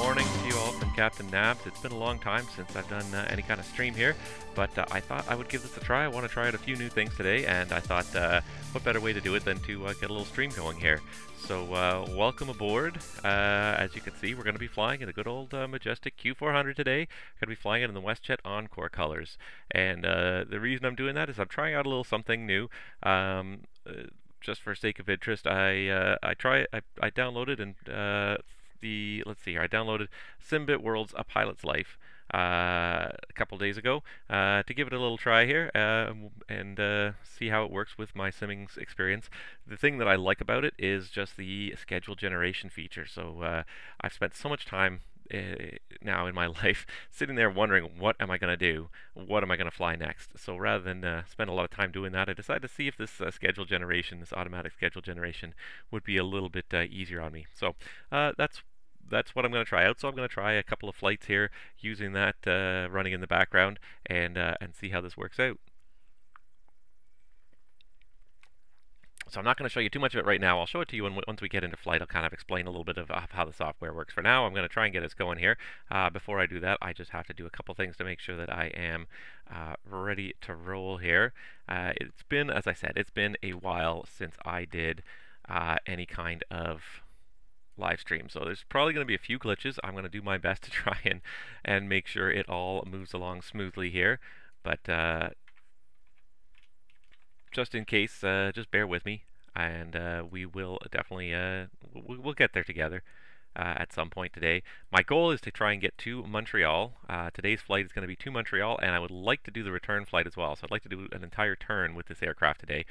morning to you all from Captain Nabs. It's been a long time since I've done any kind of stream here, but I thought I would give this a try. I want to try out a few new things today, and I thought what better way to do it than to get a little stream going here. So welcome aboard. As you can see, we're going to be flying in a good old majestic Q400 today. Going to be flying it in the WestJet Encore colors, and the reason I'm doing that is I'm trying out a little something new. Just for sake of interest, I downloaded and let's see here. I downloaded Simbit World's A Pilot's Life a couple days ago to give it a little try here and see how it works with my simming experience. The thing that I like about it is just the schedule generation feature. So I've spent so much time now in my life sitting there wondering, what am I going to do? What am I going to fly next? So rather than spend a lot of time doing that, I decided to see if this schedule generation, this automatic schedule generation, would be a little bit easier on me. So that's what I'm going to try out. So I'm going to try a couple of flights here using that running in the background and see how this works out. So I'm not going to show you too much of it right now. I'll show it to you once we get into flight. I'll kind of explain a little bit of how the software works. For now, I'm going to try and get us going here. Before I do that, I just have to do a couple things to make sure that I am ready to roll here. It's been, as I said, it's been a while since I did any kind of live stream. So there's probably going to be a few glitches. I'm going to do my best to try and make sure it all moves along smoothly here. But just in case, just bear with me, and we will definitely we'll get there together at some point today. My goal is to try and get to Montreal. Today's flight is going to be to Montreal, and I would like to do the return flight as well. So I'd like to do an entire turn with this aircraft today.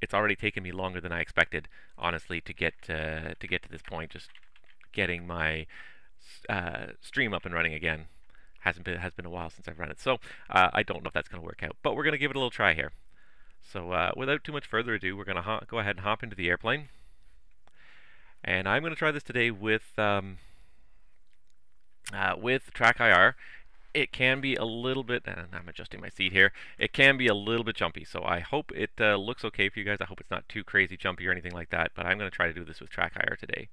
It's already taken me longer than I expected, honestly, to get to this point. Just getting my stream up and running again has been a while since I've run it. So I don't know if that's going to work out, but we're going to give it a little try here. So without too much further ado, we're going to go ahead and hop into the airplane. And I'm going to try this today with Track IR. It can be a little bit, and I'm adjusting my seat here, it can be a little bit jumpy. So I hope it looks okay for you guys. I hope it's not too crazy jumpy or anything like that, but I'm going to try to do this with Track IR today.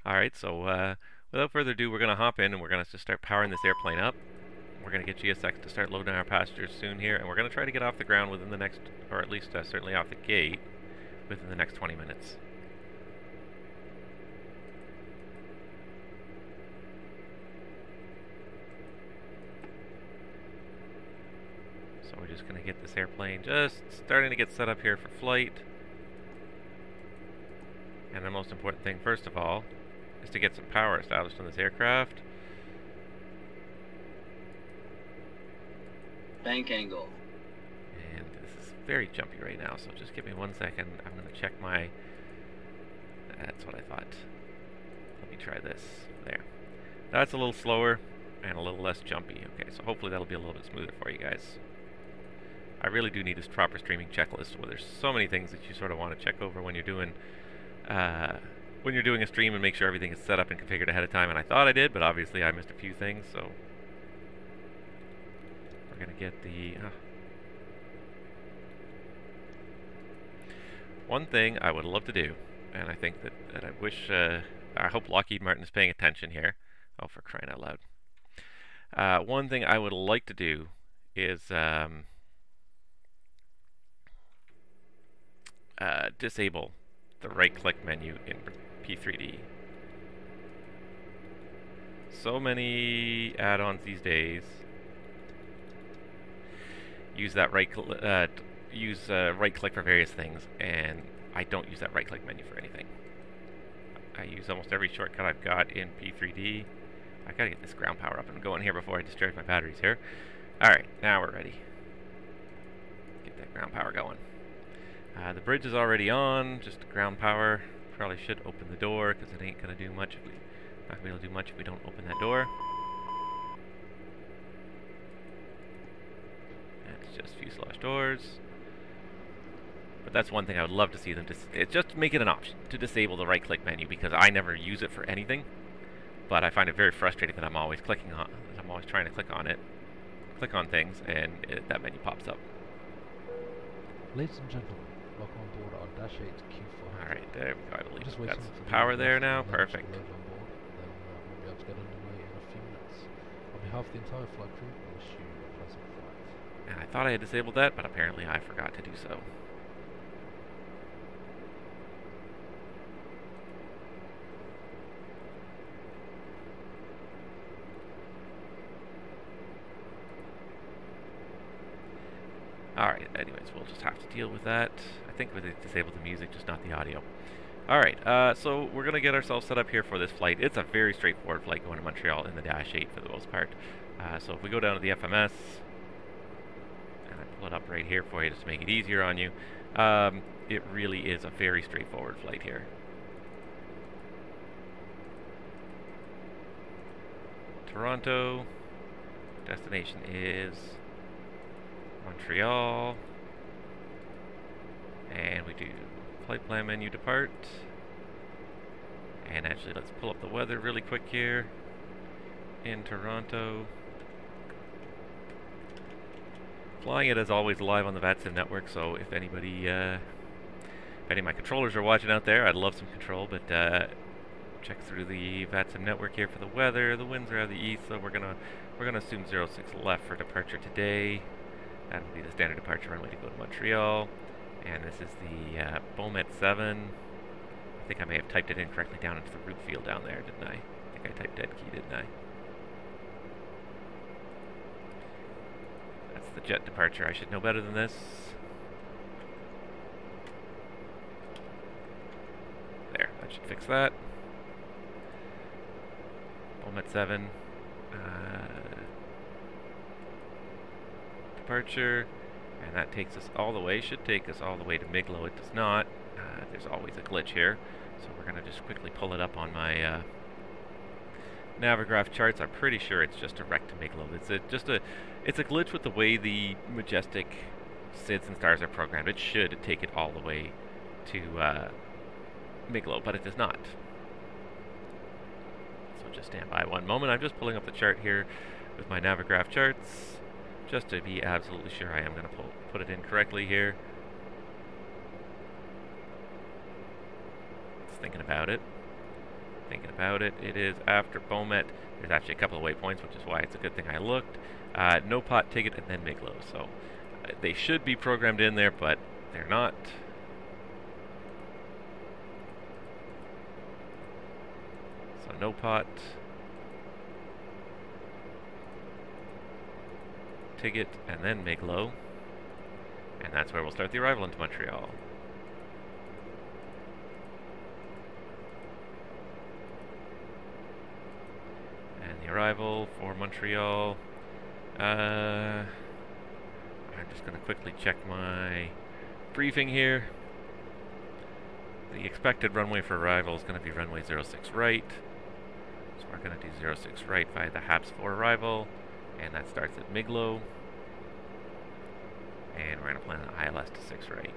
Alright, so without further ado, we're going to hop in and we're going to just start powering this airplane up. We're going to get GSX to start loading our passengers soon here, and we're going to try to get off the ground within the next, or at least certainly off the gate, within the next 20 minutes. So we're just going to get this airplane just starting to get set up here for flight. And the most important thing, first of all, is to get some power established on this aircraft. Bank angle. And this is very jumpy right now, so just give me 1 second. I'm going to check my... That's what I thought. Let me try this. There. That's a little slower and a little less jumpy. Okay, so hopefully that'll be a little bit smoother for you guys. I really do need this proper streaming checklist where there's so many things that you sort of want to check over when you're doing a stream and make sure everything is set up and configured ahead of time. And I thought I did, but obviously I missed a few things, so we're going to get the... One thing I would love to do, and I think that I wish... I hope Lockheed Martin is paying attention here. Oh, for crying out loud. One thing I would like to do is disable the right-click menu in P3D. So many add-ons these days use that right-click for various things, and I don't use that right-click menu for anything. I use almost every shortcut I've got in P3D. I gotta get this ground power up and going here before I discharge my batteries here. Alright, now we're ready. Get that ground power going. The bridge is already on, just ground power. Probably should open the door, because it ain't gonna do much if not gonna be able to do much if we don't open that door. That's just fuselage doors. But that's one thing I would love to see them just make it an option to disable the right-click menu, because I never use it for anything. But I find it very frustrating that I'm always trying to click on it, click on things, and that menu pops up. Ladies and gentlemen, welcome on board our Dash 8 Q400. Alright, there we go. I believe we've got some power there now. Perfect. We'll be able to get behalf of the entire flight crew, I wish you a pleasant flight. And I thought I had disabled that, but apparently I forgot to do so. Alright, anyways, we'll just have to deal with that. I think we disabled the music, just not the audio. Alright, so we're going to get ourselves set up here for this flight. It's a very straightforward flight going to Montreal in the Dash 8 for the most part. So if we go down to the FMS, and I pull it up right here for you just to make it easier on you, it really is a very straightforward flight here. Toronto, destination is Montreal, and we do flight plan menu depart, and actually let's pull up the weather really quick here in Toronto. Flying it as always live on the VATSIM network, so if anybody, if any of my controllers are watching out there, I'd love some control, but check through the VATSIM network here for the weather. The winds are out of the east, so we're gonna assume 06 left for departure today. That would be the standard departure runway to go to Montreal. And this is the Beaumet 7. I think I may have typed it incorrectly down into the root field down there, didn't I? I think I typed dead key, didn't I? That's the jet departure. I should know better than this. There, that should fix that. Beaumet 7. Departure, and that takes us all the way, should take us all the way to Miglo. It does not. There's always a glitch here, so we're going to just quickly pull it up on my Navigraph charts. I'm pretty sure it's just direct to Miglo. It's a glitch with the way the Majestic SIDs and stars are programmed. It should take it all the way to Miglo, but it does not. So just stand by one moment. I'm just pulling up the chart here with my Navigraph charts, just to be absolutely sure I am going to put it in correctly here. Just thinking about it. It is after Beaumet. There's actually a couple of waypoints, which is why it's a good thing I looked. No pot ticket and then Miglo. So they should be programmed in there, but they're not. So no pot. Ticket, and then Miglo, and that's where we'll start the arrival into Montreal. And the arrival for Montreal, I'm just going to quickly check my briefing here. The expected runway for arrival is going to be runway 06 right, so we're going to do 06 right via the HAPS for arrival. And that starts at Miglo. And we're going to plan an ILS to 6 right.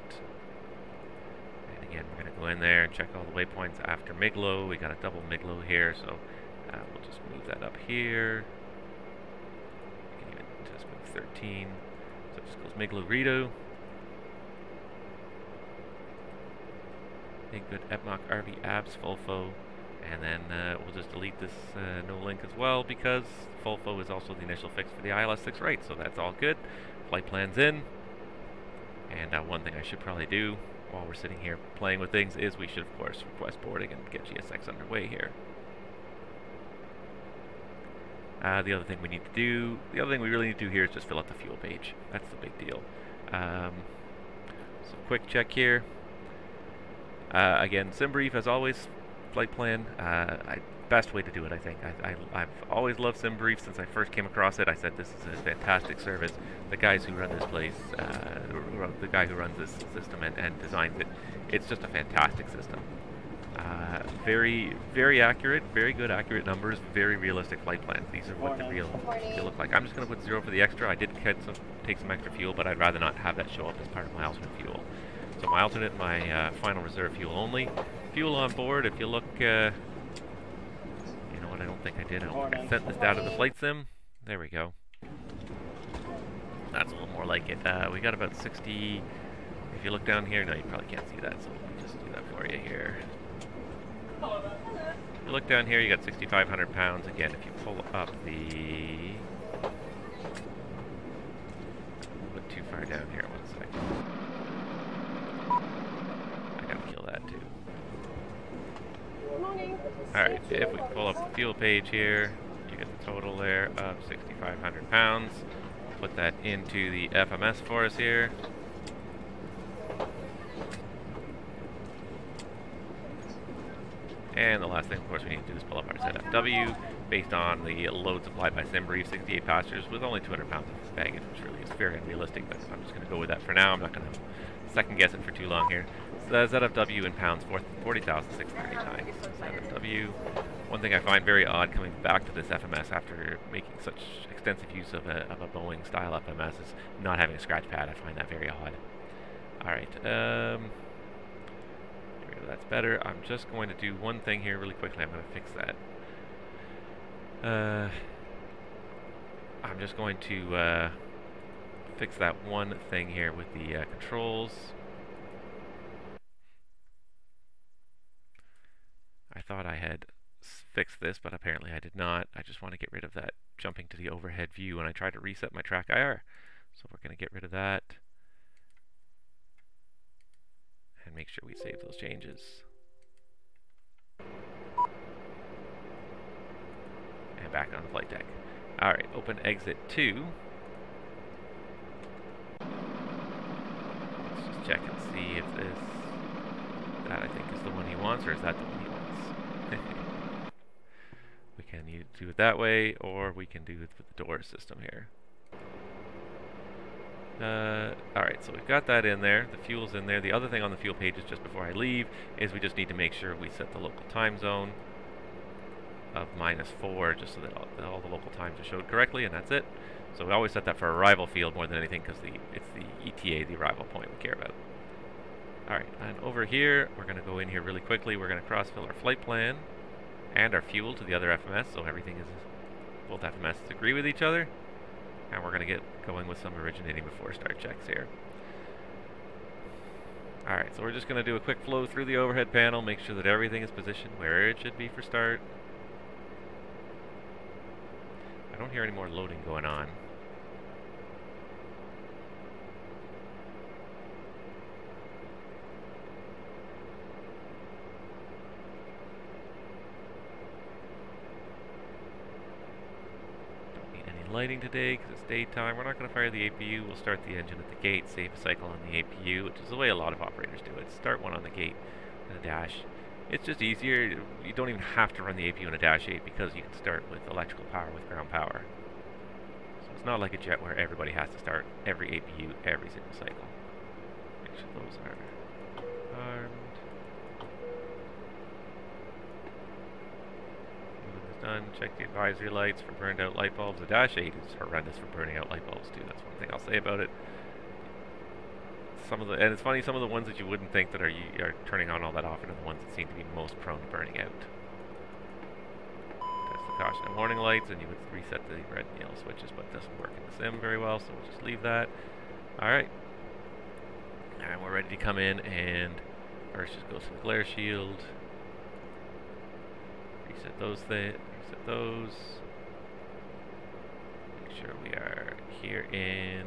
And again, we're going to go in there and check all the waypoints after Miglo. We got a double Miglo here, so we'll just move that up here. We can even just move 13. So it just goes Miglo Rito. Big good Ebmach RV Abs Fulfo. And then we'll just delete this no link as well, because Fulfo is also the initial fix for the ILS 6 right, so that's all good. Flight plan's in. And one thing I should probably do while we're sitting here playing with things is we should, of course, request boarding and get GSX underway here. The other thing we really need to do here is just fill out the fuel page. That's the big deal. So quick check here. Again, SimBrief as always. Flight plan, best way to do it, I think. I've always loved SimBrief since I first came across it. I said this is a fantastic service. The guys who run this place, the guy who runs this system and designs it, it's just a fantastic system. Very, very accurate, very good accurate numbers, very realistic flight plans. These are what the real fuel look like. I'm just going to put 0 for the extra. I did take some extra fuel, but I'd rather not have that show up as part of my alternate fuel. So my alternate, my final reserve fuel only. Fuel on board, if you look, you know what, I don't think I did. I don't think I sent this data to the flight sim. There we go. That's a little more like it. We got about 60, if you look down here, no, you probably can't see that, so let me just do that for you here. If you look down here, you got 6,500 pounds. Again, if you pull up the far down here? 1 second. I gotta kill that too. Alright, if we pull up the fuel page here, you get the total there of 6,500 pounds. Put that into the FMS for us here. And the last thing, of course, we need to do is pull up our ZFW based on the load supplied by SimBrief, 68 passengers with only 200 pounds of baggage, which really is very unrealistic, but I'm just going to go with that for now. I'm not going to second guess it for too long here. So the ZFW in pounds, 40,639. ZFW. One thing I find very odd coming back to this FMS after making such extensive use of a Boeing style FMS is not having a scratch pad. I find that very odd. Alright, that's better. I'm just going to do one thing here really quickly. I'm going to fix that. I'm just going to fix that one thing here with the controls. I thought I had fixed this, but apparently I did not. I just want to get rid of that jumping to the overhead view, and I tried to reset my track IR. So we're going to get rid of that. And make sure we save those changes. And back on the flight deck. Alright, open exit 2. Let's just check and see if that I think is the one he wants, or is that the one he wants? We can either do it that way, or we can do it with the door system here. Alright, so we've got that in there. The fuel's in there. The other thing on the fuel page is just before I leave is we just need to make sure we set the local time zone of -4 just so that all the local times are showed correctly, and that's it. So we always set that for arrival field more than anything because it's the ETA, the arrival point, we care about. Alright, and over here, we're going to go in here really quickly. We're going to cross-fill our flight plan and our fuel to the other FMS, so everything is, both FMSs agree with each other. And we're going to get going with some originating before start checks here. Alright, so we're just going to do a quick flow through the overhead panel, make sure that everything is positioned where it should be for start. I don't hear any more loading going on. Lighting today because it's daytime. We're not going to fire the APU. We'll start the engine at the gate, save a cycle on the APU, which is the way a lot of operators do it. Start one on the gate and a dash. It's just easier. You don't even have to run the APU in a dash 8 because you can start with electrical power with ground power. So it's not like a jet where everybody has to start every APU every single cycle. Make sure those are armed. Done. Check the advisory lights for burned out light bulbs. The Dash 8 is horrendous for burning out light bulbs too. That's one thing I'll say about it. And it's funny, some of the ones that you wouldn't think that are turning on all that often are the ones that seem to be most prone to burning out. Test the caution and warning lights, and you would reset the red and yellow switches, but it doesn't work in the sim very well, so we'll just leave that. Alright. And we're ready to come in and first just go to the glare shield. Reset those things. Reset those. Make sure we are here in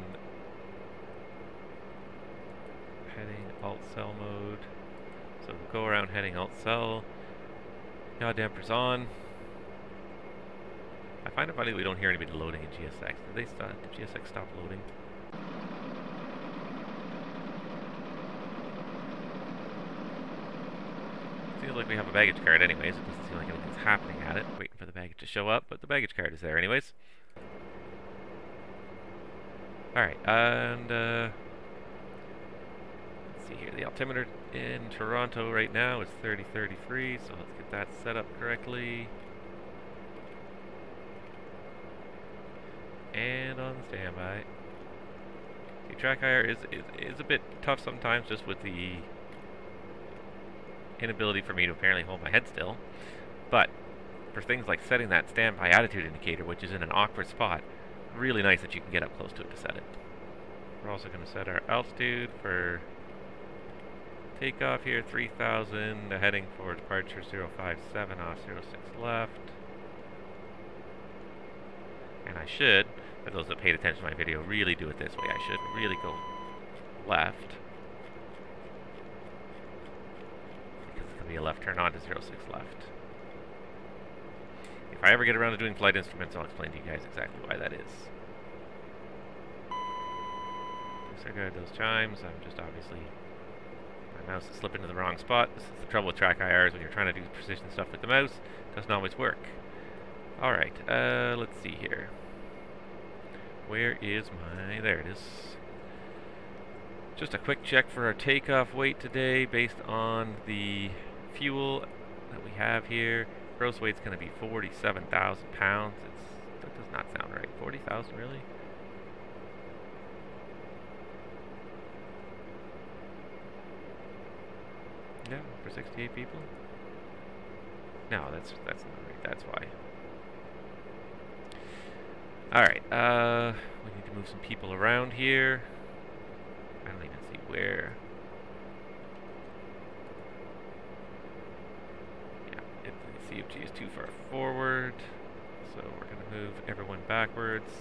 heading alt cell mode. So we'll go around heading alt cell. Yaw damper's on. I find it funny we don't hear anybody loading in GSX. Did GSX stop loading? Seems like we have a baggage card anyways. It doesn't seem like anything's happening at it. Waiting for the baggage to show up, but the baggage card is there anyways. Alright, and let's see here. The altimeter in Toronto right now is 3033, so let's get that set up correctly. And on the standby. The track IR is a bit tough sometimes just with the inability for me to apparently hold my head still, but for things like setting that standby attitude indicator, which is in an awkward spot, really nice that you can get up close to it to set it. We're also going to set our altitude for takeoff here, 3000, heading for departure 057 off 06 left, and I should For those that paid attention to my video, really do it this way. I should really go left. Because it's going to be a left turn on to 06 left. If I ever get around to doing flight instruments, I'll explain to you guys exactly why that is. Disregard those chimes. I'm just obviously... my mouse is slipping to the wrong spot. This is the trouble with track IRs when you're trying to do precision stuff with the mouse. It doesn't always work. Alright, let's see here. Where is my... there it is. Just a quick check for our takeoff weight today based on the fuel that we have here. Gross weight's going to be 47,000 pounds. That does not sound right. 40,000, really? Yeah, for 68 people? No, that's not right. That's why. Alright, we need to move some people around here. I don't even see where. Yeah, the CFG is too far forward, so we're going to move everyone backwards.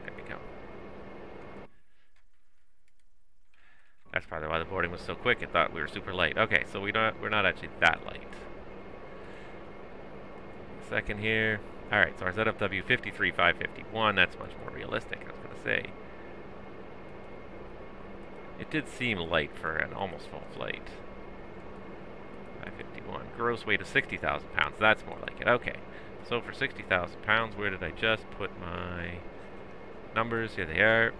There we go. That's probably why the boarding was so quick. It thought we were super late. Okay, so we're not actually that late. Second here. Alright, so our ZFW 53,551, that's much more realistic, I was going to say. It did seem light for an almost full flight. 551. Gross weight of 60,000 pounds, that's more like it. Okay, so for 60,000 pounds, where did I just put my numbers? Here they are.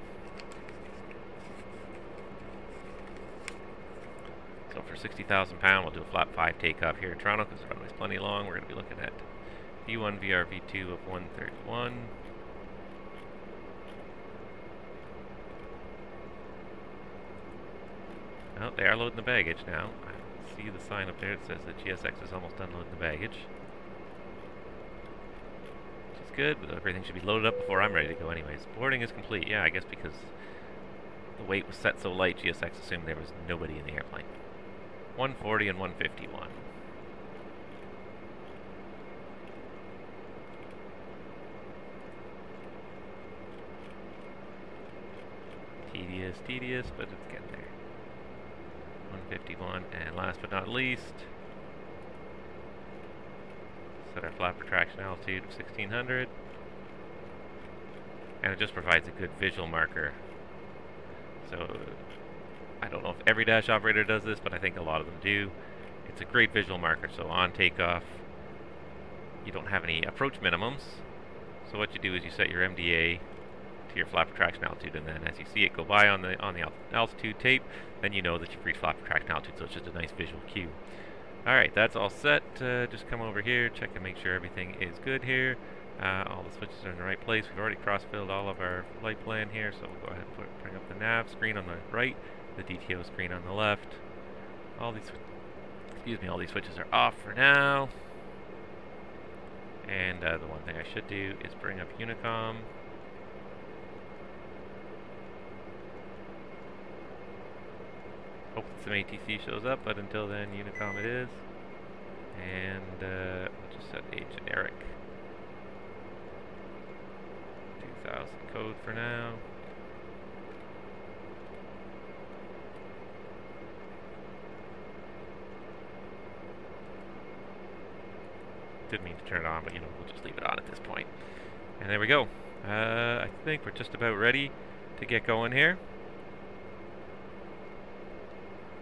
So for 60,000 pounds, we'll do a flat 5 takeoff here in Toronto because the runway's plenty long. We're going to be looking at V1 VRV2 of 131. Oh, they are loading the baggage now. I see the sign up there that says that GSX is almost done loading the baggage. Which is good, but everything should be loaded up before I'm ready to go anyways. Boarding is complete. Yeah, I guess because the weight was set so light, GSX assumed there was nobody in the airplane. 140 and 151. Tedious, but it's getting there. 151, and last but not least, set our flap retraction altitude of 1600. And it just provides a good visual marker. So, I don't know if every dash operator does this, but I think a lot of them do. It's a great visual marker, so on takeoff, you don't have any approach minimums. So what you do is you set your MDA to your flap retraction altitude, and then as you see it go by on the altitude tape, then you know that you've reached flap retraction altitude, so it's just a nice visual cue. Alright, that's all set. Just come over here, check and make sure everything is good here. All the switches are in the right place. We've already cross-filled all of our flight plan here, so we'll go ahead and bring up the nav screen on the right, the DTO screen on the left. All these switches are off for now. And the one thing I should do is bring up Unicom. Hope some ATC shows up, but until then, Unicom it is. And we'll just set a generic 2000 code for now. Didn't mean to turn it on, but we'll just leave it on at this point. And there we go. I think we're just about ready to get going here.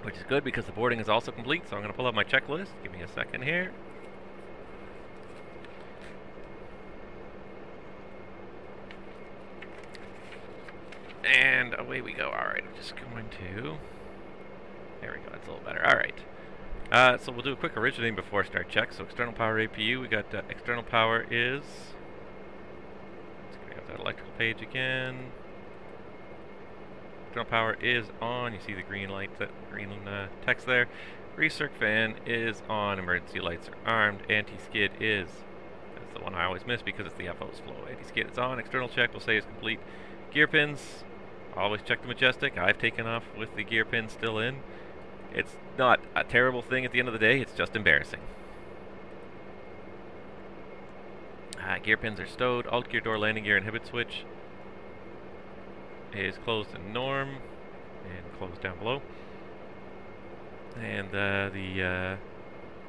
Which is good because the boarding is also complete, so I'm going to pull up my checklist. Give me a second here. And away we go. Alright, I'm just going to... There we go, that's a little better. Alright. So we'll do a quick originating before start check. So external power APU, we got external power is... Let's bring up that electrical page again. External power is on. You see the green light, that green text there. Recirc fan is on. Emergency lights are armed. Anti-skid is... That's the one I always miss because it's the FO's flow. Anti-skid is on. External check will say is complete. Gear pins, always check the Majestic. I've taken off with the gear pins still in. It's not a terrible thing at the end of the day, it's just embarrassing. Gear pins are stowed. Alt gear door landing gear inhibit switch is closed in norm and closed down below. And the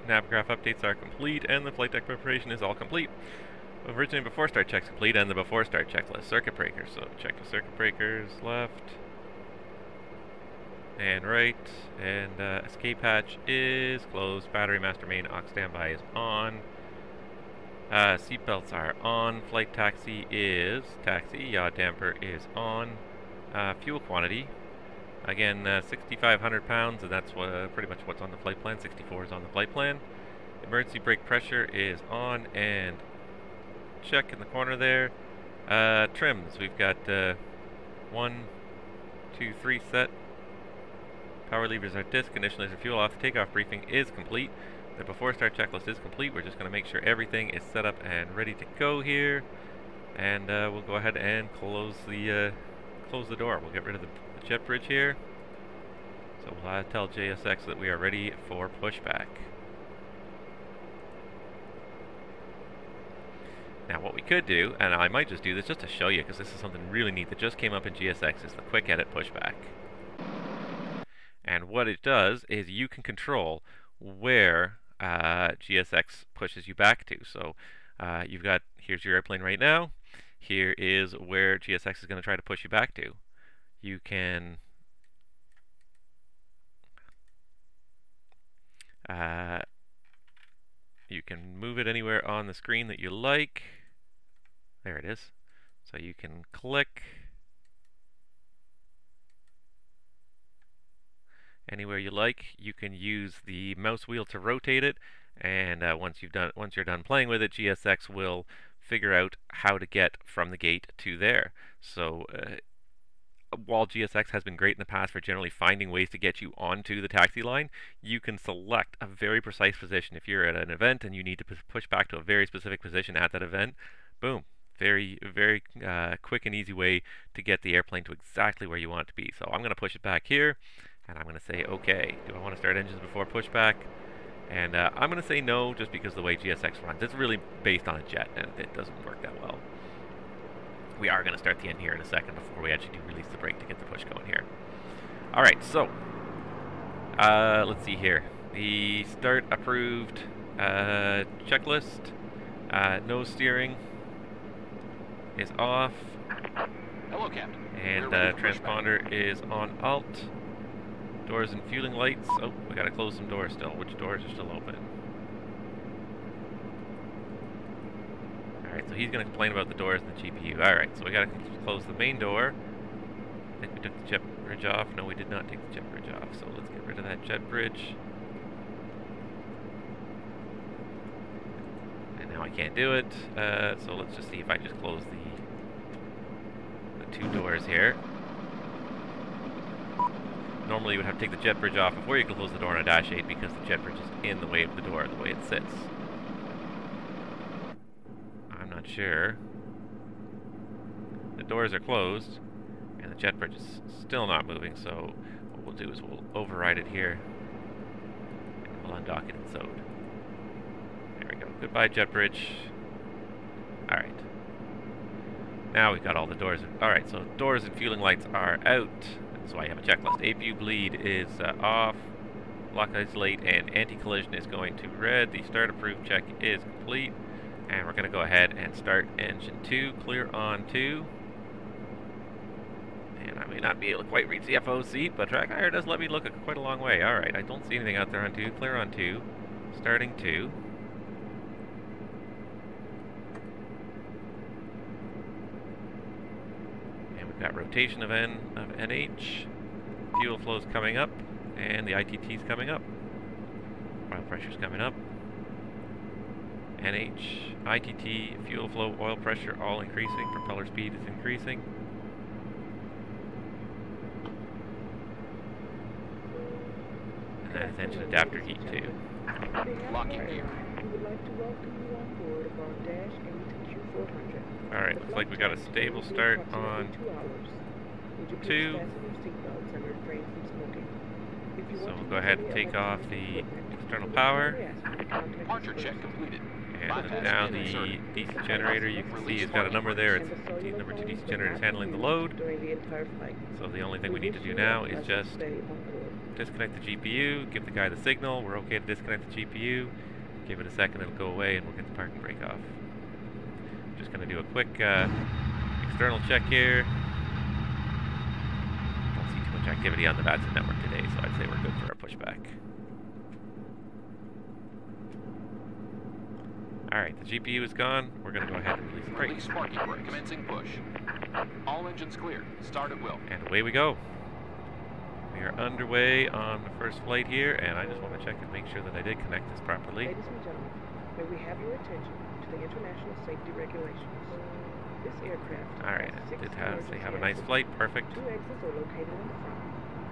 nav graph updates are complete, and the flight deck preparation is all complete. Originally before start checks complete, and the before start checklist. Circuit breakers. So check the circuit breakers left and right, and escape hatch is closed. Battery master main aux standby is on. Seatbelts are on. Flight taxi is taxi. Yaw damper is on. Fuel quantity, again, 6,500 pounds, and that's pretty much what's on the flight plan. 64 is on the flight plan. Emergency brake pressure is on, and check in the corner there. Trims, we've got 1, 2, 3 set. Power levers are disc. Ignition laser fuel off. The takeoff briefing is complete. The before start checklist is complete. We're just going to make sure everything is set up and ready to go here, and we'll go ahead and close the door. We'll get rid of the jet bridge here. So we'll tell JSX that we are ready for pushback. Now what we could do, and I might just do this just to show you, because this is something really neat that just came up in GSX, is the quick edit pushback. And what it does is you can control where GSX pushes you back to. So you've got, here's your airplane right now. Here is where GSX is going to try to push you back to. You can move it anywhere on the screen that you like. There it is. So you can click anywhere you like. You can use the mouse wheel to rotate it, and once you're done playing with it, GSX will figure out how to get from the gate to there. So while GSX has been great in the past for generally finding ways to get you onto the taxi line, you can select a very precise position. If you're at an event and you need to push back to a very specific position at that event, boom. Very, very quick and easy way to get the airplane to exactly where you want it to be. So I'm going to push it back here, and I'm going to say OK. Do I want to start engines before pushback? And I'm going to say no, just because of the way GSX runs. It's really based on a jet, and it doesn't work that well. We are going to start the engine here in a second before we actually do release the brake to get the push going here. All right, so let's see here. The start approved checklist. Nose steering is off. Hello, Captain. And transponder is on alt. Doors and fueling lights. Oh, we gotta close some doors still. Which doors are still open? Alright, so he's gonna complain about the doors and the GPU. Alright, so we gotta close the main door. I think we took the jet bridge off. No, we did not take the jet bridge off. So let's get rid of that jet bridge. And now I can't do it. So let's just see if I just close the two doors here. Normally you would have to take the jet bridge off before you can close the door on a Dash 8 because the jet bridge is in the way of the door, the way it sits. I'm not sure. The doors are closed, and the jet bridge is still not moving, so what we'll do is we'll override it here, and we'll undock it and sewed. There we go. Goodbye, jet bridge. Alright. Now we've got all the doors. Alright, so doors and fueling lights are out. That's why you have a checklist. APU bleed is off. Lock isolate and anti-collision is going to red. The start approved check is complete. And we're going to go ahead and start engine 2. Clear on 2. And I may not be able to quite reach the FO seat, but track hire does let me look quite a long way. Alright, I don't see anything out there on 2. Clear on 2. Starting 2. Got rotation of NH, fuel flow's coming up, and the ITT's coming up. Oil pressure's coming up. NH, ITT, fuel flow, oil pressure all increasing, propeller speed is increasing. And that is engine adapter heat too. Locking gear. We would like to welcome you on board of our Dash 8 Q400. Alright, looks like we got a stable start on 2. So we'll go ahead and take off the external power. Departure check completed. And now the DC generator, you can see it's got a number there. It's the number 2 DC generator is handling the load. So the only thing we need to do now is just disconnect the GPU, give the guy the signal. We're okay to disconnect the GPU. Give it a second, it'll go away, and we'll get the parking brake off. Just going to do a quick external check here. Don't see too much activity on the VATSIM network today, so I'd say we're good for our pushback. Alright, the GPU is gone. We're going to go ahead and release the brake. Release parking brake. Commencing push. All engines clear. Start at will. And away we go. We are underway on the first flight here, and I just want to check and make sure that I did connect this properly. Ladies and gentlemen, may we have your attention to the international safety regulations. This aircraft Alright, they have a nice flight. Perfect. 2 exits are located in the front,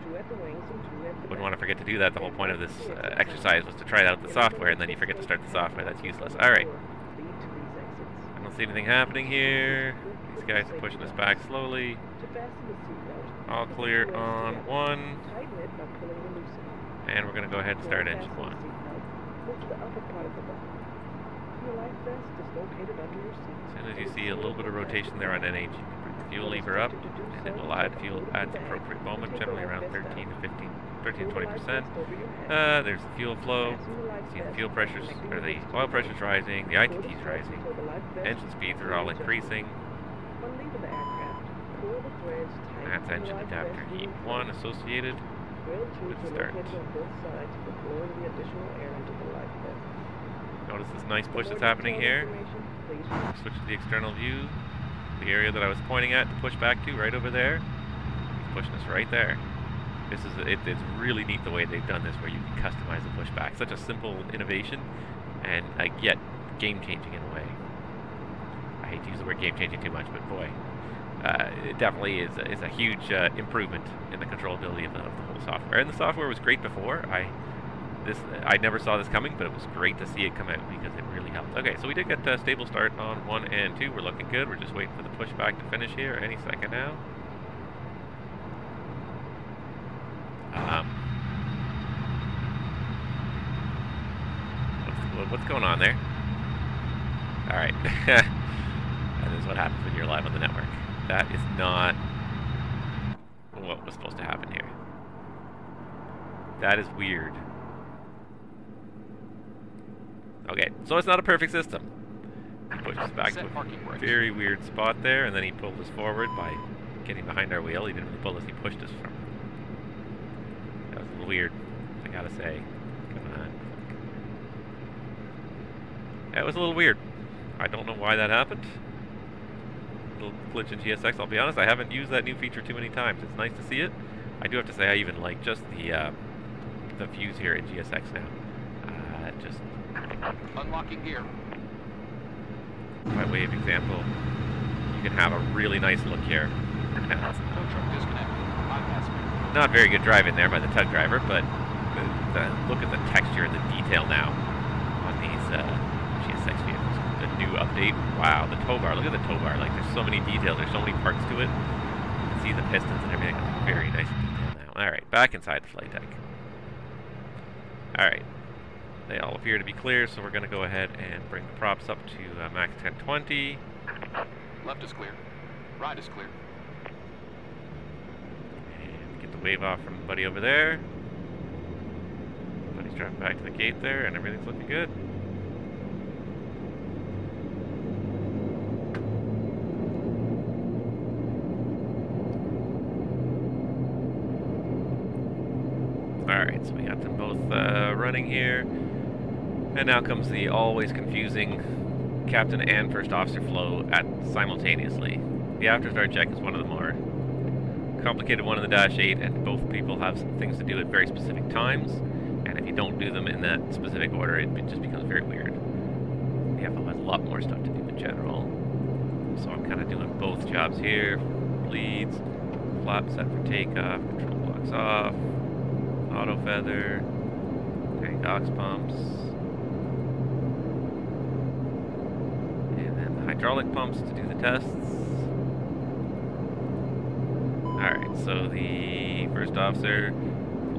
2 at the wings and 2 at the Wouldn't want to forget to do that. The whole point of this exercise was to try out the software, and then you forget to start the software. That's useless. Alright. I don't see anything happening here. These guys are pushing us back slowly. All clear on 1. And we're going to go ahead and start engine 1. As soon as you see a little bit of rotation there on NH, you can bring the fuel lever up, and it will add fuel at the appropriate moment, generally around 13 to 20%. There's the fuel flow. See the fuel pressures, or the oil pressure's rising, the ITT's rising, engine speeds are all increasing. That's engine adapter heat 1 associated with the start. Notice this nice push that's happening here. Switch to the external view. The area that I was pointing at to push back to, right over there. He's pushing us right there. This is it's really neat the way they've done this, where you can customize the pushback. Such a simple innovation, and yet game-changing in a way. I hate to use the word game-changing too much, but boy, it definitely is a huge improvement in the controllability of the whole software. And the software was great before. I never saw this coming, but it was great to see it come out because it really helped. Okay, so we did get a stable start on 1 and 2. We're looking good. We're just waiting for the pushback to finish here any second now. What's going on there? Alright. That is what happens when you're live on the network. That is not what was supposed to happen here. That is weird. Okay, so it's not a perfect system. He pushed us back to a very weird spot there, and then he pulled us forward by getting behind our wheel. He didn't really pull us, he pushed us from. That was a little weird, I gotta say. Come on. That was a little weird. I don't know why that happened. A little glitch in GSX, I'll be honest. I haven't used that new feature too many times. It's nice to see it. I do have to say I even like just the views here in GSX now. Just unlocking gear. By way of example, you can have a really nice look here. Tow truck disconnected. Bypass. Not very good driving there by the tug driver, but look at the texture and the detail now on these GSX vehicles. The new update, wow, the tow bar, look at the tow bar, like there's so many details, there's so many parts to it. You can see the pistons and everything, it's very nice detail now. Alright, back inside the flight deck. Alright, they all appear to be clear, so we're going to go ahead and bring the props up to max 1020. Left is clear. Right is clear. And get the wave off from the buddy over there. Buddy's driving back to the gate there, and everything's looking good. Alright, so we got them both running here. And now comes the always confusing captain and first officer flow simultaneously. The after start check is one of the more complicated one in the Dash 8, and both people have some things to do at very specific times. And if you don't do them in that specific order, it just becomes very weird. The FO has a lot more stuff to do in general. So I'm kind of doing both jobs here. Leads, flap set for takeoff, control blocks off, auto feather, tank aux pumps, and then the hydraulic pumps to do the tests. Alright, so the first officer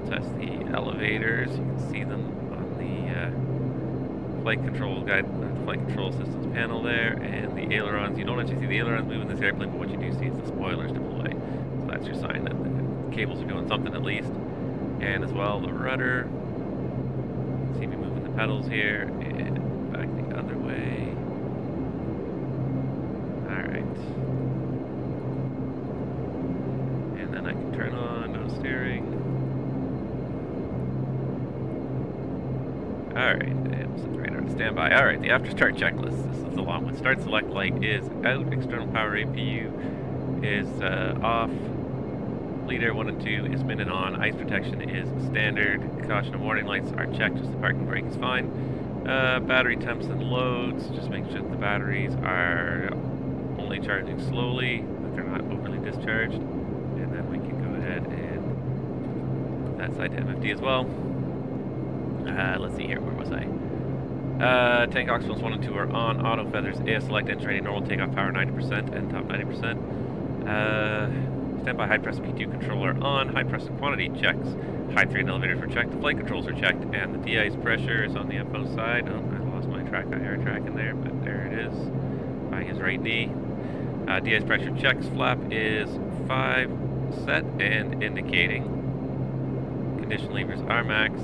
test the elevators. You can see them on the flight control guide, flight control systems panel there, and the ailerons. You don't actually see the ailerons moving this airplane, but what you do see is the spoilers deploy. So that's your sign that the cables are doing something at least. And as well, the rudder. You can see me moving the pedals here, and back the other way. Alright. And then I can turn on nose steering. Alright, and we'll set the radar on standby. Alright, the after start checklist. This is the long one. Start select light is out, external power APU is off, lead air 1 and 2 is min and on, ice protection is standard, caution and warning lights are checked, just the parking brake is fine. Battery temps and loads, just make sure that the batteries are only charging slowly, that they're not overly discharged, and then we can go ahead and put that side to MFD as well. Let's see here, where was I? Tank oxygens 1 and 2 are on, auto feathers, AS select, entry rating, normal takeoff power 90% and top 90%. Standby high press P2 controller on, high press and quantity checks. High 3 and elevators were checked, the flight controls are checked, and the de-ice pressure is on the FO side. Oh, I lost my track by air track in there, but there it is. By his right knee. De-ice pressure checks, flap is 5 set and indicating. Condition levers are max.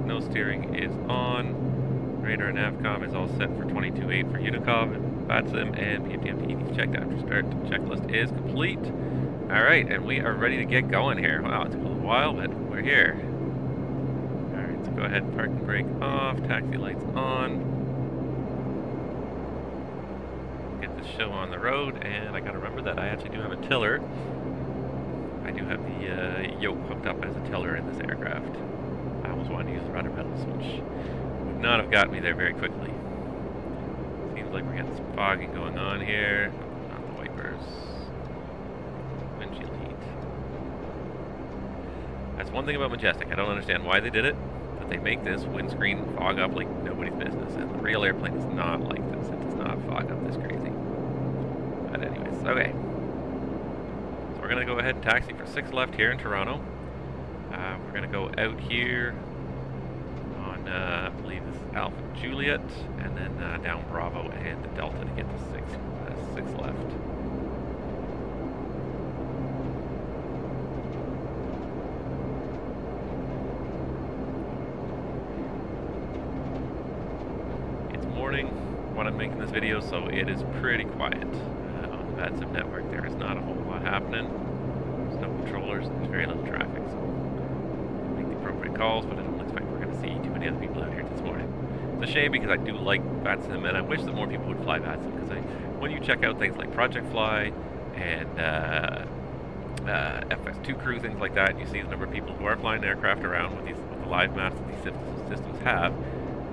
Nose steering is on. Radar and navcom is all set for 22.8 for Unicov and VATSIM, and PFDM checked after start. Checklist is complete. Alright, and we are ready to get going here. Wow, it took a little while, but we're here. Alright, so go ahead and parking brake off, taxi lights on. Get this show on the road, and I gotta remember that I actually do have a tiller. I do have the yoke hooked up as a tiller in this aircraft. I almost wanted to use the rudder pedals, which would not have got me there very quickly. Seems like we're getting some fogging going on here. Not the wipers. Windshield heat. That's one thing about Majestic. I don't understand why they did it, but they make this windscreen fog up like nobody's business, and the real airplane is not like this. It does not fog up this crazy. But anyways, okay. So we're going to go ahead and taxi for 6 left here in Toronto. We're going to go out here on, I believe this is Alpha Juliet, and then down Bravo and the Delta to get to 6 left. It's morning when I'm making this video, so it is pretty quiet on the VATSIM network. There is not a whole lot happening. There's no controllers, and there's very little traffic, so appropriate calls, but I don't expect we're going to see too many other people out here this morning. It's a shame because I do like VATSIM, and I wish that more people would fly VATSIM, because when you check out things like Project Fly and FS2 Crew, things like that, and you see the number of people who are flying aircraft around with the live maps that these systems have,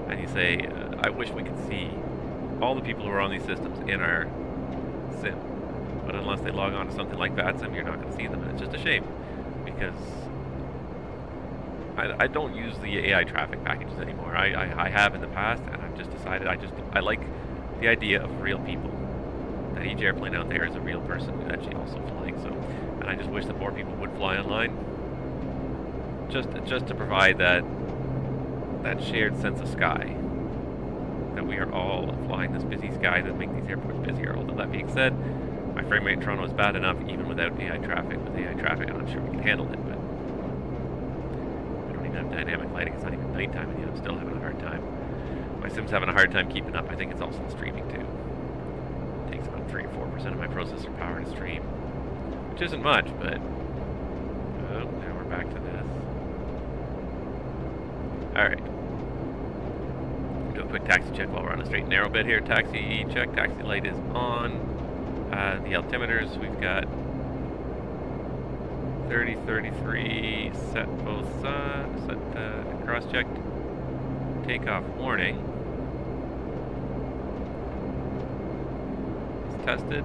and you say, I wish we could see all the people who are on these systems in our sim, but unless they log on to something like VATSIM, you're not going to see them, and it's just a shame, because I don't use the AI traffic packages anymore. I have in the past, and I've just decided I like the idea of real people. That each airplane out there is a real person actually also flying. So, and I just wish that more people would fly online, just to provide that shared sense of sky. That we are all flying this busy sky that make these airports busier. Although that being said, my frame rate in Toronto is bad enough even without AI traffic. With AI traffic, I'm not sure we can handle it, but have dynamic lighting. It's not even nighttime, and yet I'm still having a hard time. My sim's having a hard time keeping up. I think it's also the streaming too. It takes about 3 or 4% of my processor power to stream, which isn't much, but oh, now we're back to this. Alright. Do a quick taxi check while we're on a straight and narrow bed here. Taxi check. Taxi light is on. The altimeters, we've got 30, 33, set both cross-checked. Takeoff warning. It's tested.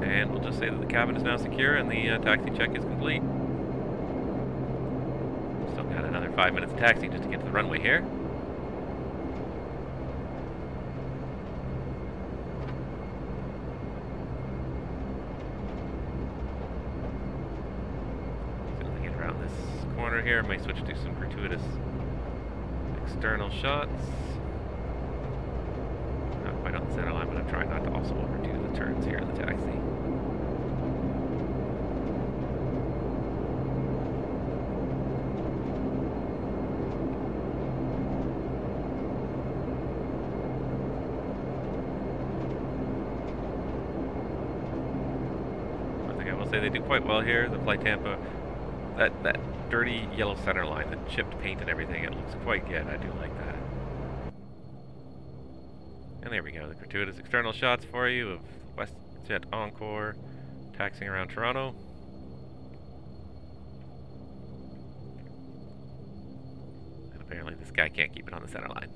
And we'll just say that the cabin is now secure and the taxi check is complete. Still got another 5 minutes of taxi just to get to the runway here. corner here. I might switch to some gratuitous external shots. Not quite on the center line, but I'm trying not to also overdo the turns here in the taxi. Say they do quite well here. The Flight Tampa, that dirty yellow center line, the chipped paint and everything, it looks quite good. I do like that. And there we go, the gratuitous external shots for you of WestJet Encore taxiing around Toronto. And apparently this guy can't keep it on the center line.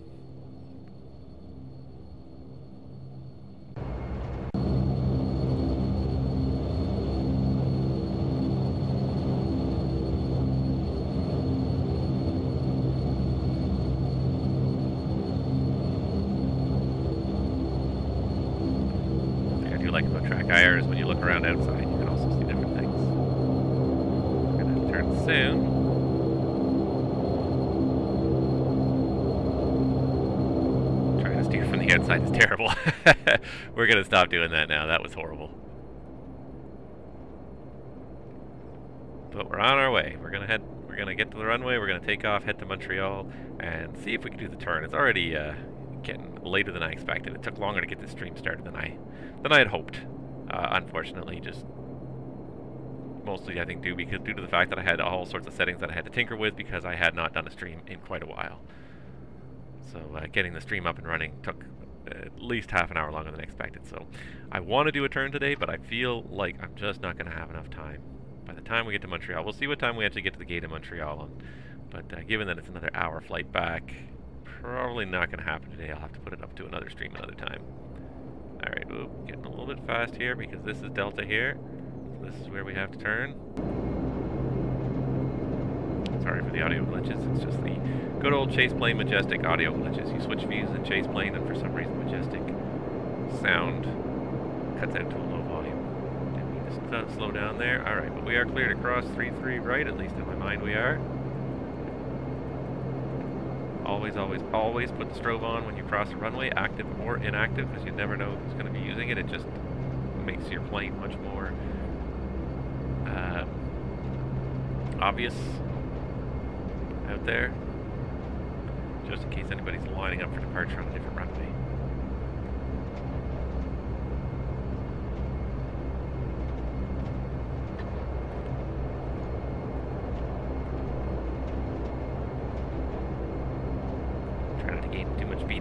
Like about track IRs, when you look around outside, you can also see different things. We're going to turn soon. Trying to steer from the outside is terrible. We're going to stop doing that now. That was horrible. But we're on our way. We're going to get to the runway. We're going to take off, head to Montreal, and see if we can do the turn. It's already getting later than I expected. It took longer to get this stream started than I had hoped. Unfortunately, just mostly I think due to the fact that I had all sorts of settings that I had to tinker with because I had not done a stream in quite a while. So getting the stream up and running took at least half an hour longer than expected. So I want to do a turn today, but I feel like I'm just not going to have enough time. By the time we get to Montreal, we'll see what time we actually get to the gate in Montreal. But given that it's another hour flight back, probably not going to happen today. I'll have to put it up to another stream another time. Alright, getting a little bit fast here because this is Delta here. So this is where we have to turn. Sorry for the audio glitches. It's just the good old chase plane majestic audio glitches. You switch views in chase plane and for some reason majestic sound cuts out to a low volume. Didn't mean to slow down there. Alright, but we are clear to cross 3-3 right, at least in my mind we are. Always, always, always put the strobe on when you cross a runway, active or inactive, because you never know who's going to be using it. It just makes your plane much more obvious out there, just in case anybody's lining up for departure on a different runway.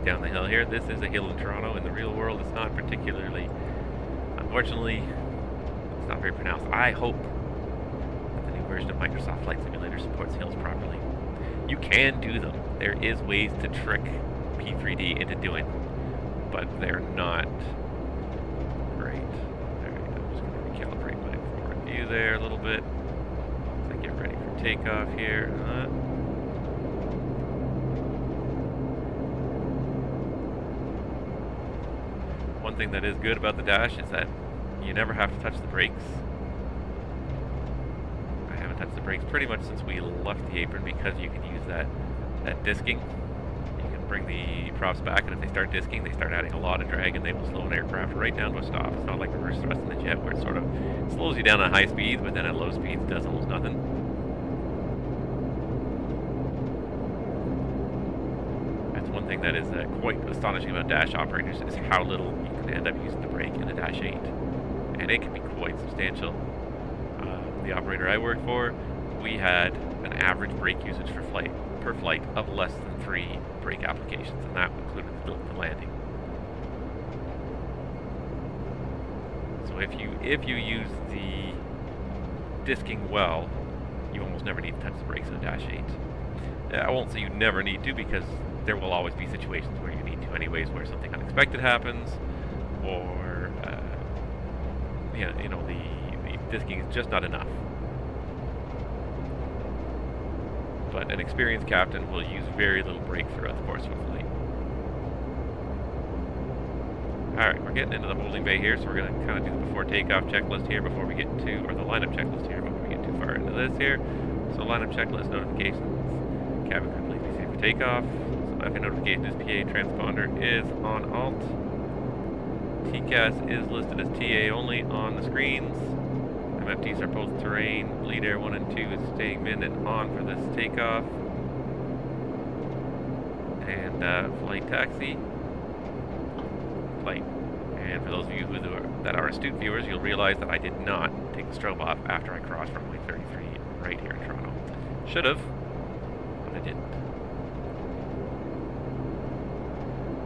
Down the hill here. This is a hill in Toronto. In the real world, it's not particularly, unfortunately, it's not very pronounced. I hope that the new version of Microsoft Flight Simulator supports hills properly. You can do them. There is ways to trick P3D into doing them, but they're not great. Alright, I'm just going to recalibrate my forward view there a little bit as I get ready for takeoff here. One thing that is good about the dash is that you never have to touch the brakes. I haven't touched the brakes pretty much since we left the apron because you can use that disking. You can bring the props back, and if they start disking, they start adding a lot of drag, and they will slow an aircraft right down to a stop. It's not like reverse thrust in the jet where it sort of slows you down at high speeds, but then at low speeds does almost nothing. One thing that is quite astonishing about dash operators is how little you can end up using the brake in a Dash 8, and it can be quite substantial. The operator I worked for, we had an average brake usage per flight of less than 3 brake applications, and that included the landing. So if you use the disking well, you almost never need to touch the brakes in a Dash 8. I won't say you never need to, because there will always be situations where you need to anyways, where something unexpected happens, or the disking is just not enough. But an experienced captain will use very little brake throughout the course of a flight. Alright, we're getting into the holding bay here, so we're going to kind of do the before takeoff checklist here before we get to, or the lineup checklist here before we get too far into this here. So lineup checklist notifications. Cabin crew, please be safe for takeoff. So FA notification is PA, transponder is on alt. TCAS is listed as TA only on the screens. MFTs are post terrain. Lead air 1 and 2 is staying min and on for this takeoff. And flight taxi. Flight. And for those of you that are astute viewers, you'll realize that I did not take the strobe off after I crossed runway 33 right here in Toronto. Should have, but I didn't.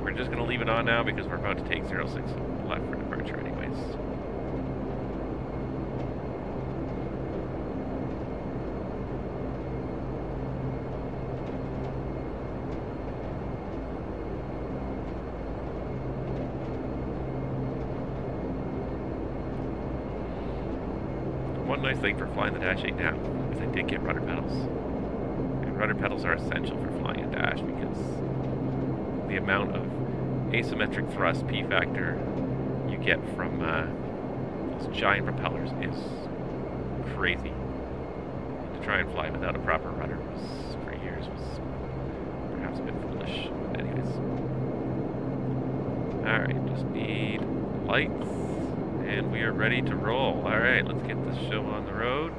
We're just going to leave it on now because we're about to take 06 left for departure anyways. One nice thing for flying the Dash 8 now is I did get rudder pedals. And rudder pedals are essential for flying a Dash because the amount of asymmetric thrust P factor you get from those giant propellers is crazy. To try and fly without a proper rudder was, for years, was perhaps a bit foolish. But anyways. Alright, just need lights. And we are ready to roll. Alright, let's get this show on the road.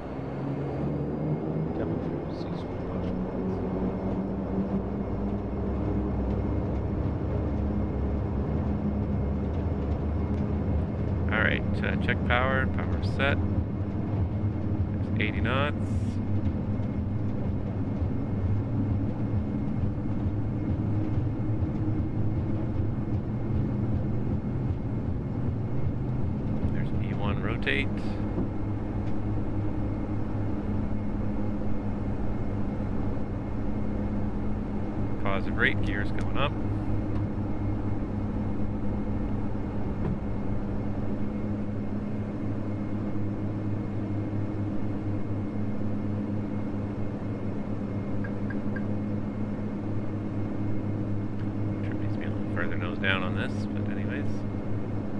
Alright, check power. Power set. There's 80 knots. Rotate. Positive rate, gears going up. Trip needs to be a little further nose down on this, but anyways.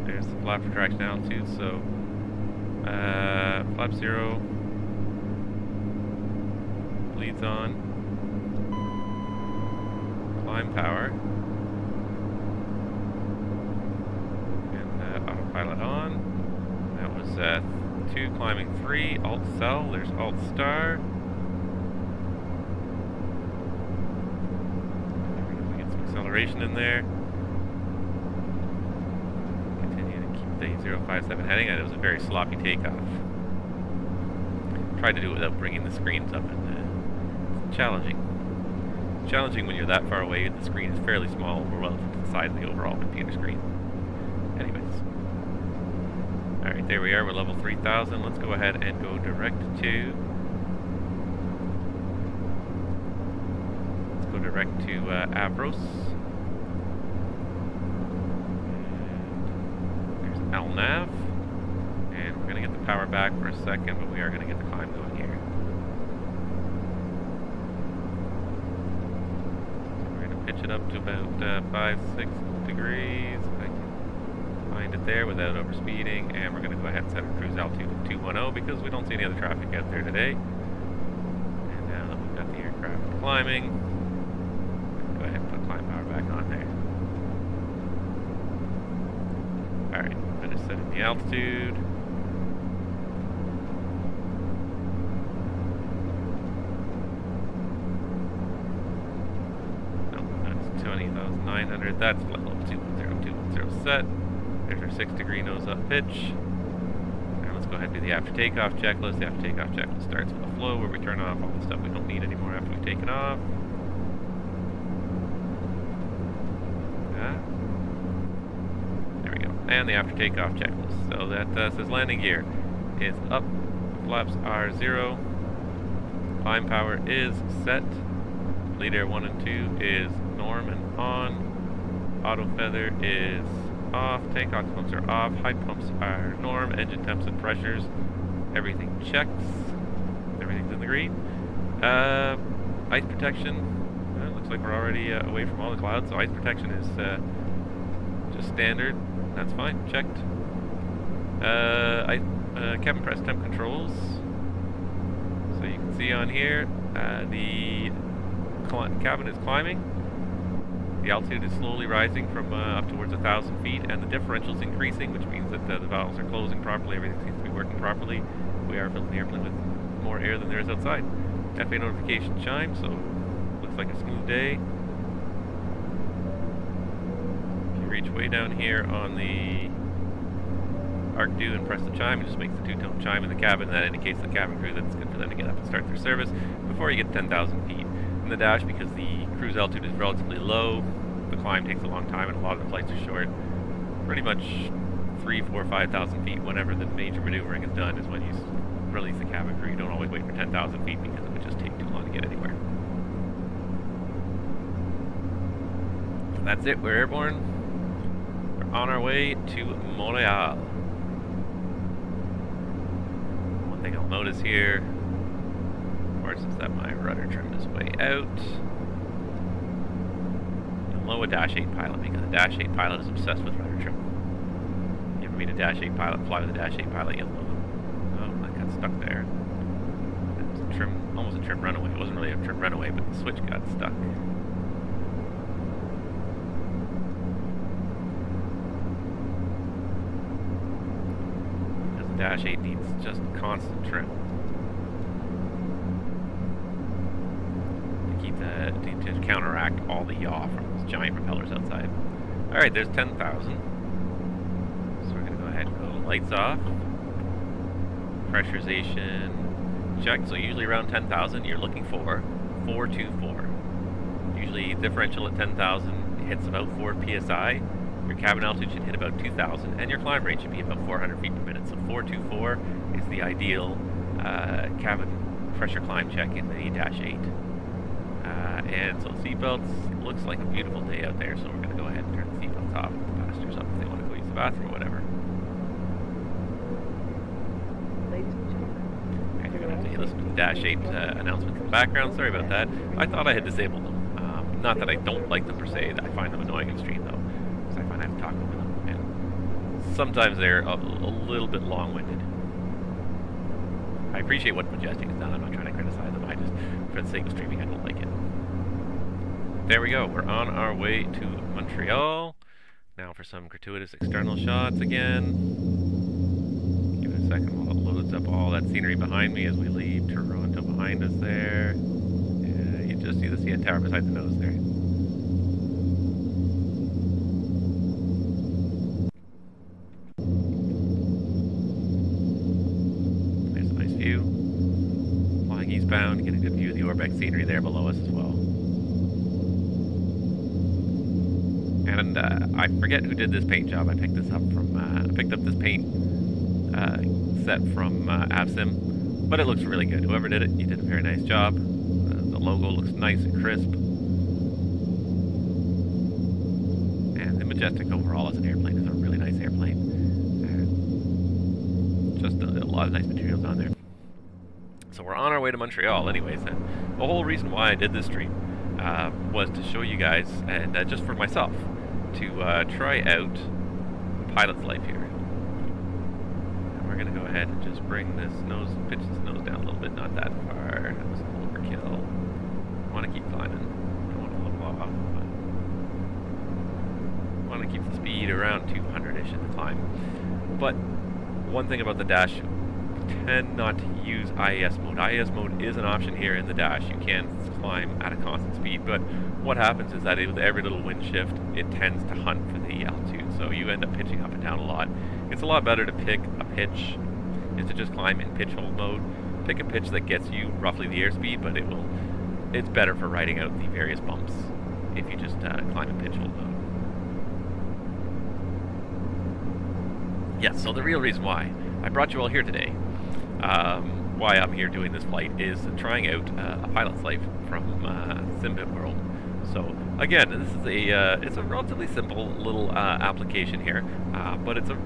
There's the flap retraction altitude, so flap 0, bleeds on, climb power, and autopilot on. That was 2 climbing 3, alt cell, there's alt star. We're going to get some acceleration in there. The 057 heading, and it was a very sloppy takeoff. Tried to do it without bringing the screens up, and it's challenging. It's challenging when you're that far away and the screen is fairly small relative to the size of the overall computer screen. Anyways. Alright, there we are, we're level 3000. Let's go ahead and go direct to... Let's go direct to Avros. LNAV, and we're going to get the power back for a second, but we are going to get the climb going here. So we're going to pitch it up to about 5-6 degrees, if I can find it there without overspeeding, and we're going to go ahead and set our cruise altitude at 210 because we don't see any other traffic out there today. And now that we've got the aircraft climbing, go ahead and put climb power back on there. Alright, finish setting the altitude. Nope, that's 20,900. That's level 210 set. There's our 6 degree nose up pitch. Now let's go ahead and do the after takeoff checklist. The after takeoff checklist starts with a flow where we turn off all the stuff we don't need anymore after we've taken off. And the after takeoff checklist. So that says landing gear is up, flaps are 0, climb power is set, lead air 1 and 2 is norm and on, auto feather is off, tank ox pumps are off, high pumps are norm, engine temps and pressures, everything checks, everything's in the green. Ice protection, looks like we're already away from all the clouds, so ice protection is just standard. That's fine, checked. Cabin press temp controls. So you can see on here, the cabin is climbing. The altitude is slowly rising from up towards 1,000 feet, and the differential is increasing, which means that the valves are closing properly, everything seems to be working properly. We are filling the airplane with more air than there is outside. FAA notification chime, so looks like a smooth day. If you reach way down here on the arc do and press the chime, it just makes the two-tone chime in the cabin. That indicates the cabin crew that it's good for them to get up and start their service before you get 10,000 feet. In the dash, because the cruise altitude is relatively low, the climb takes a long time and a lot of the flights are short. Pretty much 3, 4, 5,000 feet, whenever the major maneuvering is done, is when you release the cabin crew. You don't always wait for 10,000 feet because it would just take too long to get anywhere. So that's it, we're airborne. We're on our way to Montreal. One thing I'll notice here, of course, is that my rudder trim is way out. You'll know a Dash 8 pilot because a Dash 8 pilot is obsessed with rudder trim. You ever meet a Dash 8 pilot, fly with a Dash 8 pilot, you'll know them. Oh, that got stuck there. It was a trim, almost a trim runaway. It wasn't really a trim runaway, but the switch got stuck. Because the Dash 8 needs just constant trim. To counteract all the yaw from those giant propellers outside. Alright, there's 10,000. So we're going to go ahead and go lights off. Pressurization check. So usually around 10,000 you're looking for 424. Usually differential at 10,000 hits about 4 psi. Your cabin altitude should hit about 2,000 and your climb rate should be about 400 feet per minute. So 424 is the ideal cabin pressure climb check in the Dash 8. And so seatbelts, looks like a beautiful day out there, so we're going to go ahead and turn the seatbelts off and the passengers up if they want to go use the bathroom or whatever. Ladies and gentlemen. And you're going to have to listen to the Dash 8 announcements in the background. Sorry about that. I thought I had disabled them. Not that I don't like them per se, I find them annoying in stream though, because I find I have to talk over them. And sometimes they're a little bit long-winded. I appreciate what Majestic has done, I'm not trying to criticize them, I just, for the sake of streaming, I don't like it. There we go, we're on our way to Montreal. Now for some gratuitous external shots again. Give it a second while it loads up all that scenery behind me as we leave Toronto behind us there. Yeah, you just see the CN Tower beside the nose there. There's a nice view. Flying eastbound, get a good view of the Orbeck scenery there below us as well. And I forget who did this paint job. I picked this up from, picked up this paint set from VATSIM, but it looks really good. Whoever did it, you did a very nice job. The logo looks nice and crisp. And the Majestic overall as an airplane is a really nice airplane. And just a lot of nice materials on there. So we're on our way to Montreal anyways, and the whole reason why I did this stream was to show you guys, and just for myself, to try out the pilot's life here. And we're going to go ahead and just bring this nose, pitch this nose down a little bit, not that far. That was a little overkill. I want to keep climbing. Don't want to level off, but I want to keep the speed around 200-ish in the climb. But one thing about the Dash, tend not to use IAS mode. IAS mode is an option here in the Dash. You can climb at a constant speed, but what happens is that with every little wind shift, it tends to hunt for the altitude, so you end up pitching up and down a lot. It's a lot better to pick a pitch, is to just climb in pitch hold mode. Pick a pitch that gets you roughly the airspeed, but it's better for riding out the various bumps if you just climb in pitch hold mode. Yes, so the real reason why I brought you all here today, why I'm here doing this flight, is trying out a pilot's life from Simbit World. So again, this is it's a relatively simple little application here, but it's a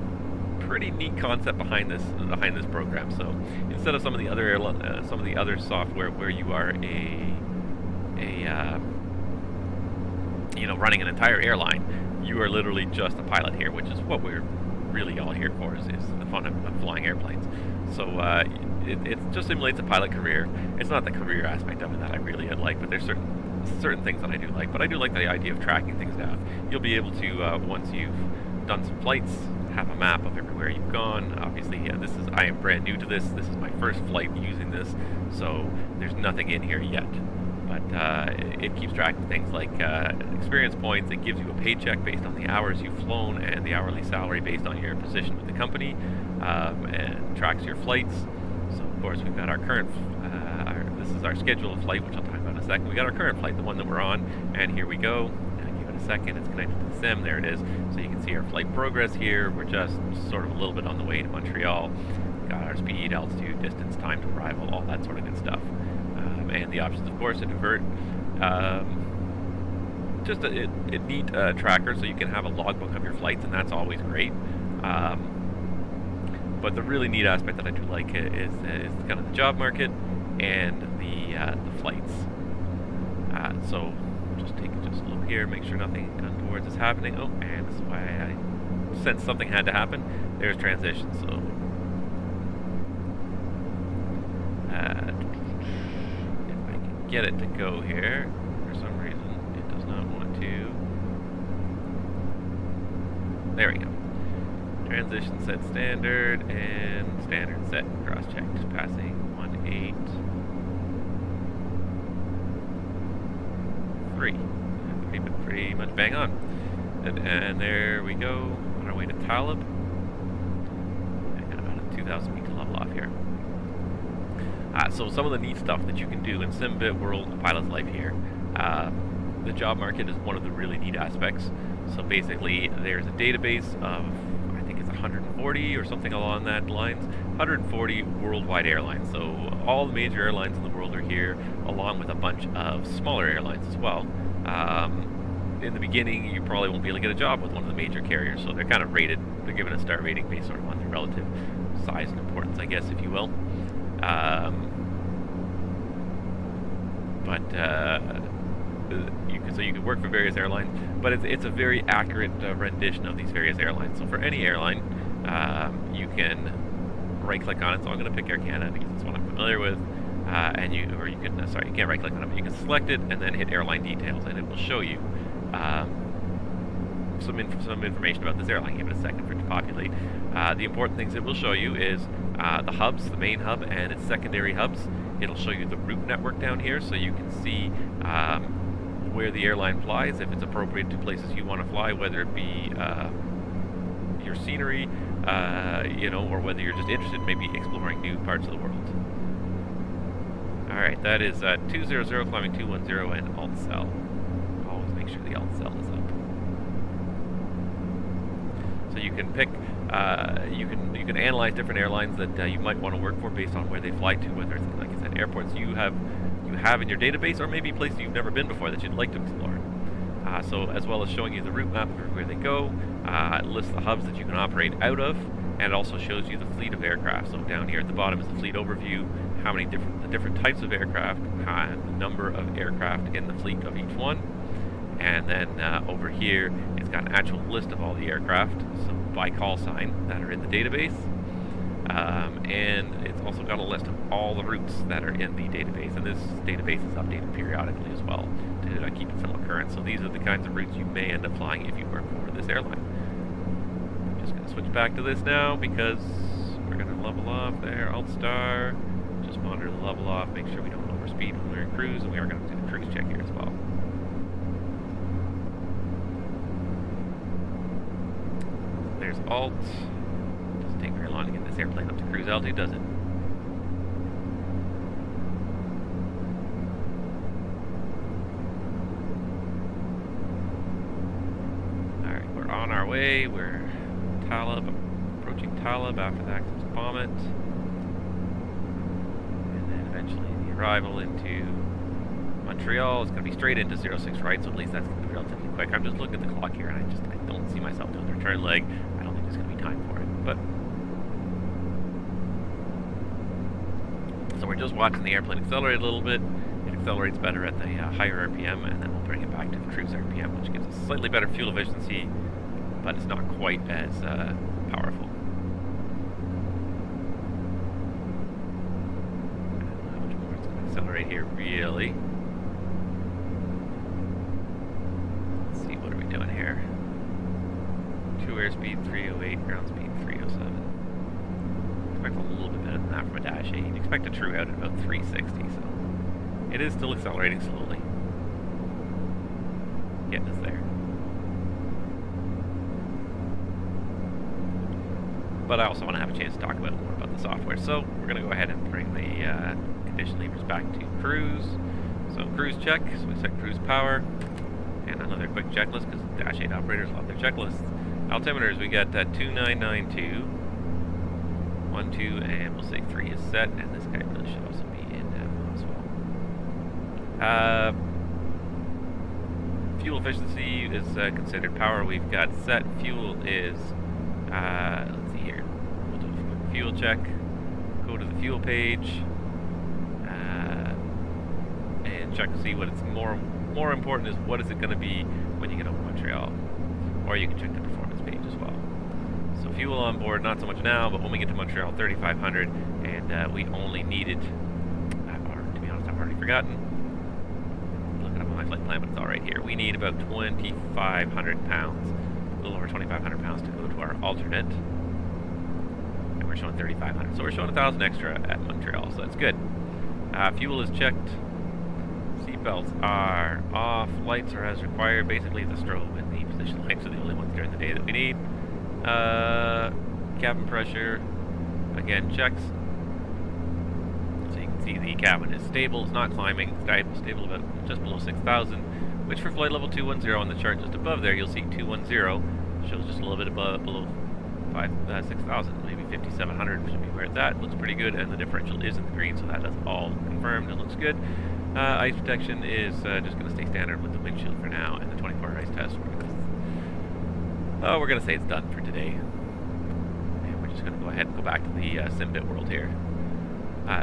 pretty neat concept behind this program. So instead of some of the other software where you are running an entire airline, you are literally just a pilot here, which is what we're really all here for is the fun of flying airplanes. So it just simulates a pilot career. It's not the career aspect of it that I really like, but there's certain things that I do like. But I do like the idea of tracking things down. You'll be able to, once you've done some flights, have a map of everywhere you've gone. Obviously, I am brand new to this. This is my first flight using this, so there's nothing in here yet. But it keeps track of things like experience points. It gives you a paycheck based on the hours you've flown and the hourly salary based on your position with the company, and tracks your flights. So of course we've got our current, this is our scheduled flight, which I'll talk about in a second. We got our current flight, the one that we're on, and here we go. Give it a second, it's connected to the sim, there it is. So you can see our flight progress here. We're just sort of a little bit on the way to Montreal. Got our speed, altitude, distance, time to arrival, all that sort of good stuff. And the options, of course, to divert. Just a neat tracker, so you can have a logbook of your flights, and that's always great. But the really neat aspect that I do like is kind of the job market and the flights. So just take just a look here, make sure nothing untowards is happening. Oh, and this is why I sensed something had to happen. There's transition. So get it to go here. For some reason, it does not want to. There we go. Transition set standard, and standard set cross-checked. Passing 183. Pretty much bang on. And there we go. On our way to Talib. And about a 2,000 meter level off here. So some of the neat stuff that you can do in Simbit World, a pilot's life here. The job market is one of the really neat aspects. So basically, there's a database of, I think it's 140 or something along that lines, 140 worldwide airlines. So all the major airlines in the world are here, along with a bunch of smaller airlines as well. In the beginning, you probably won't be able to get a job with one of the major carriers, so they're kind of rated. They're given a star rating based sort of on their relative size and importance, I guess, if you will. So you can work for various airlines, but it's a very accurate rendition of these various airlines. So for any airline, you can right-click on it. So I'm going to pick Air Canada because it's what I'm familiar with, you can't right-click on it, but you can select it and then hit Airline Details, and it will show you some information about this airline. Give it a second for it to populate. The important things it will show you is the hubs, the main hub and its secondary hubs. It'll show you the route network down here, so you can see where the airline flies, if it's appropriate to places you want to fly, whether it be your scenery, or whether you're just interested in maybe exploring new parts of the world. Alright, that is 200 climbing 210 and alt cell. Always make sure the alt cell is up. So you can pick, you can analyze different airlines that you might want to work for based on where they fly to, whether it's, like I said, airports you have in your database, or maybe places you've never been before that you'd like to explore. So as well as showing you the route map for where they go, it lists the hubs that you can operate out of, and it also shows you the fleet of aircraft. So down here at the bottom is the fleet overview, how many different types of aircraft, the number of aircraft in the fleet of each one. And then over here, it's got an actual list of all the aircraft, so by call sign, that are in the database. And it's also got a list of all the routes that are in the database, and this database is updated periodically as well to keep it somewhat current. So these are the kinds of routes you may end up flying if you work for this airline. I'm just going to switch back to this now because we're going to level off there, Alt Star, just monitor the level off, make sure we don't overspeed when we're in cruise, and we are going to do the cruise check here as well. There's Alt. Doesn't take very long to get this airplane up to cruise altitude, does it? Alright, we're on our way. We're Talib, approaching Talib after the Axis Vomit. And then eventually the arrival into Montreal. It's going to be straight into 06 right, so at least that's going to be relatively quick. I'm just looking at the clock here, and I don't see myself doing the return leg. I don't think there's going to be time for it. But so we're just watching the airplane accelerate a little bit. It accelerates better at the higher RPM, and then we'll bring it back to the cruise RPM, which gives us slightly better fuel efficiency, but it's not quite as powerful. How much more it's going to accelerate here, really? Let's see, what are we doing here? True airspeed 308, ground speed 307. Expect a little bit better than that from a Dash 8. Expect a true out at about 360, so it is still accelerating slowly. Getting us there. But I also want to have a chance to talk about more about the software. So we're going to go ahead and bring the condition levers back to cruise. So cruise check, so we set cruise power. And another quick checklist, because Dash 8 operators love their checklists. Altimeters, we got 2992, 1, 2, and we'll say 3 is set, and this guy really should also be in as well. Fuel efficiency is considered power. We've got set. Fuel is, let's see here, we'll do a fuel check, go to the fuel page, and check to see what it's more important is what is it going to be when you get over Montreal. Or you can check the performance page as well. So fuel on board, not so much now, but when we get to Montreal, 3,500, and we only needed, to be honest, I've already forgotten. I'm looking up on my flight plan, but it's all right here. We need about 2,500 pounds, a little over 2,500 pounds to go to our alternate, and we're showing 3,500. So we're showing 1,000 extra at Montreal, so that's good. Fuel is checked. Seatbelts are off. Lights are as required. Basically, the strobe and the position lights are the only ones during the day that we need. Cabin pressure, again, checks. So you can see the cabin is stable. It's not climbing. It's stable about just below 6,000, which for flight level 210 on the chart just above there, you'll see 210 shows just a little bit below 6,000, maybe 5,700 should be where it's at. Looks pretty good, and the differential is in the green, so that is all confirmed. It looks good. Ice protection is just going to stay standard with the windshield for now, and the 24-hour ice test, we're going to say it's done for today. And we're just going to go ahead and go back to the SimBit world here.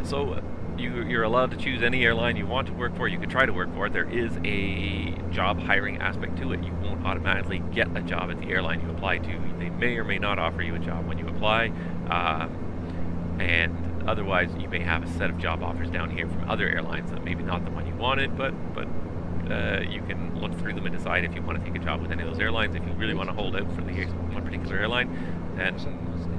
So you're allowed to choose any airline you want to work for. You can try to work for it. There is a job hiring aspect to it. You won't automatically get a job at the airline you apply to. They may or may not offer you a job when you apply. And otherwise, you may have a set of job offers down here from other airlines that maybe not the one you wanted, but you can look through them and decide if you want to take a job with any of those airlines. If you really want to hold out for the one particular airline, then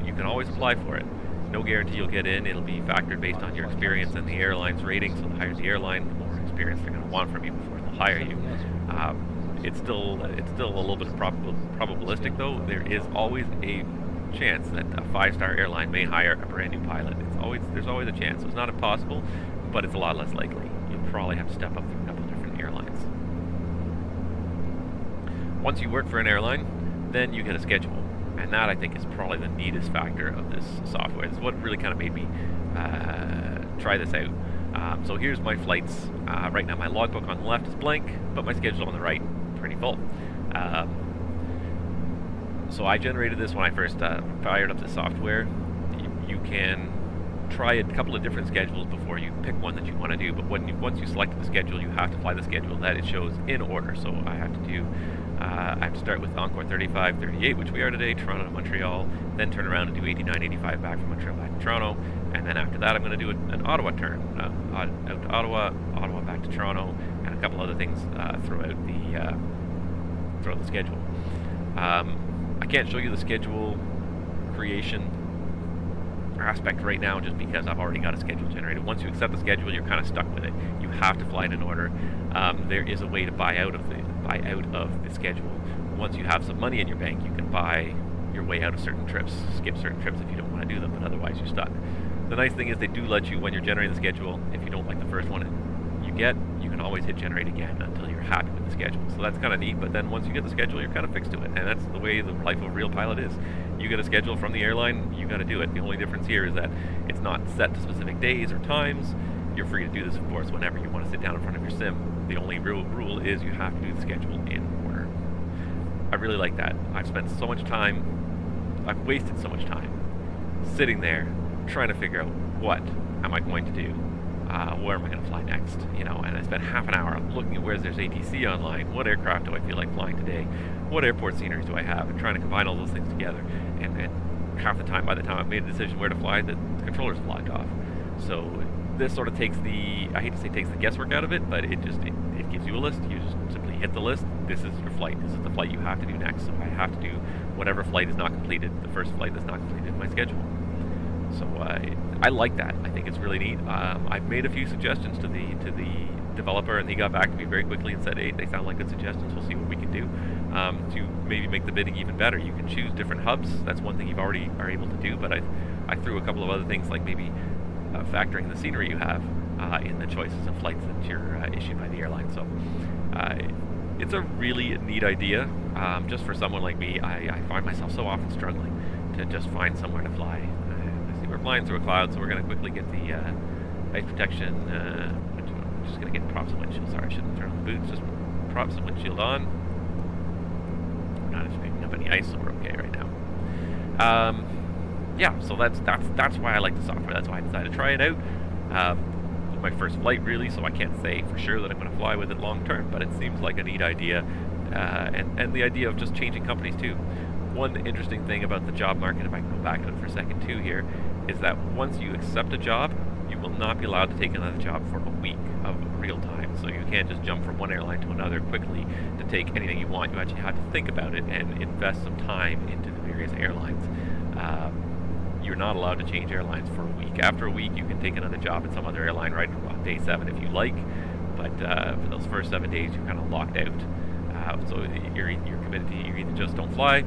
you can always apply for it. No guarantee you'll get in. It'll be factored based on your experience and the airline's rating. So the higher the airline, the more experience they're going to want from you before they'll hire you. It's still a little bit probabilistic, though. There is always a chance that a 5-star airline may hire a brand new pilot. There's always a chance. So it's not impossible, but it's a lot less likely. You'll probably have to step up through a couple of different airlines. Once you work for an airline, then you get a schedule. And that, I think, is probably the neatest factor of this software. It's what really kind of made me try this out. So here's my flights. Right now my logbook on the left is blank, but my schedule on the right, pretty full. So I generated this when I first fired up the software. You can try a couple of different schedules before you pick one that you want to do, but once you select the schedule, you have to fly the schedule that it shows in order. So I have to start with Encore 35, 38, which we are today, Toronto to Montreal, then turn around and do 89, 85 back from Montreal back to Toronto, and then after that I'm going to do an Ottawa turn, out to Ottawa, Ottawa back to Toronto, and a couple other things throughout the schedule. I can't show you the schedule creation aspect right now just because I've already got a schedule generated. Once you accept the schedule, you're kind of stuck with it. You have to fly it in order. There is a way to buy out of the schedule. Once you have some money in your bank, you can buy your way out of certain trips, skip certain trips if you don't want to do them, but otherwise you're stuck. The nice thing is they do let you, when you're generating the schedule, if you don't like the first one you get, you can always hit generate again until you're happy with the schedule. So that's kind of neat, but then once you get the schedule, you're kind of fixed to it, and that's the way the life of a real pilot is. You get a schedule from the airline, you got to do it. The only difference here is that it's not set to specific days or times. You're free to do this, of course, whenever you want to sit down in front of your sim. The only rule is you have to do the schedule in order. I really like that. I've wasted so much time sitting there trying to figure out what am I going to do. Where am I going to fly next? And I spent half an hour looking at where there's ATC online, what aircraft do I feel like flying today, what airport sceneries do I have, and trying to combine all those things together and half the time, by the time I've made a decision where to fly, the controller's flagged off. So this sort of takes the, I hate to say takes the guesswork out of it, but it gives you a list. You just simply hit the list. This is your flight. This is the flight you have to do next. So I have to do whatever flight is not completed, the first flight that's not completed in my schedule. So I like that. I think it's really neat. I've made a few suggestions to the developer, and he got back to me very quickly and said, hey, they sound like good suggestions. We'll see what we can do to maybe make the bidding even better. You can choose different hubs. That's one thing you've already are able to do, but I threw a couple of other things, like maybe factoring the scenery you have in the choices of flights that you're issued by the airline. So it's a really neat idea. Just for someone like me, I find myself so often struggling to just find somewhere to fly. I see we're flying through a cloud, so we're going to quickly get the ice protection. I'm just going to get props and windshield. Sorry, I shouldn't turn on the boots. Just props and windshield on. We're not actually picking up any ice, so we're okay right now. Yeah, so that's why I like the software. That's why I decided to try it out. It's my first flight, really, so I can't say for sure that I'm going to fly with it long term, but it seems like a neat idea, and the idea of just changing companies too. One interesting thing about the job market, if I can go back to it for a second too here, is that once you accept a job, you will not be allowed to take another job for a week of real time. So you can't just jump from one airline to another quickly to take anything you want. You actually have to think about it and invest some time into the various airlines. You're not allowed to change airlines for a week. After a week, you can take another job at some other airline right on day 7 if you like, but for those first 7 days, you're kind of locked out. So you're committed to, you either just don't fly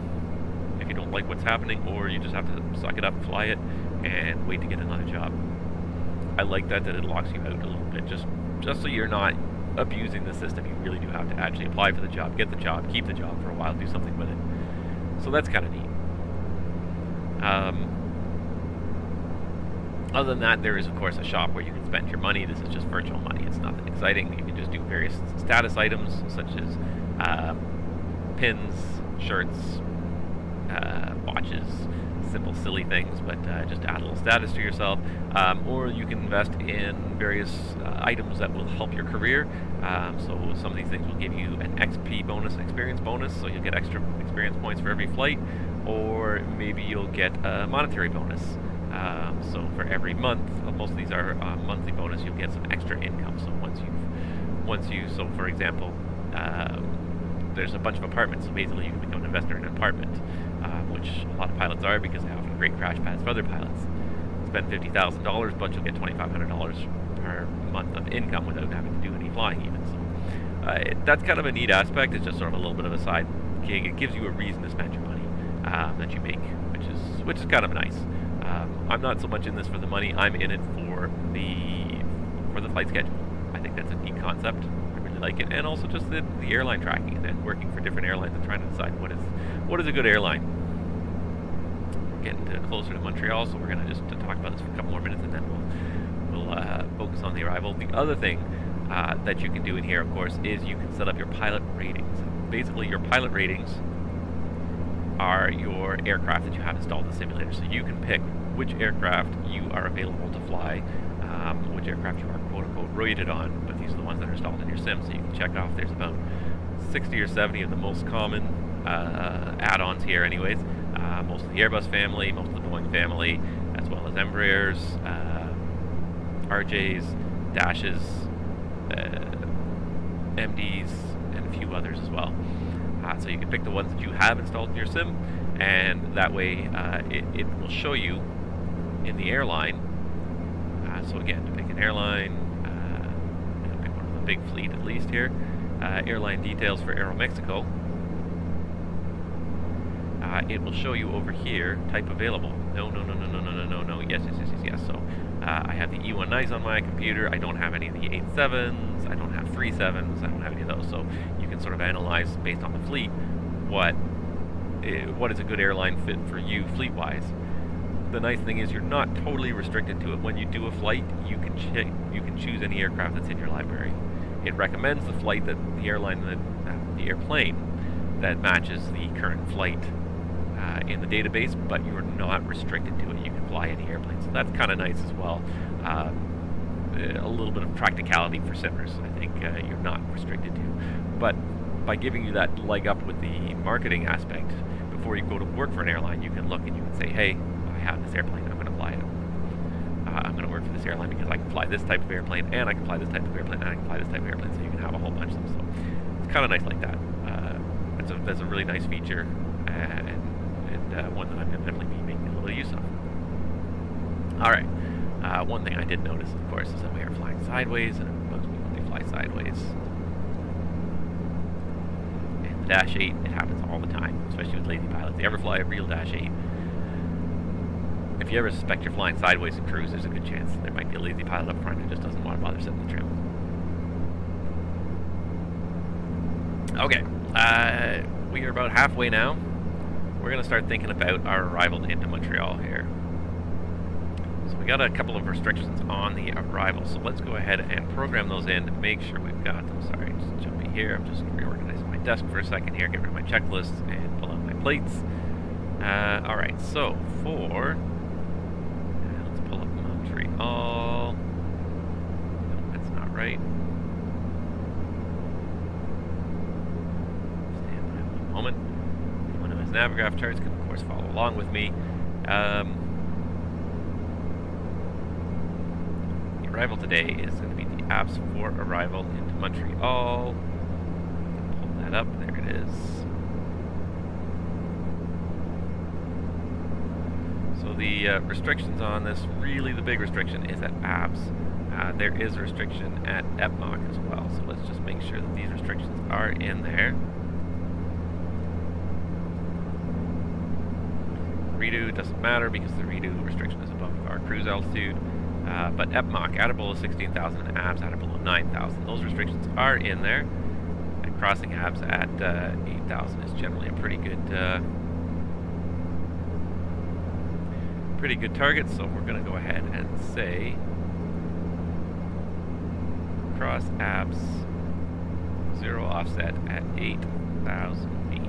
if you don't like what's happening, or you just have to suck it up, fly it, and wait to get another job. I like that it locks you out a little bit, just so you're not abusing the system. You really do have to actually apply for the job, get the job, keep the job for a while, do something with it. So that's kind of neat. Other than that, there is, of course, a shop where you can spend your money. This is just virtual money. It's nothing exciting. You can just do various status items, such as pins, shirts, watches, simple, silly things, but just add a little status to yourself. Or you can invest in various items that will help your career. So some of these things will give you an XP bonus, experience bonus, so you'll get extra experience points for every flight, or maybe you'll get a monetary bonus. So for every month, most of these are monthly bonus, you'll get some extra income. So so for example, there's a bunch of apartments, so basically you can become an investor in an apartment, which a lot of pilots are, because they offer great crash pads for other pilots. Spend $50,000, but you'll get $2,500 per month of income without having to do any flying even. So that's kind of a neat aspect. It's just sort of a little bit of a side gig. It gives you a reason to spend your money that you make, which is kind of nice. I'm not so much in this for the money. I'm in it for the flight schedule. I think that's a neat concept. I really like it, and also just the airline tracking and then working for different airlines and trying to decide what is a good airline. We're getting closer to Montreal, so we're going to just talk about this for a couple more minutes, and then we'll focus on the arrival. The other thing that you can do in here, of course, is you can set up your pilot ratings. Basically, your pilot ratings are your aircraft that you have installed in the simulator. So you can pick which aircraft you are available to fly, which aircraft you are quote-unquote rated on, but these are the ones that are installed in your sim, so you can check off. There's about 60 or 70 of the most common add-ons here anyways. Most of the Airbus family, most of the Boeing family, as well as Embraers, RJs, Dashes, MDs, and a few others as well. So you can pick the ones that you have installed in your sim, and that way it will show you in the airline. So again, to pick an airline, pick one of the big fleet at least here. Airline details for Aeromexico. It will show you over here, type available. No. Yes. So I have the E190s on my computer. I don't have any of the 87s. I don't have 37s. I don't have any of those. So you can sort of analyze based on the fleet what is a good airline fit for you fleet-wise. The nice thing is you're not totally restricted to it. When you do a flight, you can choose any aircraft that's in your library. It recommends the flight that the airplane that matches the current flight in the database, but you're not restricted to it. You can fly any airplane, so that's kind of nice as well. A little bit of practicality for simmers, I think you're not restricted to. But by giving you that leg up with the marketing aspect, before you go to work for an airline, you can look and you can say, hey, I have this airplane, I'm going to fly it. I'm going to work for this airline because I can fly this type of airplane, and I can fly this type of airplane, and I can fly this type of airplane, so you can have a whole bunch of them. So it's kind of nice like that. That's a really nice feature, and one that I'm going to definitely be making a little bit of use of. Alright, one thing I did notice, of course, is that we are flying sideways, and most people do fly sideways. And the Dash 8, it happens all the time, especially with lazy pilots. If you ever fly a real Dash 8, if you ever suspect you're flying sideways in cruise, there's a good chance there might be a lazy pilot up front who just doesn't want to bother setting the trim. Okay, we are about halfway now. We're going to start thinking about our arrival into Montreal here. So we got a couple of restrictions on the arrival, so let's go ahead and program those in to make sure we've got them. Sorry, just jumping here. I'm just reorganizing my desk for a second here, get rid of my checklist, and pull out my plates. Alright, so for... let's pull up Montreal. No, that's not right. Stand by one moment. One of his Navigraph charts can, of course, follow along with me. The arrival today is going to be the apps for arrival into Montreal. Pull that up. There it is. So the restrictions on this, really the big restriction is at apps. There is a restriction at EPMOC as well, so let's just make sure that these restrictions are in there. Redo doesn't matter because the redo restriction is above our cruise altitude. But EPMOC, at or below 16,000 and abs at or below 9,000, those restrictions are in there. And crossing abs at 8,000 is generally a pretty good target, so we're going to go ahead and say cross abs 0 offset at 8,000 feet.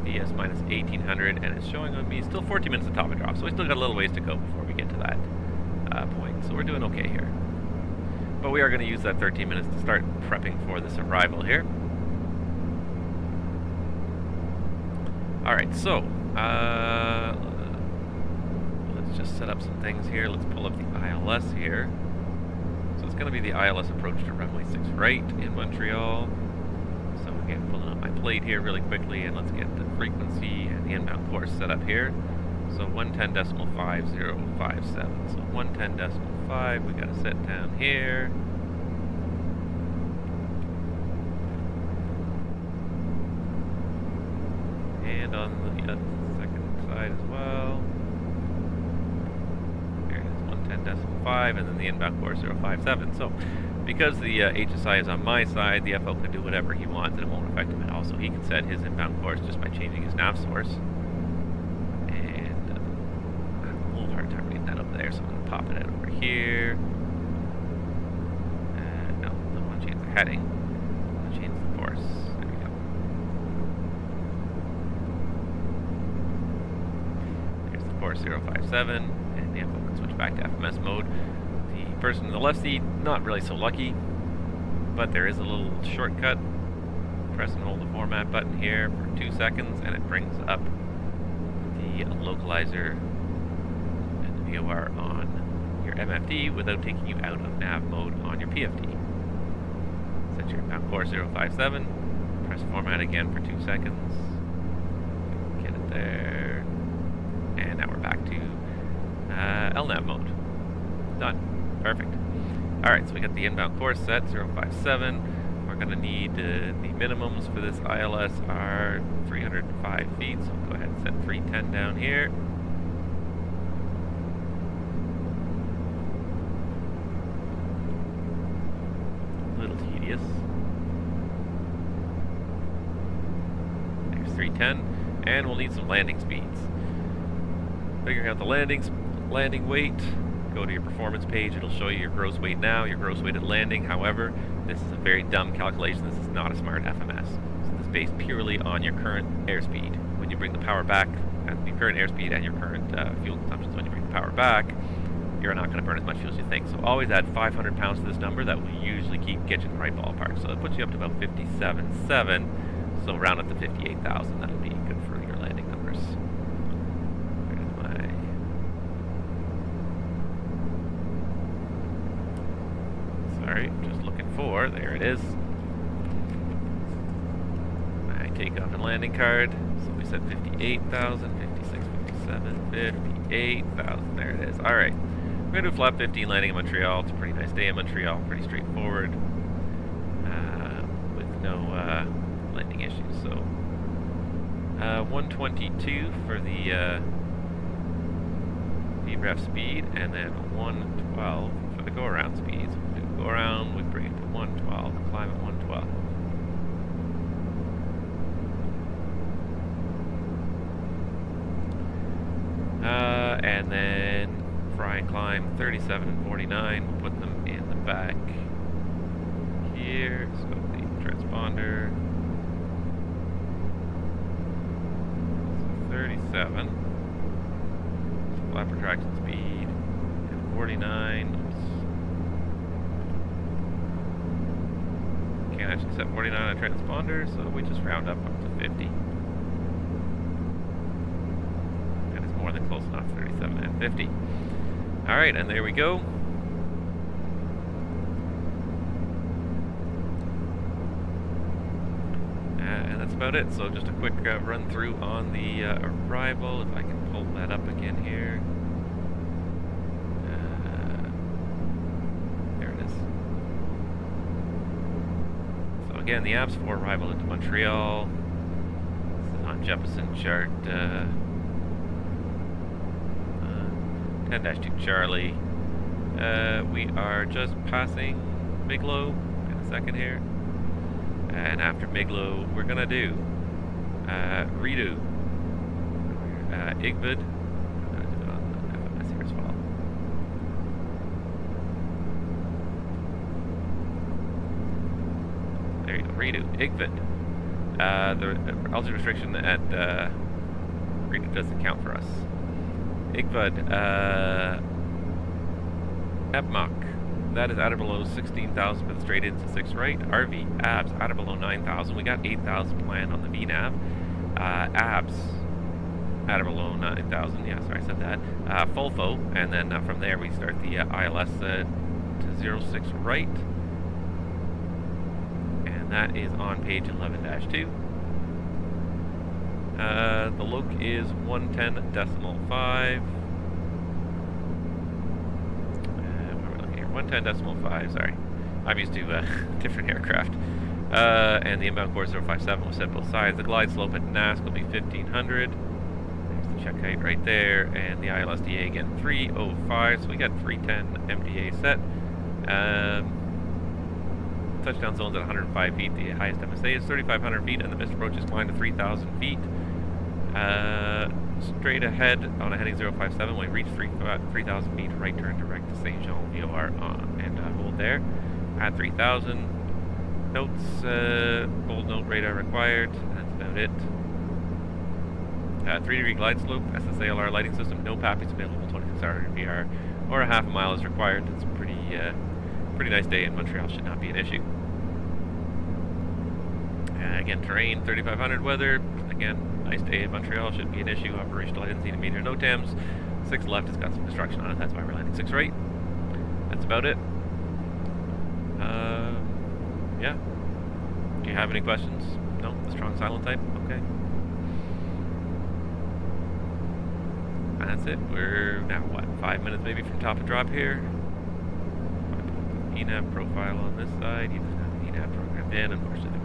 VS minus 1800, and it's showing on me still 14 minutes of top and drop, so we still got a little ways to go before we get to that point, so we're doing okay here. But we are going to use that 13 minutes to start prepping for this arrival here. Alright, so let's just set up some things here. Let's pull up the ILS here. So it's going to be the ILS approach to runway 6 right in Montreal. So again, pulling up my plate here really quickly, and let's get the frequency and the inbound course set up here. So 110.5057. So 110.5, we got to set down here. And on the second side as well. There it is, 110.5, and then the inbound course 057. So because the HSI is on my side, the FO can do whatever he wants and it won't affect him at all. So he can set his inbound course just by changing his nav source. And I have a little hard time reading that over there, so I'm going to pop it out over here. No, I don't want to change the heading. I want to change the course. There we go. Here's the course 057, and the FO can switch back to FMS mode. The person in the left seat, not really so lucky, but there is a little shortcut. Press and hold the format button here for 2 seconds, and it brings up the localizer and the VOR on your MFD without taking you out of nav mode on your PFD. Set your inbound course 057, press format again for 2 seconds, get it there, and now we're back to LNAV mode. Done. Perfect. Alright, so we got the inbound course set, 057. We're going to need, the minimums for this ILS are 305 feet, so we'll go ahead and set 310 down here. A little tedious. There's 310, and we'll need some landing speeds. Figuring out the landing weight. Go to your performance page, it'll show you your gross weight now, your gross weight at landing. However, this is a very dumb calculation. This is not a smart FMS. So this is based purely on your current airspeed. When you bring the power back, and your current airspeed and your current fuel consumption, when you bring the power back, you're not going to burn as much fuel as you think. So always add 500 pounds to this number. That will usually get you in the right ballpark. So it puts you up to about 57.7. So round up to 58,000. That'll be good for door. There it is. My takeoff and landing card. So we said 58,000, 56, 57, 58,000. There it is. Alright. We're going to do flap 15 landing in Montreal. It's a pretty nice day in Montreal. Pretty straightforward. With no landing issues. So 122 for the VREF speed, and then 112 for the go-around speed. So we'll do go-around, we bring it to 112, and climb at 112. And then fry and climb 37 and 49. We'll put them in the back here. So the transponder. So 37. So flap retraction speed. And 49. Oops. Can't actually set 49 on a transponder, so we just round up to 50. More than close enough, 37 and 50. Alright, and there we go. And that's about it. So just a quick run through on the arrival, if I can pull that up again here. There it is. So again, the apps for arrival into Montreal. This is on Jeppesen chart. 10-2 Charlie. We are just passing Miglo in a second here. And after Miglo, we're going to do redo Igvid. I'm going to do it on FMS here as well. There you go, redo Igvid. The altitude restriction at redo doesn't count for us. Igvad, Epmach, that is at or below 16,000 for the straight into 6 right. RV, abs, at or below 9,000. We got 8,000 planned on the VNAV. Abs, at or below 9,000. Yeah, sorry, I said that. Fulfo, and then from there we start the ILS to 06 right. And that is on page 11-2. The loc is 110.5. What are we looking here? 110.5, sorry. I'm used to different aircraft. And the inbound course 057 will set both sides. The glide slope at NASC will be 1500. There's the check height right there. And the ILSDA again 305. So we got 310 MDA set. Touchdown zone's at 105 feet. The highest MSA is 3,500 feet, and the missed approach is climbed to 3,000 feet. Straight ahead on a heading 057, when we reach 3,000 feet, right turn direct to St. Jean VOR and hold there. At 3,000. Notes, bold note radar required. That's about it. 3-degree glide slope, SSALR lighting system, no PAPIs available, 26 hour VR, or a half a mile is required. It's pretty nice day in Montreal, should not be an issue. Again, terrain, 3,500 weather. Again, nice day in Montreal, shouldn't be an issue. Operational, I didn't see any major NOTAMs. 6 left has got some destruction on it, that's why we're landing 6 right. That's about it. Yeah. Do you have any questions? No? The strong silent type? Okay. And that's it. We're now, what, 5 minutes maybe from top to drop here. ENAV profile on this side. You just have the ENAV programmed in. Unfortunately,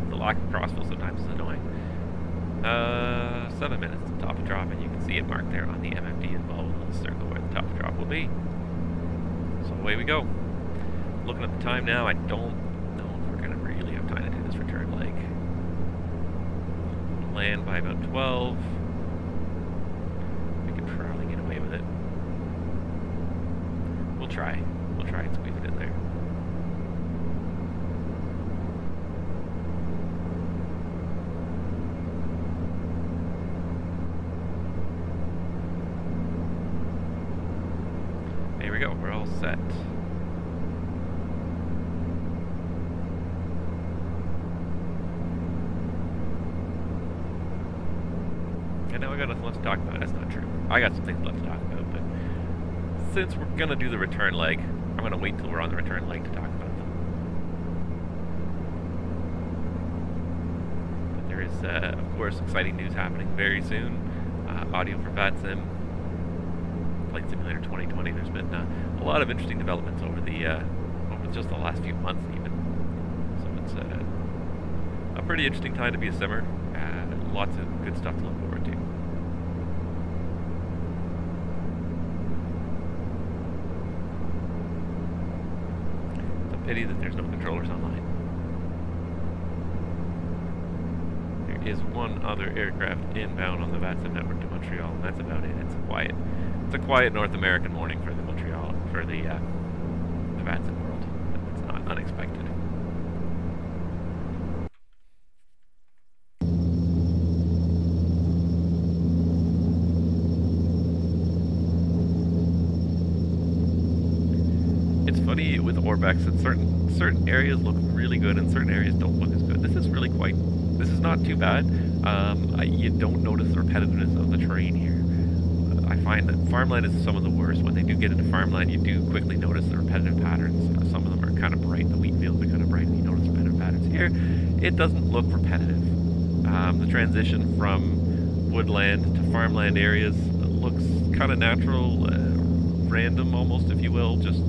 the lack of crossfill sometimes is annoying. 7 minutes to top to drop, and you can see it marked there on the MFD as well, with a little circle where the top to drop will be. So away we go. Looking at the time now, I don't know if we're going to really have time to do this return leg. We'll land by about 12. We could probably get away with it. We'll try. We'll try and squeeze it in there. There we go, we're all set. And now we got nothing left to talk about. That's not true. I got some things left to talk about, but since we're gonna do the return leg, I'm gonna wait till we're on the return leg to talk about them. There's, of course, exciting news happening very soon. Audio for VATSIM, Flight Simulator 2020. There's been a lot of interesting developments over just the last few months, even. So it's a pretty interesting time to be a simmer. Lots of good stuff to look forward to. It's a pity that there's no controllers online. There is one other aircraft inbound on the VATSIM network to Montreal, and that's about it. It's a quiet North American morning for the VATSIM world. It's not unexpected. It's funny with Orbex that certain areas look really good and certain areas don't look as good. This is not too bad. You don't notice the repetitiveness of the terrain here. I find that farmland is some of the worst. When they do get into farmland, you do quickly notice the repetitive patterns. Some of them are kind of bright. The wheat fields are kind of bright, and you notice repetitive patterns. Here, it doesn't look repetitive. The transition from woodland to farmland areas looks kind of natural, random almost, if you will. Just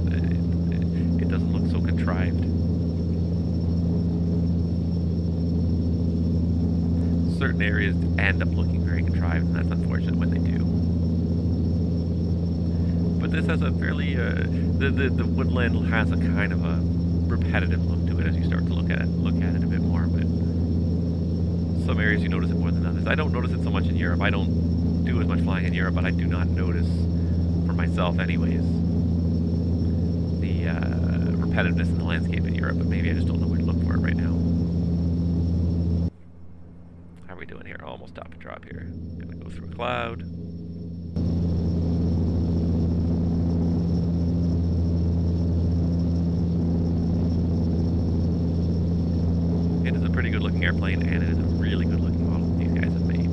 it doesn't look so contrived. Certain areas end up looking very contrived, and that's unfortunate when they do. But this has a fairly, the woodland has a kind of a repetitive look to it as you start to look at it a bit more, but some areas you notice it more than others. I don't notice it so much in Europe. I don't do as much flying in Europe, but I do not notice, for myself anyways, the repetitiveness in the landscape in Europe, but maybe I just don't know where to look for it right now. How are we doing here? Almost top and drop here. Gonna go through a cloud. It is a pretty good looking airplane, and it is a really good looking model that these guys have made.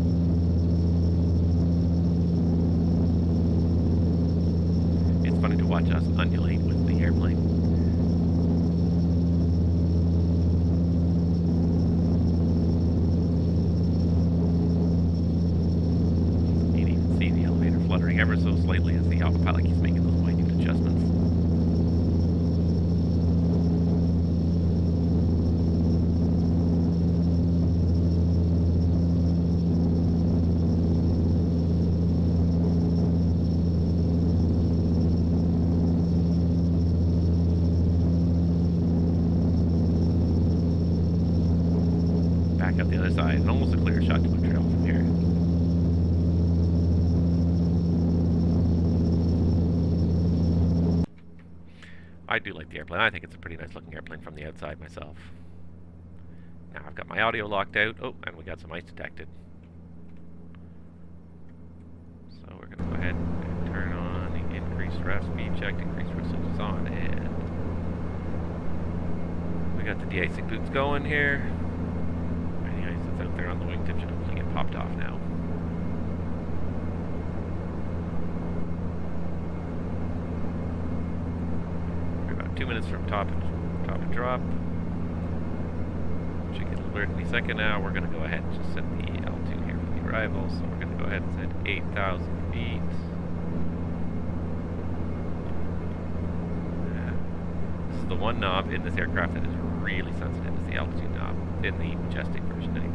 It's funny to watch us undulate with the airplane. You can even see the elevator fluttering ever so slightly as the autopilot keeps making those minute adjustments. Up the other side, and almost a clear shot to Montreal from here. I do like the airplane. I think it's a pretty nice looking airplane from the outside myself. Now I've got my audio locked out. Oh, and we got some ice detected. So we're going to go ahead and turn on the increased ref speed check, increased ref switches on, and we got the de-icing boots going here. Out there on the wingtip should hopefully get popped off now. We're about 2 minutes from top and drop. Should get an alert any second now. We're going to go ahead and just set the altitude here for the arrival. So we're going to go ahead and set 8,000 feet. This is the one knob in this aircraft that is really sensitive. It's the altitude knob in the Majestic version anyways.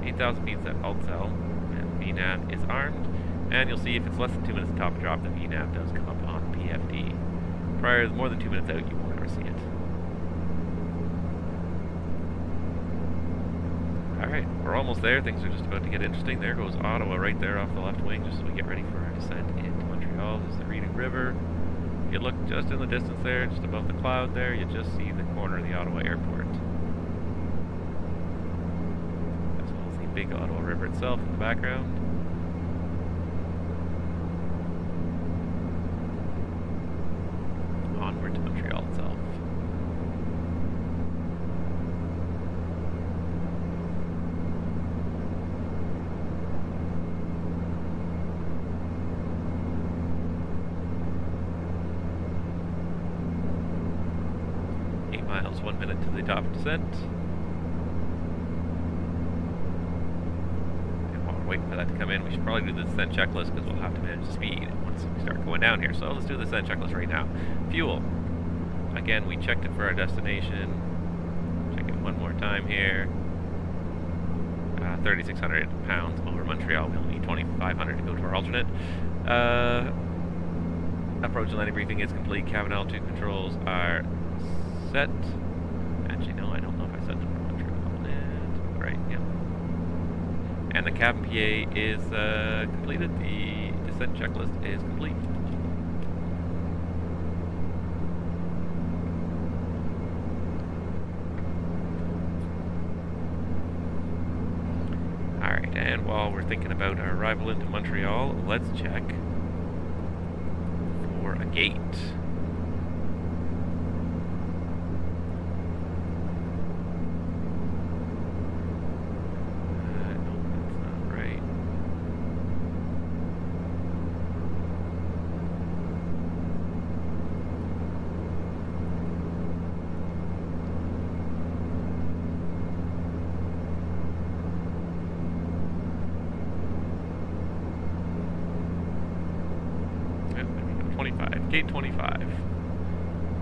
8,000 feet at alt-cell, and VNAV is armed, and you'll see if it's less than 2 minutes to top and drop, the VNAV does come up on PFD. Prior to more than 2 minutes out, you won't ever see it. Alright, we're almost there. Things are just about to get interesting. There goes Ottawa right there off the left wing, just as we get ready for our descent into Montreal. There's the Reading River. You look just in the distance there, just above the cloud there, you just see the corner of the Ottawa airport. As well as the big Ottawa River itself in the background. Onward to Montreal itself. miles, 1 minute to the top descent. waiting for that to come in. We should probably do the descent checklist because we'll have to manage the speed once we start going down here. So let's do the descent checklist right now. Fuel. Again, we checked it for our destination. Check it one more time here. 3,600 pounds over Montreal. We'll need 2,500 to go to our alternate. Approach and landing briefing is complete. Cabin altitude controls are set. Actually, no, I don't know if I set them for Montreal. Right, yeah. And the cabin PA is completed. The descent checklist is complete. Alright, and while we're thinking about our arrival into Montreal, let's check for a gate. Gate 25.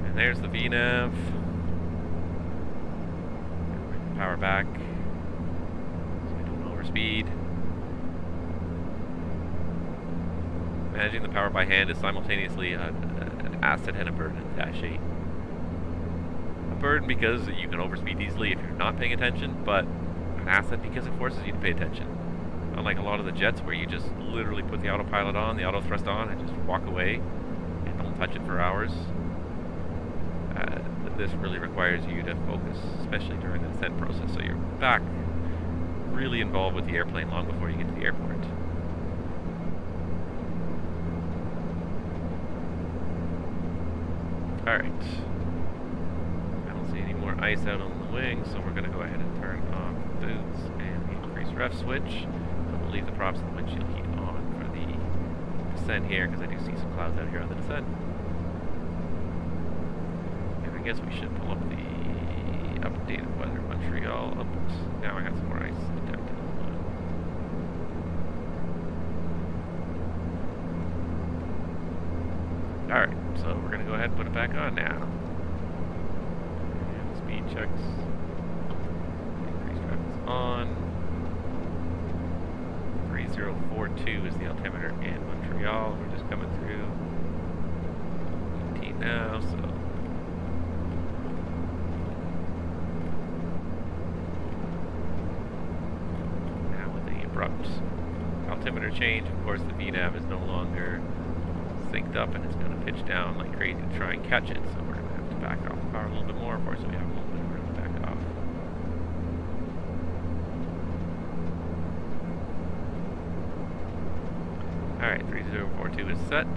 And there's the VNav. Power back. So we don't overspeed. Managing the power by hand is simultaneously an asset and a burden in Dash 8. A burden because you can overspeed easily if you're not paying attention, but an asset because it forces you to pay attention. Unlike a lot of the jets where you just literally put the autopilot on, the auto thrust on, and just walk away. Don't touch it for hours. This really requires you to focus, especially during the descent process, so you're back really involved with the airplane long before you get to the airport. Alright. I don't see any more ice out on the wing, so we're going to go ahead and turn off the boots and the increase ref switch. So we'll leave the props and the windshield heat on for the descent here, because I do see some clouds out here on the descent. And I guess we should pull up the updated weather Montreal. Oops, now I got some more ice detected. Alright, so we're going to go ahead and put it back on now. And speed checks. Increase drive is on. 3042 is the altimeter in Montreal. We're just coming through 18 now, so now with the abrupt altimeter change, of course the VNav is no longer synced up and it's going to pitch down like crazy to try and catch it, so we're going to have to back off the power a little bit more. Of course, we have a little bit of room to back off. Alright, 3042 is set.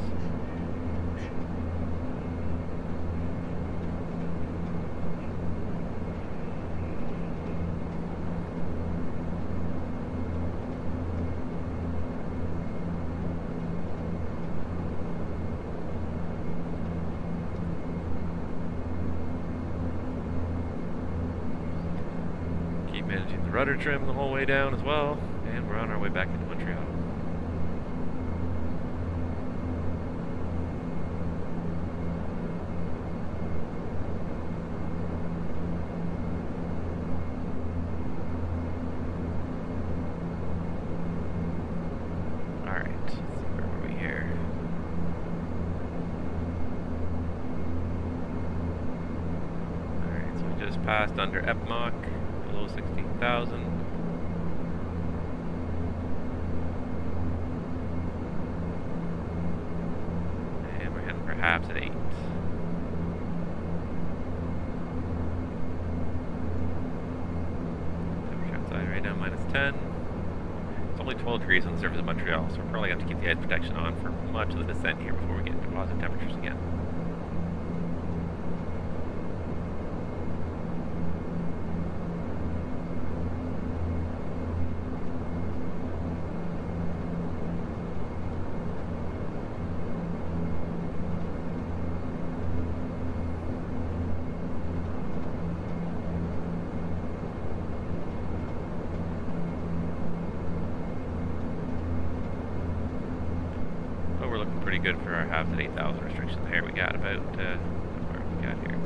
Keep managing the rudder trim the whole way down as well, and we're on our way back into Montreal. Passed under Epmach, below 16,000. And we're heading perhaps at 8. Temperature outside right now -10. It's only 12 degrees on the surface of Montreal, so we're probably going to have to keep the ice protection on for much of the descent here before we get into positive temperatures again. good for our halves at 8,000 restriction there. We got about, what have we got here?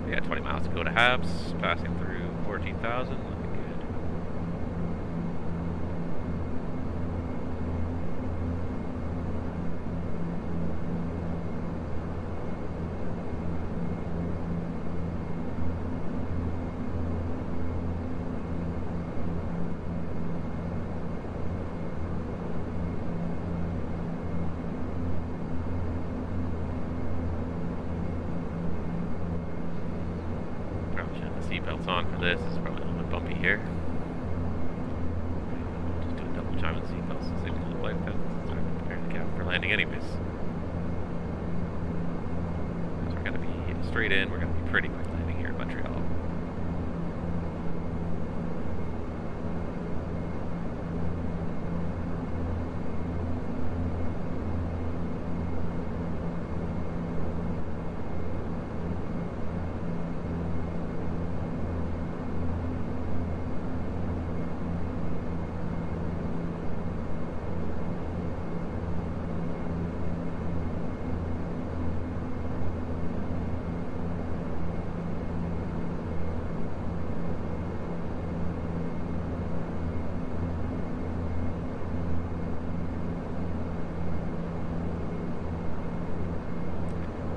Yeah, 20 miles to go to halves, passing through 14,000, looking good. Seatbelts on for this. It's probably a little bit bumpy here. Just do a double chime with seatbelts to save a little flight path. Start preparing the cabin for landing anyways. So we're going to be straight in. We're going to be pretty quick landing here in Montreal.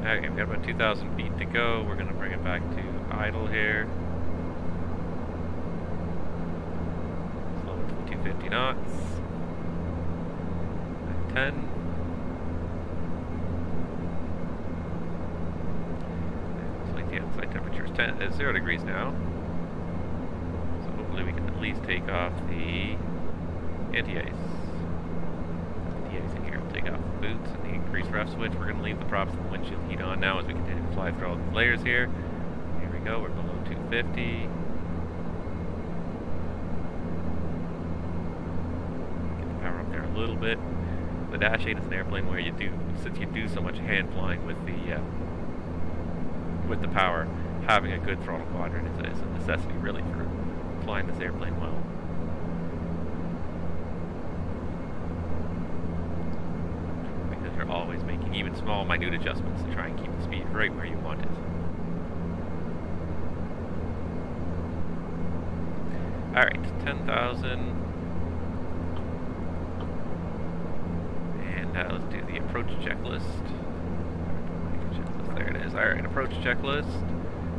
Okay, we've got about 2,000 feet to go. We're going to bring it back to idle here. Slow it to 250 knots. And 10. And looks like the outside temperature is 0 degrees now. So hopefully we can at least take off the anti-ice. In here. We'll take off the boots and the increased ref switch. We're going to leave the props and the windshield heat on now as we continue to fly through all these layers here. Here we go. We're below 250. Get the power up there a little bit. The Dash 8 is an airplane where since you do so much hand flying with the power, having a good throttle quadrant is a necessity really for flying this airplane well. Always making even small, minute adjustments to try and keep the speed right where you want it. Alright, 10,000. And let's do the approach checklist. There it is. Alright, approach checklist.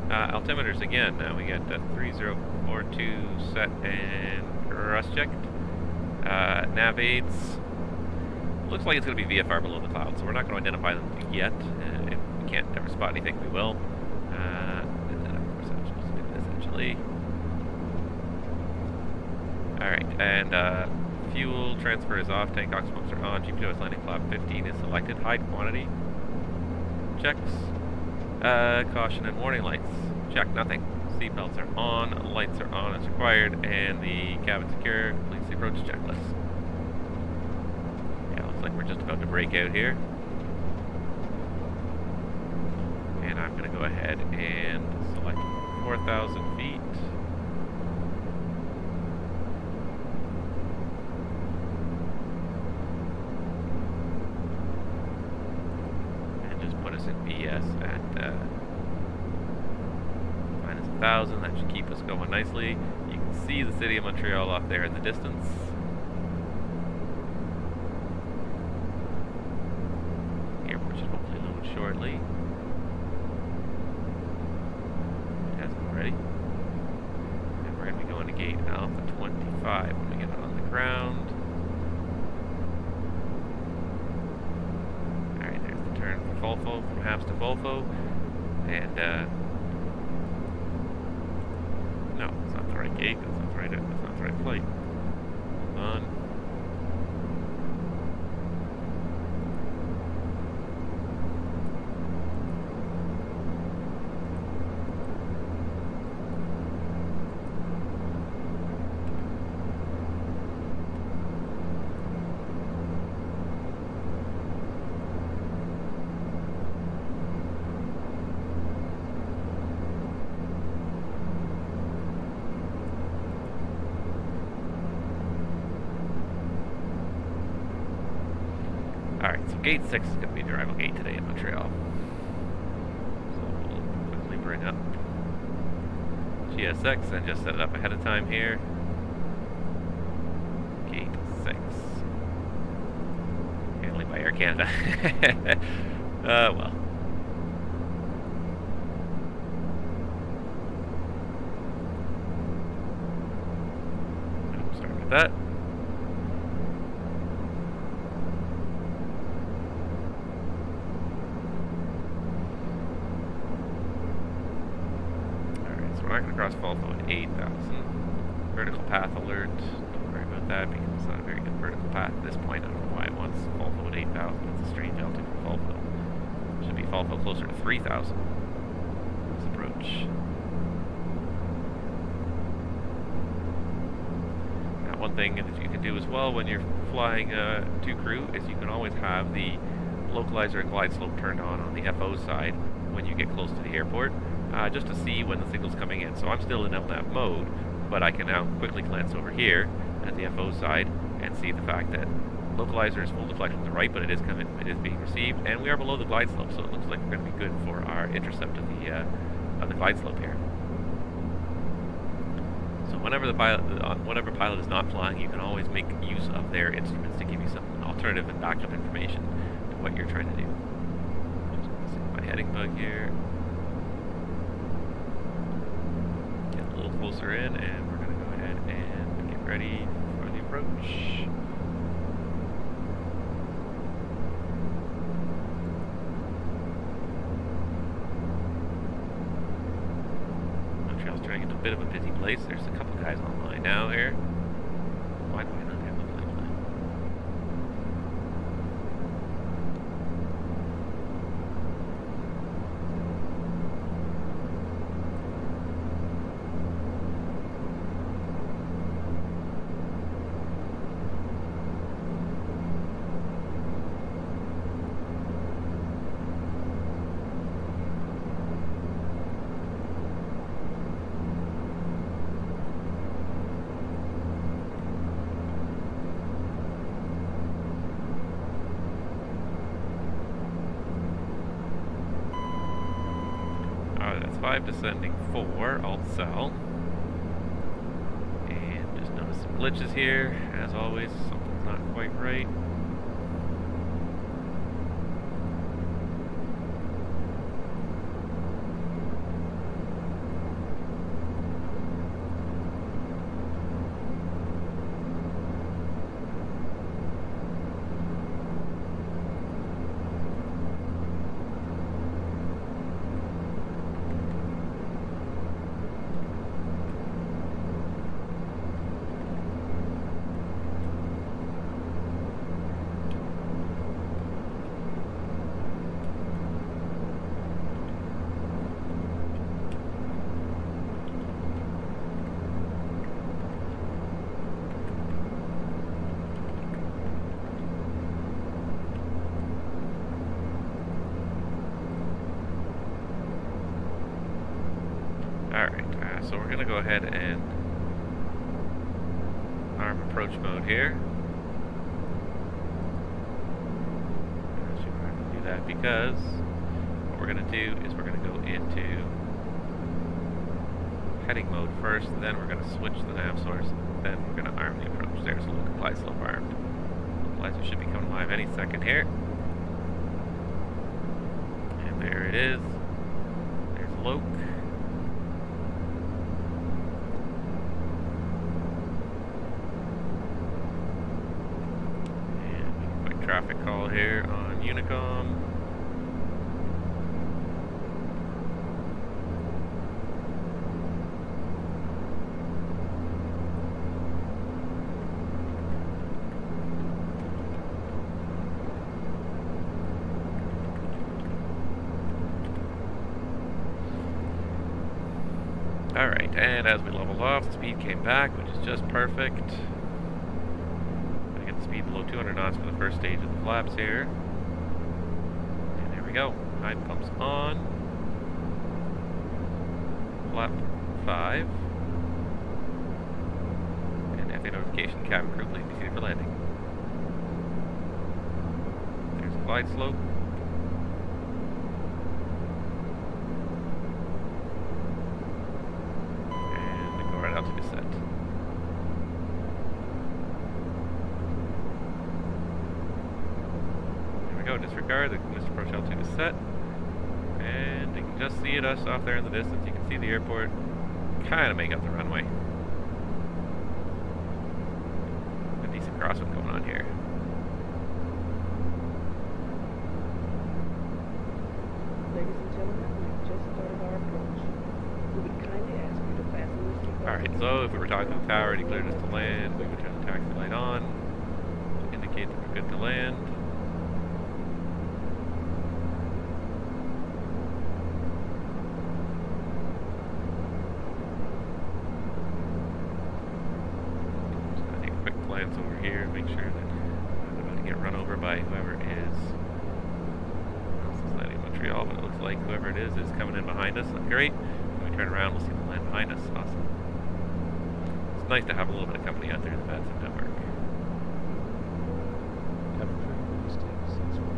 Altimeters again. Now we got 3042 set and thrust checked. Nav aids. Looks like it's going to be VFR below the clouds, so we're not going to identify them yet. If we can't ever spot anything, we will. And then, of course, I'm supposed to do this actually. Alright, and fuel transfer is off, tank ox pumps are on, GPOS landing flap 15 is selected, hide quantity. Checks. Caution and warning lights. Check, nothing. Seatbelts are on, lights are on as required, and the cabin secure. Please the approach checklist. Like we're just about to break out here. And I'm going to go ahead and select 4,000 feet. And just put us in BS at minus 1,000. That should keep us going nicely. You can see the city of Montreal off there in the distance. Shortly. It hasn't already. And we're going to be going to gate Alpha 25 when we get on the ground. Alright, there's the turn for Fulfo, from halves to Fulfo. And, no, it's not the right gate, that's not the right flight. Hold on. Alright, so gate 6 is going to be the arrival gate today in Montreal. So we'll quickly bring up GSX and just set it up ahead of time here. Gate 6. Handling by Air Canada. Well. Oops, sorry about that. We're not going to cross fault zone 8,000. Vertical path alert. Don't worry about that because it's not a very good vertical path at this point. I don't know why it wants fault zone 8,000. It's a strange altitude for fault zone. Should be fault zone closer to 3,000. Let's approach. Now, one thing that you can do as well when you're flying to crew is you can always have the localizer and glide slope turned on the FO side when you get close to the airport. Just to see when the signal's coming in. So I'm still in LNAV mode, but I can now quickly glance over here at the FO side and see the fact that localizer is full deflection to the right, but it is being received, and we are below the glide slope, so it looks like we're going to be good for our intercept of the glide slope here. So whenever the pilot, whatever pilot is not flying, you can always make use of their instruments to give you some alternative and backup information to what you're trying to do. Just going to set my heading bug here. Closer in, and we're going to go ahead and get ready for the approach. Montreal's turning into a bit of a busy place. There's a couple guys online now here. Why do I not have them online? That's 5 descending 4, alt cell. And just notice some glitches here. As always, something's not quite right. Alright, so we're going to go ahead and arm approach mode here. I should probably do that because what we're going to do is we're going to go into heading mode first, then we're going to switch the nav source, then we're going to arm the approach. There's the local glide slope armed. Localizer should be coming live any second here. And there it is. There's Loc. Traffic call here on Unicom. Alright, and as we leveled off, the speed came back, which is just perfect. Speed below 200 knots for the first stage of the flaps here. And there we go. Hide pumps on. Flap 5. And FA notification, cabin crew, please be seated for landing. glide slope. And go right out to descent. There we go, disregard, the missed approach altitude is set. And you can just see us off there in the distance. You can see the airport kind of make up the runway. A decent crosswind going on here. Ladies and gentlemen, we've just started our approach. We would kindly ask you to fasten your seatbelts. Alright, so if we were talking to the tower and he cleared us to land, we would turn the taxi light on to indicate that we're good to land. Just gonna take a quick glance over here and make sure that I'm not about to get run over by whoever is. This is landing in Montreal, but it looks like whoever it is coming in behind us. Great. When we turn around, we'll see them land behind us. Awesome. It's nice to have a little bit of company out there in the VATSIM network. Cabin crew, please take seats one.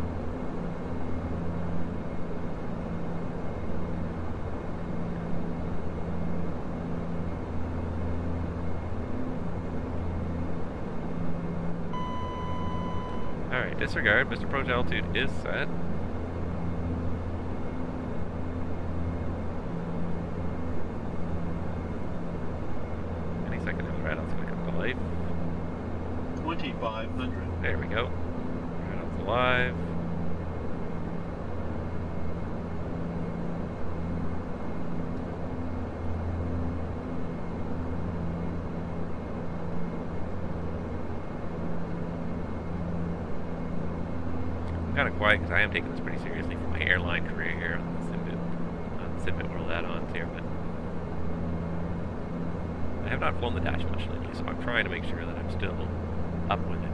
Alright, disregard. Mr. Approach altitude is set. Any second now, the radon's going to come to life. 2500. There we go. Radon's alive. Kind of quiet because I am taking this pretty seriously for my airline career here on the Simbit World add-ons here, but I have not flown the dash much lately, so I'm trying to make sure that I'm still up with it.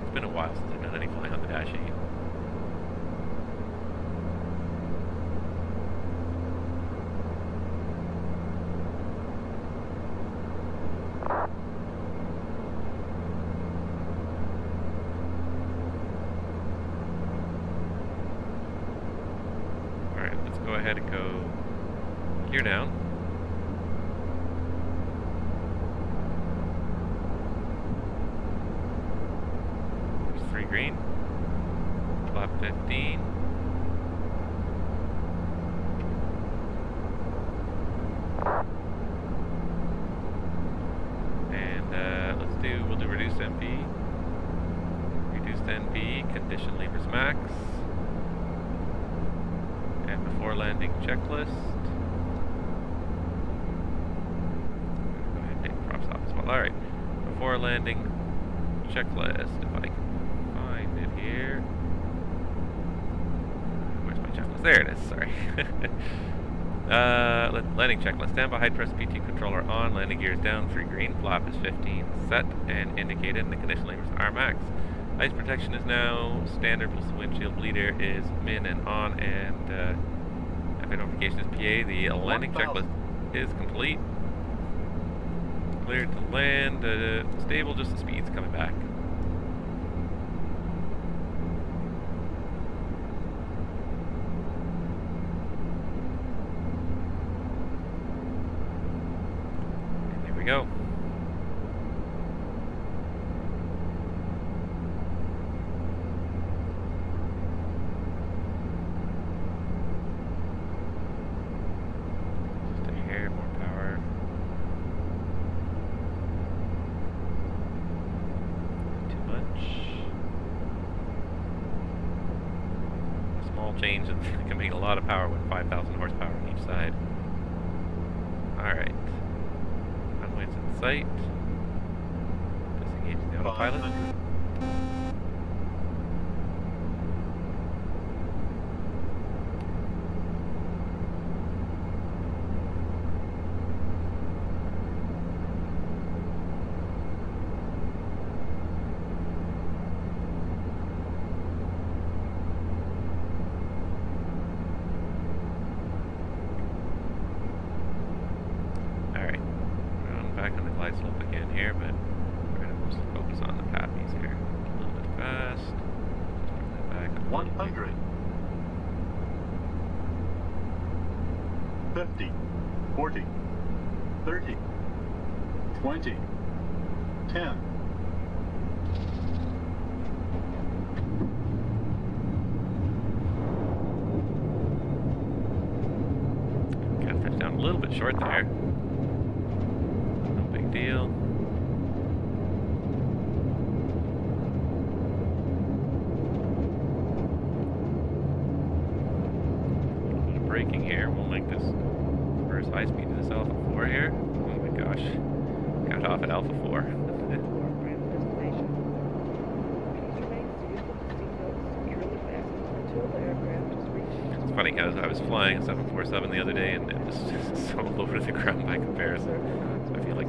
It's been a while since I've done any flying on the Dash 8. Go ahead and go gear down. There's 3 green. Flap 15. And we'll do reduced MV. Reduced NV, condition levers max. And before landing checklist. Go ahead and take props off as well. Alright. Before landing checklist. If I can find it here. Where's my checklist? There it is, sorry. Landing checklist. Stand by height press PT controller on. Landing gears down. 3 green. Flap is 15. Set and indicated. And the condition levers are max. Ice protection is now standard, plus the windshield bleeder is min and on, and FA notification is PA. The landing checklist is complete. Cleared to land, stable, just the speed's coming back. And there we go. Change and can make a lot of power with 5,000 horsepower on each side. Alright. Runway's in sight. Disengage the autopilot. Back on the glide slope again here, but we're going to mostly focus on the patties here. A little bit fast. Just bring that back. 100. 50, 40, 30, 20, 10. Got to touch down a little bit short there. No big deal. Braking here. We'll make this first high speed to this Alpha 4 here. Oh my gosh. Got off at Alpha 4. Our final destination. Please remain seated with the seatbelts securely fastened until the aircraft is reached. It's funny because I was flying a 747 the other day and it was just so low to the ground by comparison. So I feel like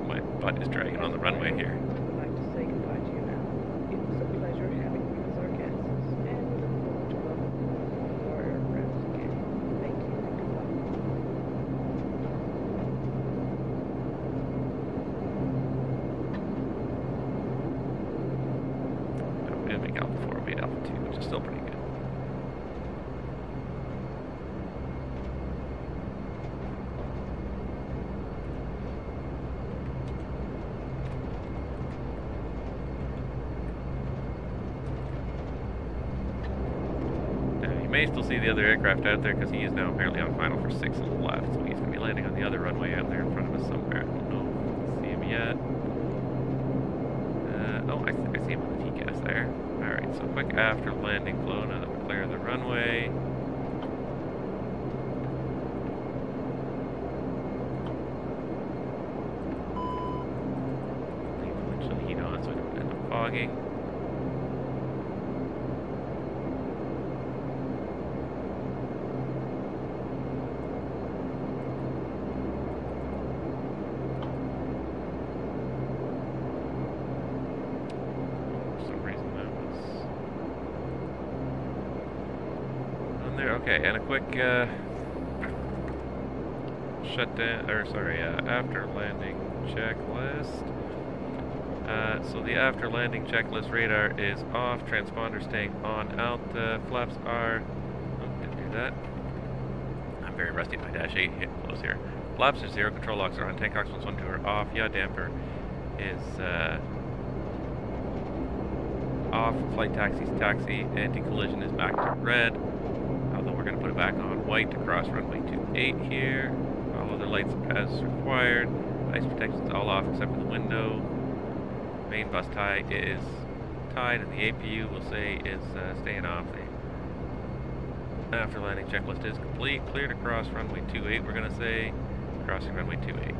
my butt is dragging on the runway here. I would like to say goodbye to you now. It was a pleasure having you as our guests, and we look forward to welcoming you to our aircraft again. Thank you and goodbye. No, we didn't make Alpha 4, we made Alpha 2, which is still pretty good. You may still see the other aircraft out there because he is now apparently on final for 6 left, so he's going to be landing on the other runway out there in front of us somewhere. I don't know if we see him yet. Oh, I see him on the TCAS there. Alright, so quick after landing flow now that we clear the runway. Leave the windshield heat on so we don't end up fogging. Okay, and a quick shutdown, or sorry, after landing checklist. So the after landing checklist radar is off, transponder staying on, out, flaps are, oh, didn't do that. I'm very rusty at my dash 8, hit close here. Flaps are 0, control locks are on, tank oxygen 1, 2 are off, yaw damper is off, flight taxi's taxi, anti-collision is back to red. Although we're going to put it back on white to cross runway 28 here. All other lights as required. Ice protection's all off except for the window. Main bus tie is tied, and the APU we'll say is staying off. The after landing checklist is complete. Clear to cross runway 28, we're going to say. Crossing runway 28.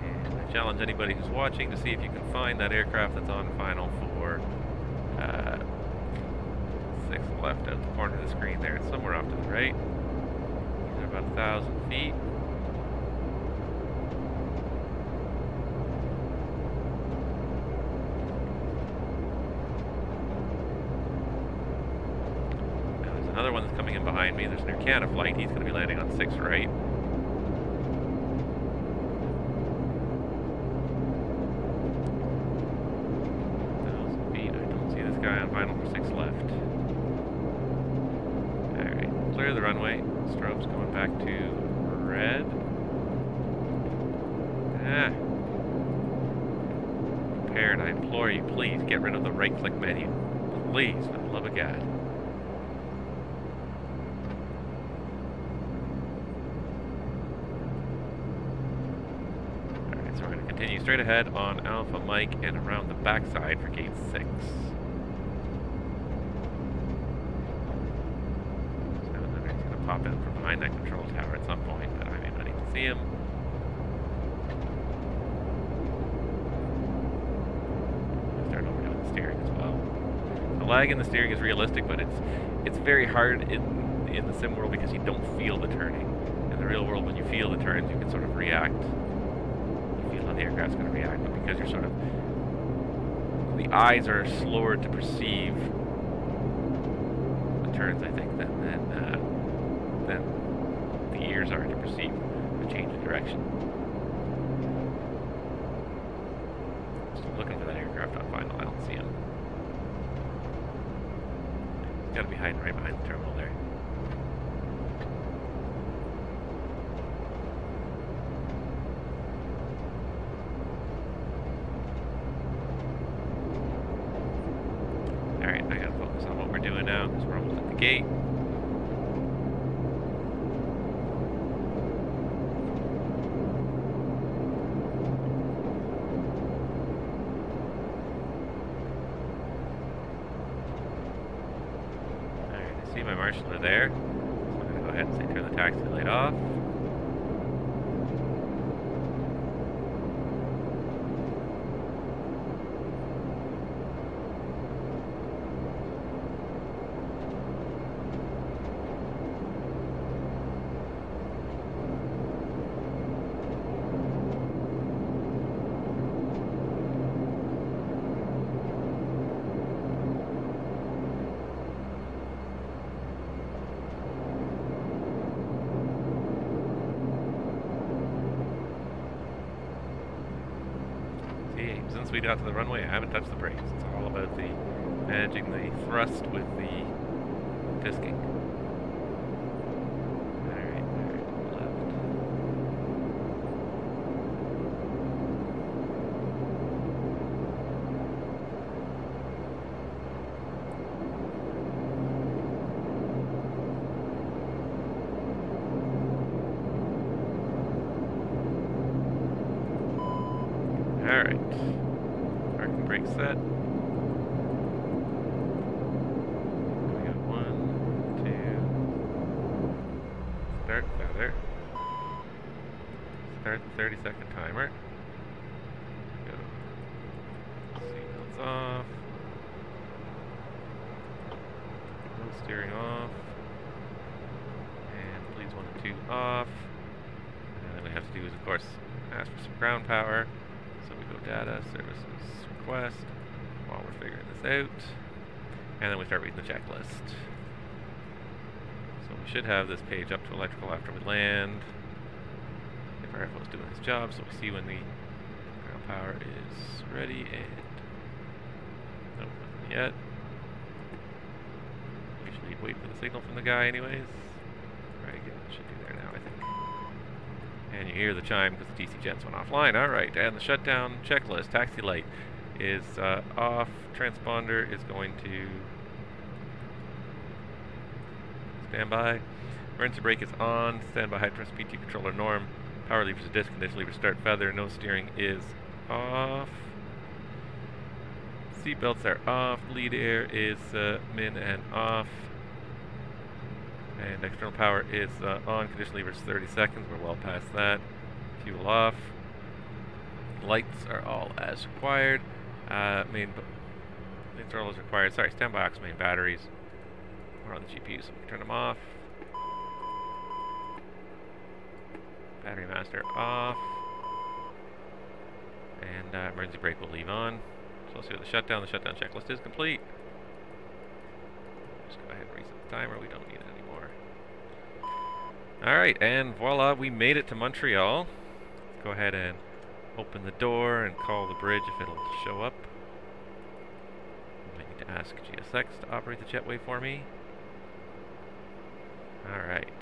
And I challenge anybody who's watching to see if you can find that aircraft that's on final for 6 left out the corner of the screen there. It's somewhere off to the right. These are about 1,000 feet. Now there's another one that's coming in behind me. There's an Air Canada flight. He's going to be landing on 6 right. On final for 6 left. Alright, clear the runway. Strobes going back to red. Prepared, I implore you, please get rid of the right click menu. Please, for the love of God. Alright, so we're going to continue straight ahead on Alpha Mike and around the backside for gate 6. Pop in from behind that control tower at some point, but I may not even see him. Start overdoing the steering as well. The lag in the steering is realistic, but it's very hard in the sim world because you don't feel the turning. In the real world, when you feel the turns, you can sort of react. You feel how the aircraft's going to react, but because you're sort of the eyes are slower to perceive the turns, I think, than the ears are to perceive the change in direction. Still looking for that aircraft on final. I don't see him. gotta be hiding right behind the terminal there. Alright, I gotta focus on what we're doing now, because we're almost at the gate. See my marshaller there, so I'm going to go ahead and say turn the taxi light off. Since we got to the runway, I haven't touched the brakes. It's all about the managing the thrust with the disking. Alright, left. Alright. Parking brake set. We got 1, 2. Start feather. Start the 30-second timer. Go. Seatbelts off. No steering off. And please 1 and 2 off. And then we have to do is, of course, ask for some ground power. So we go data, services, request, while we're figuring this out. And then we start reading the checklist. So we should have this page up to electrical after we land. If our FO is doing his job, so we see when the ground power is ready and... Nope, nothing yet. We usually wait for the signal from the guy anyways. Right, yeah, it should be there now, I think. And you hear the chime because the DC jets went offline. Alright, and the shutdown checklist. Taxi light is off. Transponder is going to stand by. Emergency brake is on. Stand by high thrust PT controller norm. Power levers are disc. Condition lever start feather. No steering is off. Seat belts are off. Lead air is min and off. And external power is on. Condition levers 30 seconds. We're well past that. Fuel off. Lights are all as required. Lights are all as required. Sorry, standby aux main batteries. We're on the GPU, so we can turn them off. Battery master off. And emergency brake will leave on. So let's do the shutdown. The shutdown checklist is complete. Just go ahead and reset the timer. We don't need it anymore. Alright, and voila, we made it to Montreal. Let's go ahead and open the door and call the bridge if it'll show up. I need to ask GSX to operate the jetway for me. Alright.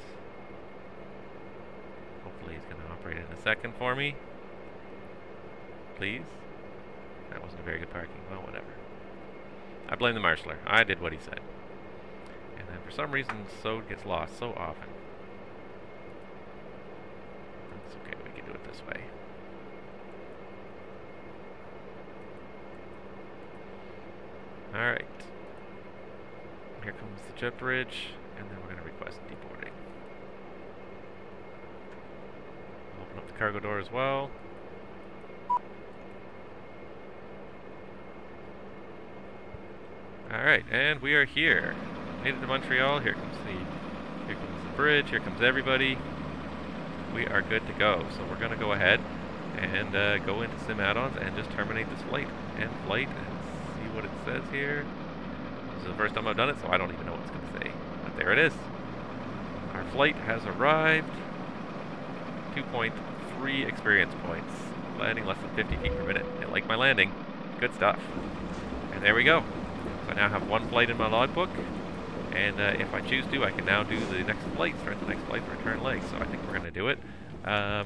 Hopefully he's going to operate it in a second for me. Please. That wasn't a very good parking. Well, whatever. I blame the marshaller. I did what he said. And then for some reason, SOD gets lost so often. It's okay, we can do it this way. Alright. Here comes the jet bridge, and then we're going to request deboarding. Open up the cargo door as well. Alright, and we are here. Made it to Montreal. Here comes the bridge. Here comes everybody. We are good to go. So we're going to go ahead and go into sim add-ons and just terminate this flight. End flight and see what it says here. This is the first time I've done it, so I don't even know what it's going to say. But there it is. Our flight has arrived. 2.3 experience points. Landing less than 50 feet per minute. I like my landing. Good stuff. And there we go. So I now have one flight in my logbook, And if I choose to, I can now do the next flight, start the next flight for return leg. So I think we're going to do it. I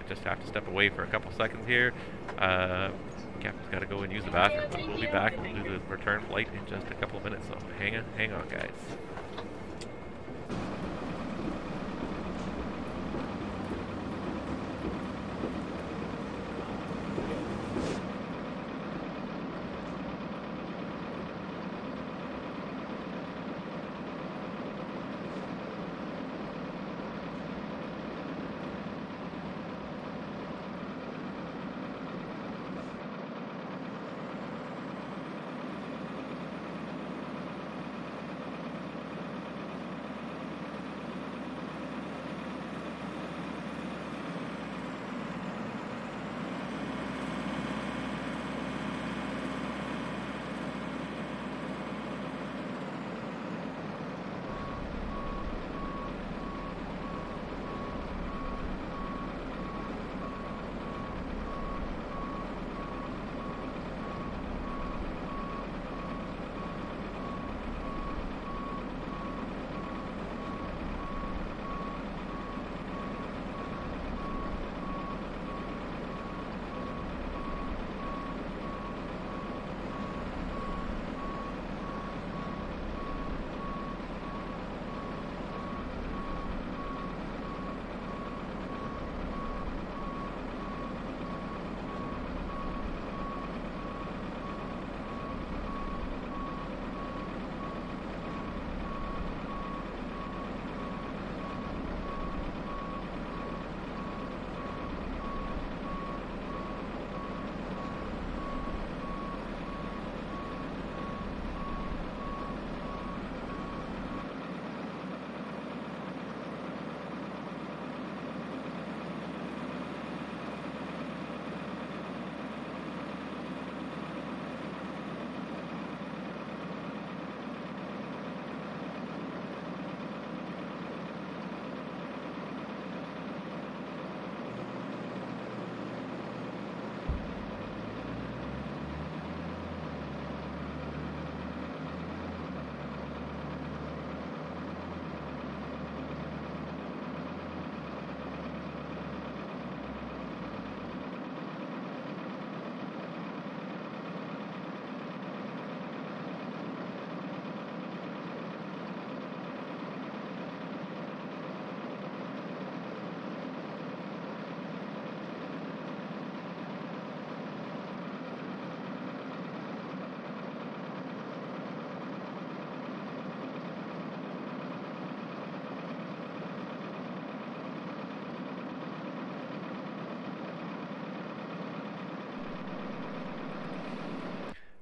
just have to step away for a couple seconds here. Captain's got to go and use the bathroom, but we'll be back. We'll do the return flight in just a couple of minutes, so hang on, guys.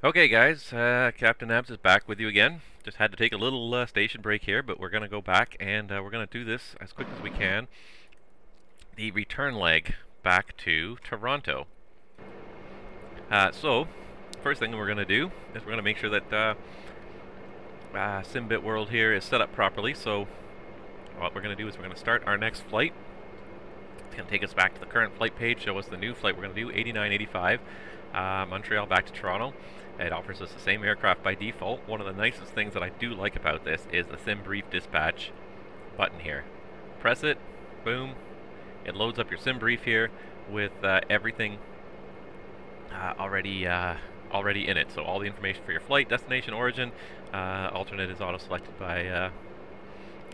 Okay guys, Captain Nabs is back with you again. Just had to take a little station break here, but we're going to go back and we're going to do this as quick as we can. The return leg back to Toronto. So, first thing we're going to do is we're going to make sure that Simbit World here is set up properly. So, what we're going to do is we're going to start our next flight. It's going to take us back to the current flight page, show us the new flight we're going to do, 8985, Montreal back to Toronto. It offers us the same aircraft by default. One of the nicest things that I do like about this is the Sim Brief Dispatch button here. Press it, boom, it loads up your Sim Brief here with everything already in it. So all the information for your flight, destination, origin, alternate is auto-selected by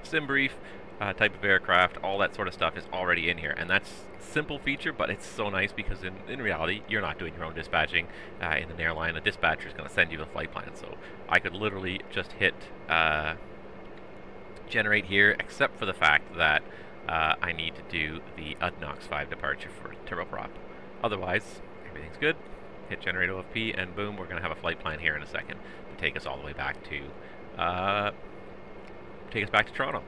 Sim Brief, type of aircraft, all that sort of stuff is already in here. And that's a simple feature, but it's so nice because in reality, you're not doing your own dispatching in an airline. A dispatcher is going to send you a flight plan. So I could literally just hit generate here, except for the fact that I need to do the UDNOX 5 departure for turboprop. Otherwise, everything's good. Hit generate OFP, and boom, we're going to have a flight plan here in a second to take us all the way back to Toronto.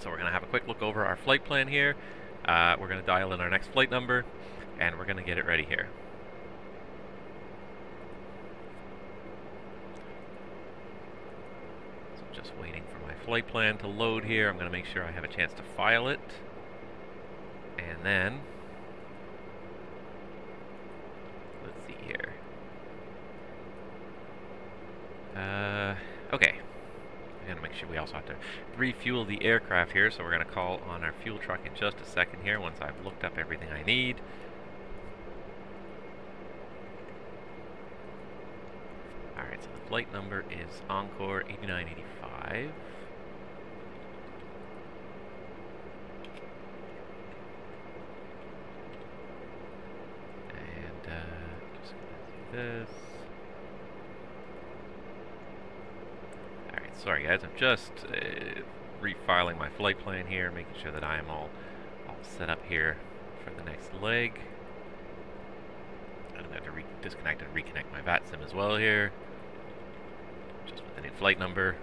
So we're going to have a quick look over our flight plan here. We're going to dial in our next flight number, and we're going to get it ready here. So just waiting for my flight plan to load here. I'm going to make sure I have a chance to file it. And then, let's see here. Okay. also have to refuel the aircraft here, so we're going to call on our fuel truck in just a second here once I've looked up everything I need. Alright, so the flight number is Encore 8985. Just gonna do this. Alright, sorry guys, I'm just refiling my flight plan here, making sure that I am all set up here for the next leg. I'm going to have to disconnect and reconnect my VATSIM as well here, just with the new flight number.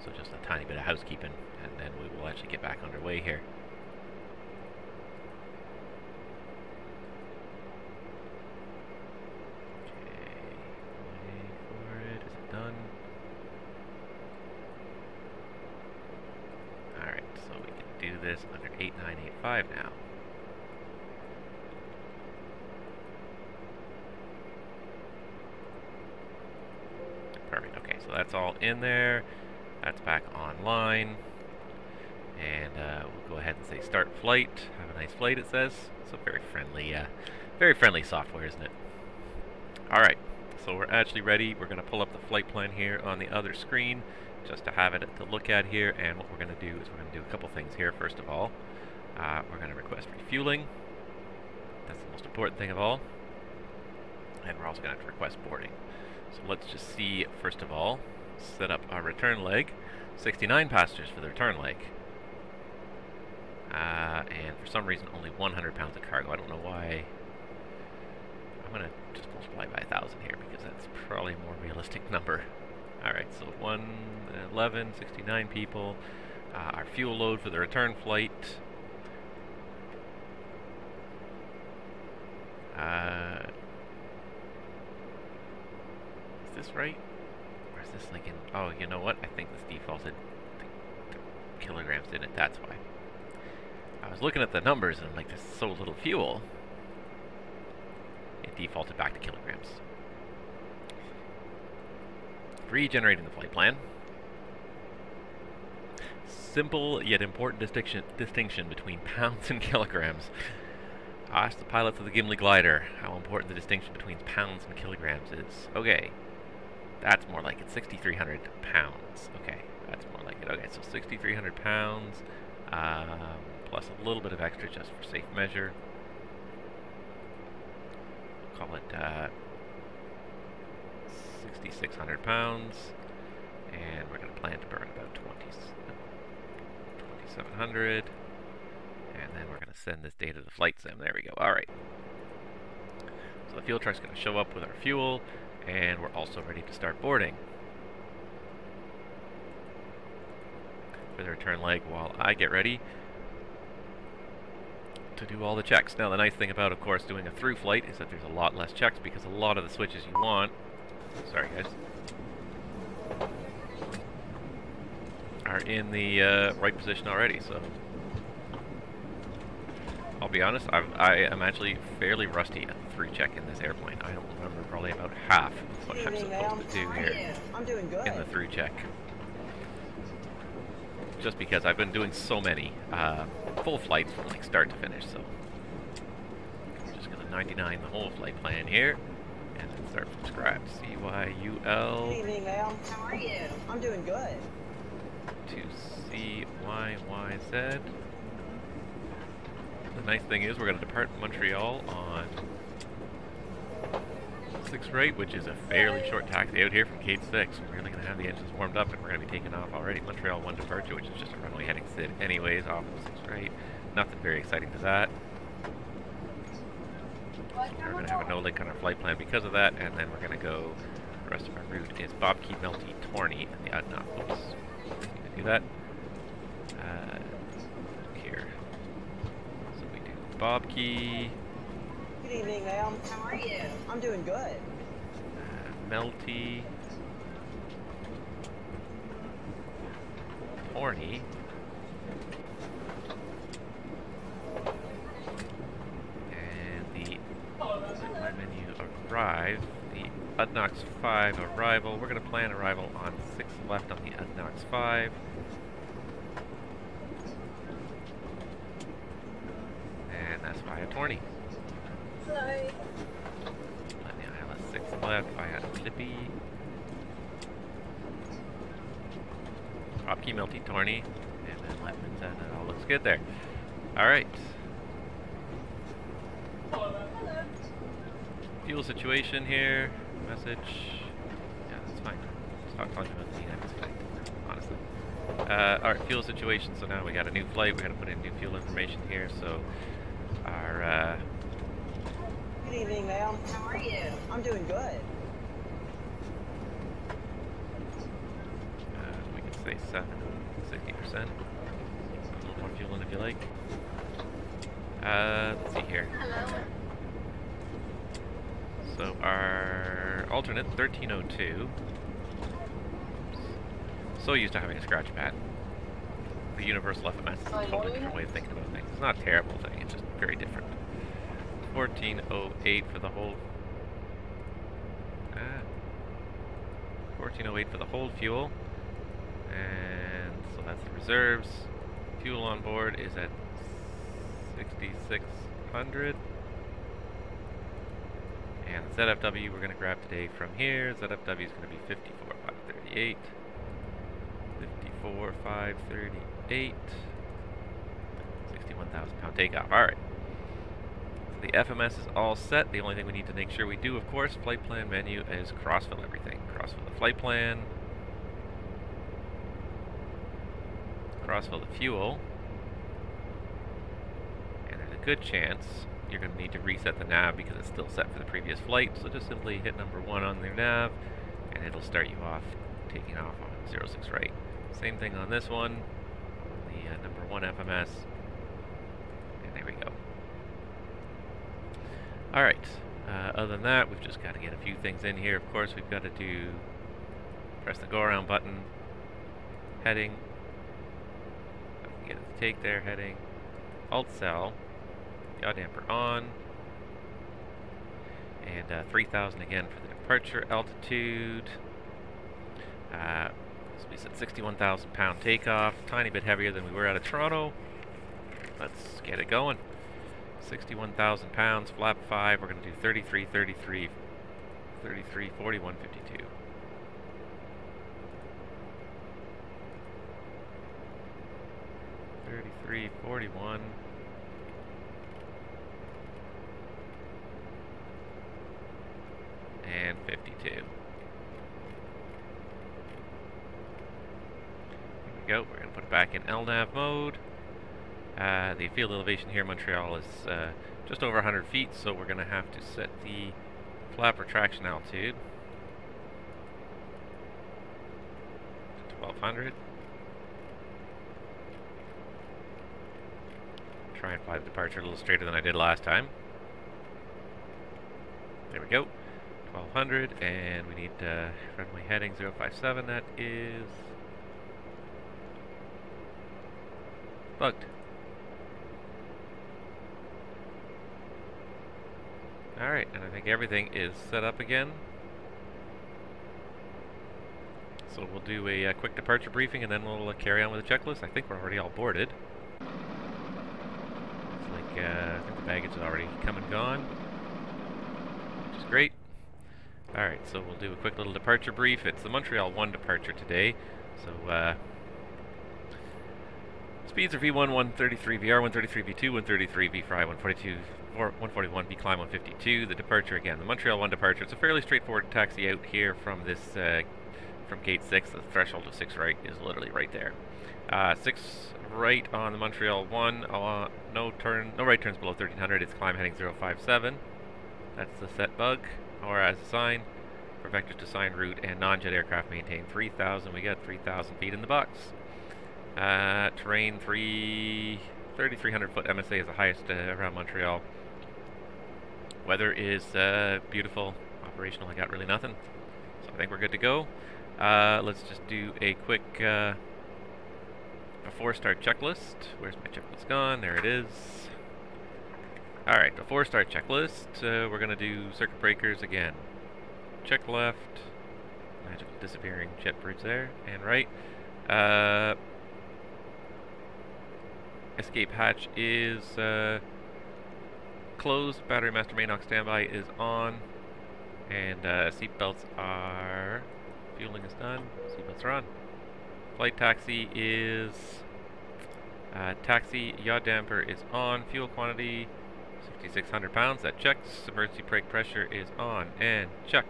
So just a tiny bit of housekeeping, and then we will actually get back underway here. Okay, wait for it. Is it done? Alright, so we can do this under 8985 now. Perfect, okay, so that's all in there. That's back online, and we'll go ahead and say start flight. Have a nice flight, it says. So very friendly software, isn't it? All right, so we're actually ready. We're going to pull up the flight plan here on the other screen, just to have it to look at here. And what we're going to do is we're going to do a couple things here. First of all, we're going to request refueling. That's the most important thing of all. And we're also going to have to request boarding. So let's just see, first of all, set up our return leg. 69 passengers for the return leg. And for some reason only 100 pounds of cargo. I don't know why. I'm going to just multiply by 1,000 here because that's probably a more realistic number. Alright, so 11, 69 people. Our fuel load for the return flight. Is this right? Or is this like in... Oh, you know what? I think this defaulted to kilograms, didn't it? That's why. I was looking at the numbers and I'm like, there's so little fuel. It defaulted back to kilograms. Regenerating the flight plan. Simple yet important distinction between pounds and kilograms. Ask the pilots of the Gimli glider how important the distinction between pounds and kilograms is. Okay. That's more like it. 6,300 pounds. Okay, that's more like it. Okay, so 6,300 pounds, plus a little bit of extra just for safe measure. We'll call it 6,600 pounds, and we're going to plan to burn about 2,700, and then we're going to send this data to the flight sim. There we go. All right. So the fuel truck's going to show up with our fuel. And we're also ready to start boarding for the return leg while I get ready to do all the checks. Now, the nice thing about, of course, doing a through flight is that there's a lot less checks because a lot of the switches you want, sorry guys, are in the right position already. So I'll be honest, I am actually fairly rusty at the through check in this airplane. I don't remember probably about half of what I'm supposed to do here in the through check. Just because I've been doing so many full flights from like start to finish, so I'm just going to 99 the whole flight plan here and then start from scratch. CYUL. Good evening, ma'am. How are you? I'm doing good. To CYYZ. The nice thing is we're going to depart Montreal on 6 rate, which is a fairly short taxi out here from Gate 6. We're really going to have the engines warmed up and we're going to be taking off already. Montreal 1 departure, which is just a runway heading SID anyways, off of 6 rate. Nothing very exciting to that. So we're going to have a no-link on our flight plan because of that, and then we're going to go, the rest of our route is Bobkey, Melty, Torney, and the Adnot. Oops. Need to do that. Here. So we do Bobkey. Good evening, ma'am. How are you? I'm doing good. Melty. Horny. And the my menu, or 5, the Udnox 5 arrival. We're going to plan arrival on 6 left on the Udnox 5. And that's via Torney. Hello. Let me have a 6 left via Clippy. Drop key Milty Torney. And then Lepman's, and it all looks good there. Alright. Fuel situation here. Message. Yeah, that's fine. Stop talking about the next flight, honestly. Alright, fuel situation. So now we got a new flight. We got to put in new fuel information here. So our Good evening, ma'am. How are you? I'm doing good. we can say 60%. A little more fuel in if you like. Let's see here. Hello. So our alternate 1302. So used to having a scratch pad. The universal FMS is a totally different way of thinking about things. It's not a terrible thing, it's just very different. 1408 for the whole 1408 for the whole fuel. And so that's the reserves. Fuel on board is at 6600. And the ZFW we're going to grab today from here. ZFW is going to be 54,538. 54,538. 61,000 pound takeoff. Alright. So the FMS is all set. The only thing we need to make sure we do, of course, flight plan menu is crossfill everything. Crossfill the flight plan. Crossfill the fuel. And there's a good chance you're going to need to reset the nav because it's still set for the previous flight. So just simply hit number 1 on your nav and it'll start you off taking off on 06 right. Same thing on this one, the number 1 FMS, and there we go. Alright, other than that, we've just got to get a few things in here. Of course, we've got to press the go around button, heading, get it to take there, heading, alt cell, yaw damper on, and 3000 again for the departure altitude. We set 61,000 pound takeoff, tiny bit heavier than we were out of Toronto. Let's get it going. 61,000 pounds, flap 5, we're going to do 33, 43, 33, 41, 52. $33, 41. And 52. Go. We're going to put it back in LNAV mode. The field elevation here in Montreal is just over 100 feet, so we're going to have to set the flap retraction altitude to 1200. Try and fly the departure a little straighter than I did last time. There we go. 1200, and we need runway heading 057. That is bugged. Alright, and I think everything is set up again. So we'll do a quick departure briefing and then we'll carry on with the checklist. I think we're already all boarded. It's like, I think the baggage is already come and gone, which is great. Alright, so we'll do a quick little departure brief. It's the Montreal 1 departure today. So, speeds are V1, 133, VR, 133, V2, 133, V5, 142, 141, V climb, 152. The departure again, the Montreal 1 departure. It's a fairly straightforward taxi out here from this, from gate 6. The threshold of 6 right is literally right there. 6 right on the Montreal 1. No right turns below 1300. It's climb heading 057. That's the set bug, or as assigned. For vectors to assign route and non-jet aircraft maintain 3,000. We got 3,000 feet in the box. Terrain 3,300 foot MSA is the highest around Montreal. Weather is beautiful. Operational, I got really nothing. So I think we're good to go. Let's just do a quick before start checklist. Where's my checklist gone? There it is. Alright, before start checklist, we're going to do circuit breakers again. check left. Magical disappearing jet bridge there. And right. Escape hatch is closed. Battery master mainox standby is on. And seatbelts are... Fueling is done. Seatbelts are on. Flight taxi is... taxi yaw damper is on. Fuel quantity 6,600 pounds. That checks. Emergency brake pressure is on and check.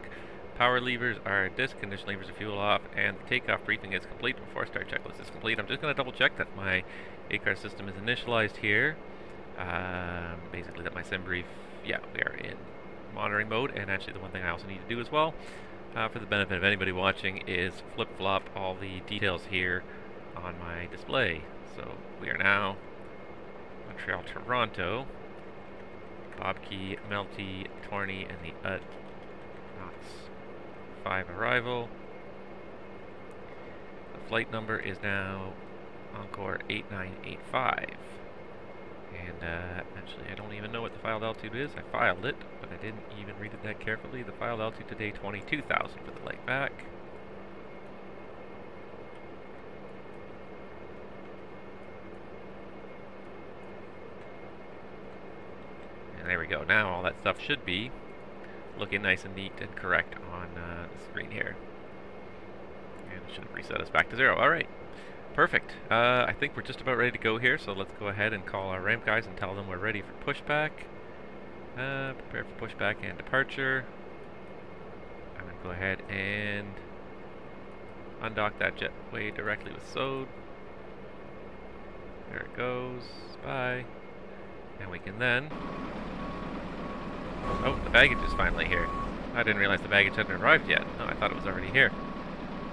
Power levers are disc. Condition levers are fuel off. And the takeoff briefing is complete. Before start checklist is complete. I'm just going to double check that my ACAR system is initialized here. Basically that my sim brief. Yeah, we are in monitoring mode. And actually the one thing I also need to do as well, for the benefit of anybody watching, is flip-flop all the details here on my display. So we are now Montreal, Toronto, Bobkey, Melty, Torney, and the Knox 5 arrival. The flight number is now Encore 8985. And actually, I don't even know what the filed altitude is. I filed it, but I didn't even read it that carefully. The filed altitude today, 22,000 for the leg back. And there we go. Now all that stuff should be looking nice and neat and correct on the screen here. And it should have reset us back to 0. Alright. Perfect. I think we're just about ready to go here, so let's go ahead and call our ramp guys and tell them we're ready for pushback. Prepare for pushback and departure. I'm going to go ahead and undock that jetway directly with SOD. There it goes. Bye. And we can then... Oh, the baggage is finally here. I didn't realize the baggage hadn't arrived yet. No, I thought it was already here.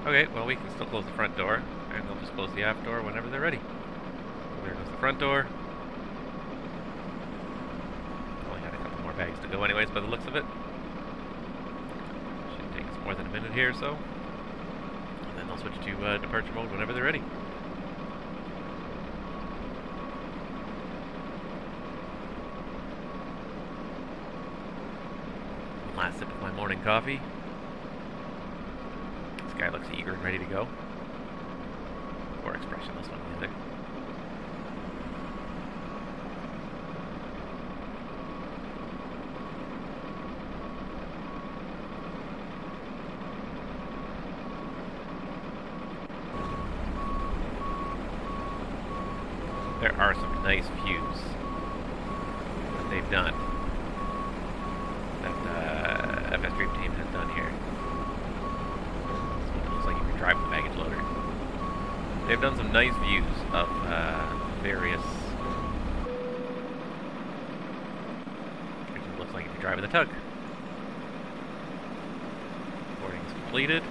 Okay, well we can still close the front door, and they'll just close the aft door whenever they're ready. So there goes the front door. Only had a couple more bags to go anyways by the looks of it. Shouldn't take us more than a minute here or so. And then they'll switch to departure mode whenever they're ready. Last sip of my morning coffee. This guy looks eager and ready to go. Or expressionless, one or the other. There are some nice views that they've done. FS Dream Team has done here. That's what it looks like if you're driving the baggage loader. They've done some nice views of various... It looks like if you're driving the tug. Boarding is completed.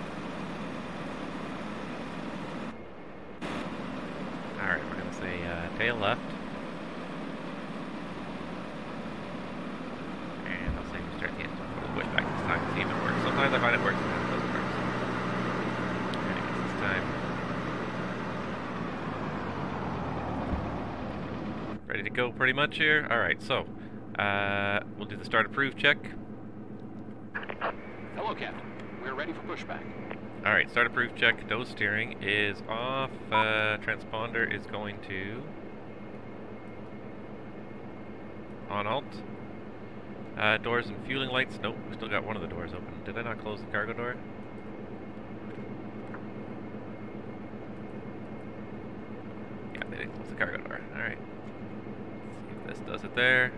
Alright, we're going to say tail left. Start the engine. We'll push back this time to see if it works. Sometimes I find it works, sometimes it doesn't work. And I guess this time. Ready to go pretty much here? Alright, so we'll do the start approved check. Hello, Captain. We're ready for pushback. Alright, start approved check. Nose steering is off. Transponder is going to... On alt. Doors and fueling lights. Nope, we still got one of the doors open. Did I not close the cargo door? Yeah, they didn't close the cargo door. Alright. Let's see if this does it there.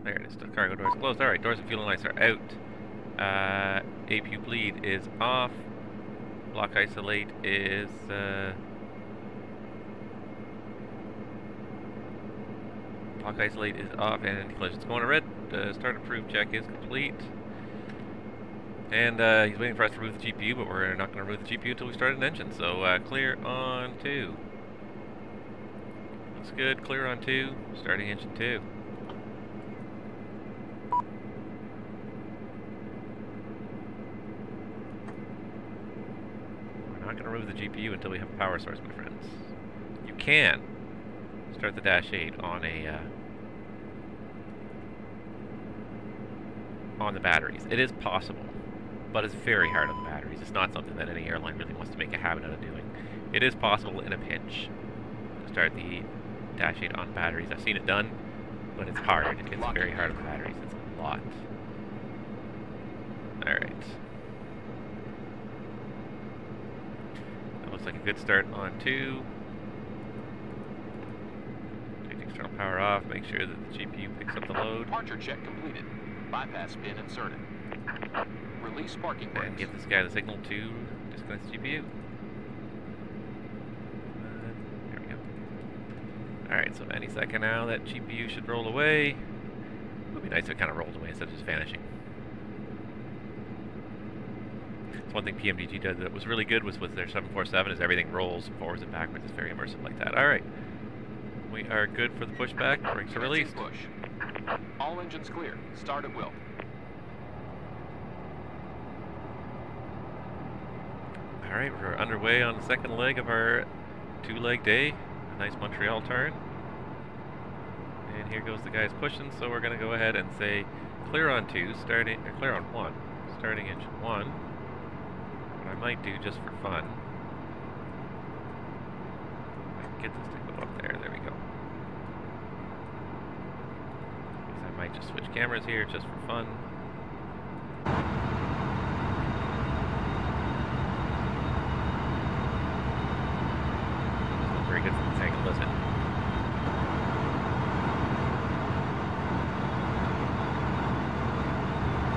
There it is. The cargo door is closed. Alright, doors and fueling lights are out. APU bleed is off. Block isolate is... Block isolate is off and anti-collision's going to red. Start approved check is complete. And he's waiting for us to remove the GPU, but we're not going to remove the GPU until we start an engine. So clear on 2. Looks good. Clear on 2. Starting engine 2. We're not going to remove the GPU until we have a power source, my friends. You can start the -8 on a on the batteries. It is possible, but it's very hard on the batteries. It's not something that any airline really wants to make a habit out of doing. It is possible in a pinch to start the Dash 8 on batteries. I've seen it done, but it's hard. It's very hard on the batteries. It's a lot. Alright. That looks like a good start on 2. Take the external power off, make sure that the GPU picks up the load. Departure check completed. Bypass pin inserted. Release parking brakes. And give this guy the signal to disconnect the GPU. There we go. Alright, so any second now that GPU should roll away. It would be nice if it kind of rolled away instead of just vanishing. It's one thing PMDG did that was really good was with their 747 is everything rolls forwards and backwards. It's very immersive like that. Alright. We are good for the pushback. Brakes are released. Push. All engines clear. Start at will. Alright, we're underway on the second leg of our 2-leg day. A nice Montreal turn. And here goes the guys pushing, so we're going to go ahead and say clear on 2, starting, or clear on 1, starting engine 1. What I might do just for fun, I can get this to go up there, there we go. I might just switch cameras here just for fun. It's not very good for this angle, is it?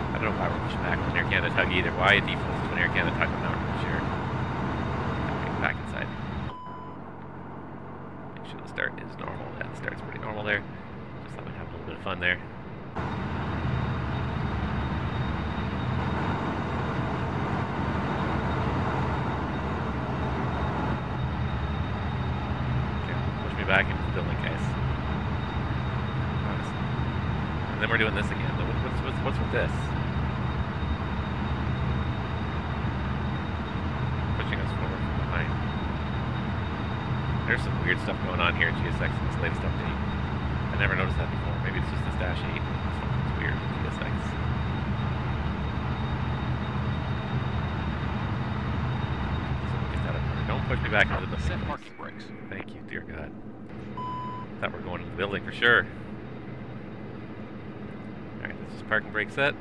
I don't know why we're pushing back with an Air Canada tug either. Why it defaults to an Air Canada tug, I'm not really sure. Back inside. Make sure the start is normal. Yeah, the start's pretty normal there. Just thought we'd have a little bit of fun there. Okay, push me back into the building, guys. And then we're doing this again. What's with this? Pushing us forward from behind. There's some weird stuff going on here at GSX in this latest update. I never noticed that before. Maybe it's just this Dash 8. It's weird with GSX. Don't push me back into the building. Set parking brakes. Thank you, dear God. Thought we were going into the building for sure. Alright, this is parking brake set.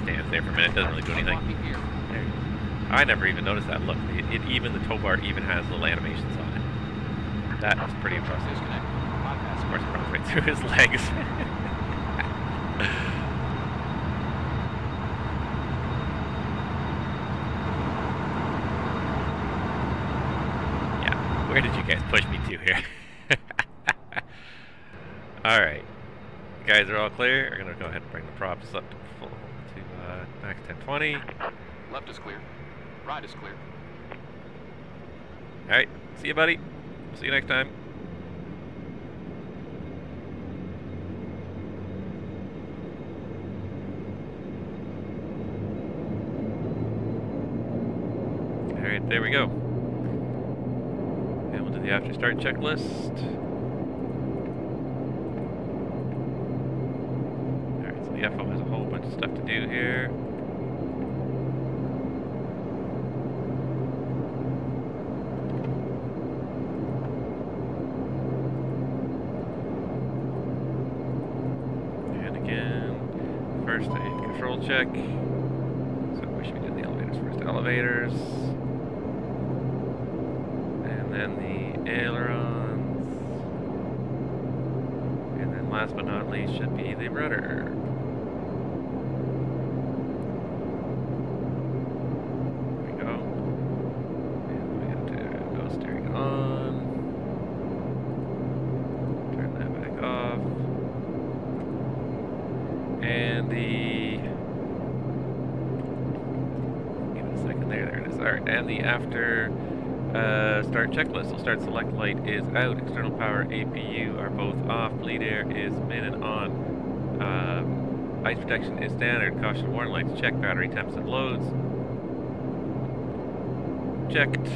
Stands there for a minute, doesn't really do anything. There. I never even noticed that. Look, even the tow bar even has little animations on it. That is pretty impressive. Of course, it runs right through his legs. Yeah, where did you guys push me to here? Alright. You guys are all clear. We're going to go ahead and bring the props up to full. Max 1020. Left is clear. Right is clear. Alright, see you, buddy. See you next time. Alright, there we go. And we'll do the after start checklist. Alright, so the FO has a whole bunch of stuff to do here. First, a control check. So we should be doing the elevators first. Elevators. And then the ailerons. And then last but not least should be the rudder. There we go. And we have to go steering on. Turn that back off. And give it a second there, there it is. Alright, and the after Start checklist. So start select light is out. External power APU are both off. Bleed air is min and on. Ice protection is standard. Caution warning lights checked. Battery temps and loads checked.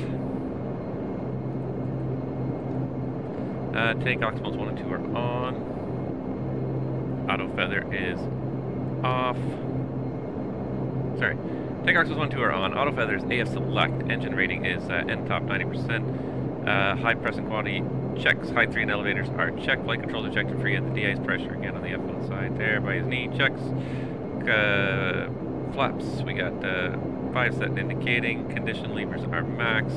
Takeoff modes 1 and 2 are on. Auto feather is off. Sorry. Takeoff modes 1 and 2 are on. Auto feather is AF select. Engine rating is N top 90%. High press and quality checks. Height 3 and elevators are checked. Flight controls are checked and free. And the de-ice pressure again on the F1 side there by his knee. Checks. Flaps. We got 5 set indicating. Condition levers are max.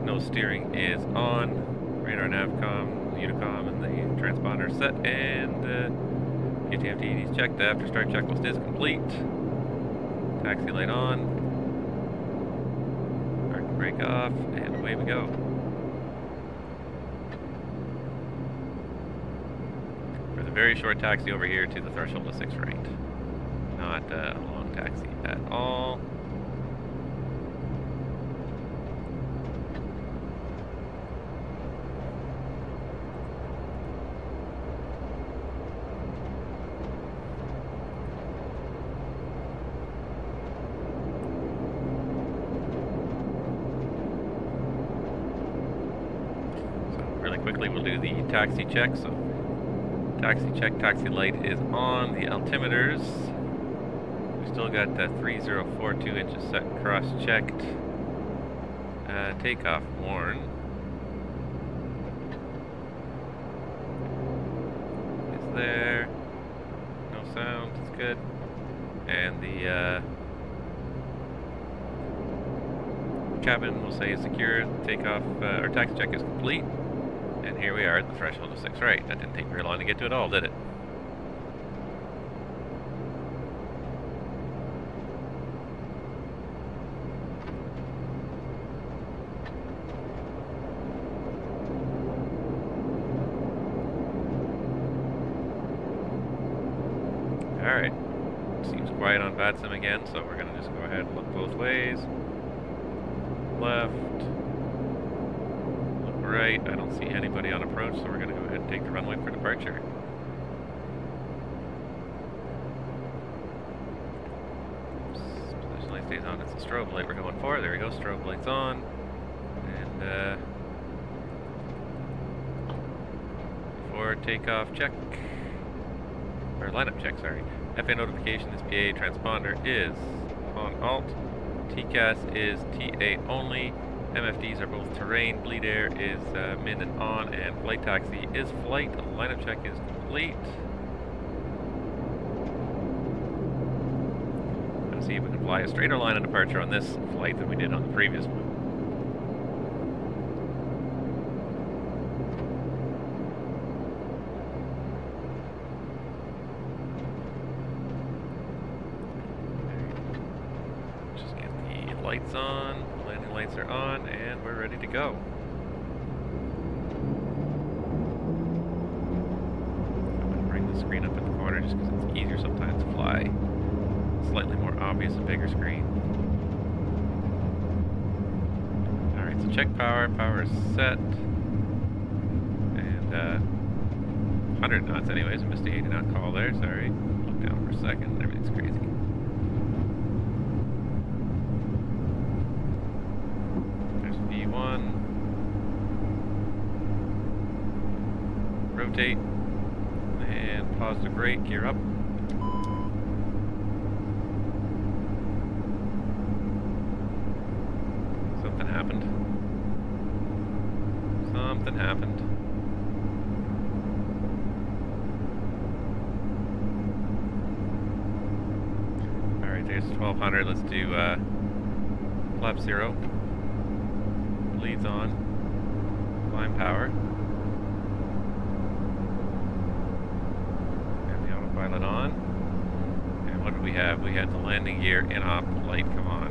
No steering is on. Radar, navcom, Unicom, and the transponder set, and PTFT is checked. The after start checklist is complete. Taxi light on. Park brake off, and away we go. For the very short taxi over here to the threshold of 6 right. Not a long taxi at all. Quickly we'll do the taxi check. So taxi check, taxi light is on. The altimeters, we still got 3042 inches set, cross checked. Takeoff warn is there. No sound, it's good. And the cabin will say is secure. Takeoff or taxi check is complete. And here we are at the threshold of 6 right. That didn't take very long to get to it all, did it? Alright. Seems quiet on VATSIM again, so we're going to just go ahead and look both ways. Left. Right, I don't see anybody on approach, so we're going to go ahead and take the runway for departure. Position light stays on, it's a strobe light we're going for. There we go, strobe light's on. And for takeoff check, or lineup check, sorry. FA notification is PA, transponder is on alt, TCAS is TA only. MFDs are both terrain, bleed air is min and on, and flight taxi is flight. The lineup check is complete. Let's see if we can fly a straighter line of departure on this flight than we did on the previous one. Just get the lights on. Landing lights are on, and we're ready to go. I'm going to bring the screen up in the corner just because it's easier sometimes to fly. Slightly more obvious, a bigger screen. Alright, so check power. Power is set. And 100 knots anyways. I missed the 80 knot call there, sorry. Look down for a second, everything's crazy. V1. Rotate. And positive rate, gear up. Something happened. Something happened. Alright, there's 1200. Let's do flap 0. Leads on. Climb power. And the autopilot on. And what did we have? We had the landing gear in op light come on.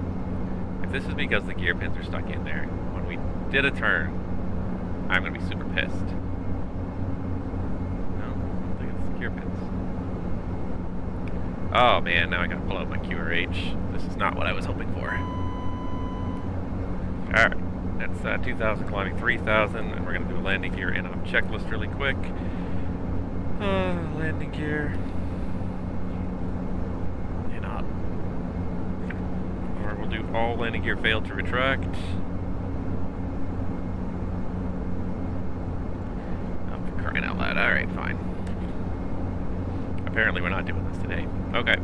If this is because the gear pins are stuck in there, when we did a turn, I'm going to be super pissed. No, I don't think it's the gear pins. Oh man, now I got to pull out my QRH. This is not what I was hoping for. Alright. That's 2,000 climbing 3,000, and we're going to do a landing gear in on checklist really quick. Landing gear. In up. Or we'll do all landing gear failed to retract. Oh, for crying out loud. Alright, fine. Apparently we're not doing this today. Okay.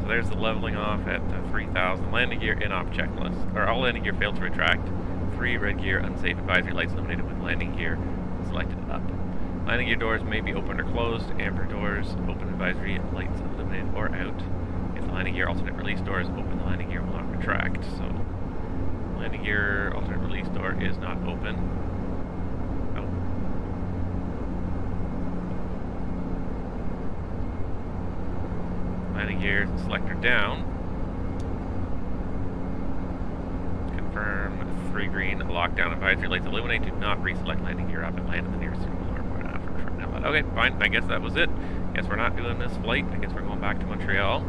So there's the leveling off at 3,000. Landing gear in op checklist. Or all landing gear failed to retract. 3 red gear unsafe advisory lights illuminated with landing gear selected up. Landing gear doors may be opened or closed. Amber doors open advisory lights illuminated or out. If the landing gear alternate release door is open, the landing gear will not retract. So landing gear alternate release door is not open. Landing gear selector down. Confirm 3 green lockdown advisory lights illuminate. Do not reselect landing gear up and land in the nearest circle or more after. Okay, fine. I guess that was it. Guess we're not doing this flight. I guess we're going back to Montreal.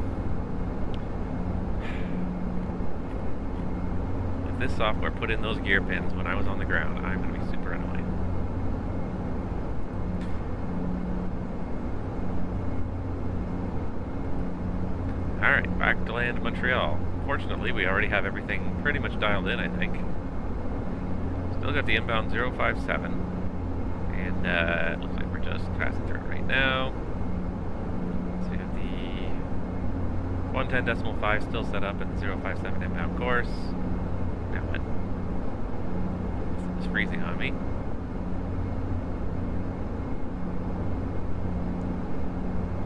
If this software put in those gear pins when I was on the ground, I'm going to be super annoyed. Alright, back to land Montreal. Fortunately, we already have everything pretty much dialed in, I think. Still got the inbound 057. And it looks like we're just passing through it right now. So we have the 110.5 still set up at the 057 inbound course. Now what? It's freezing on me.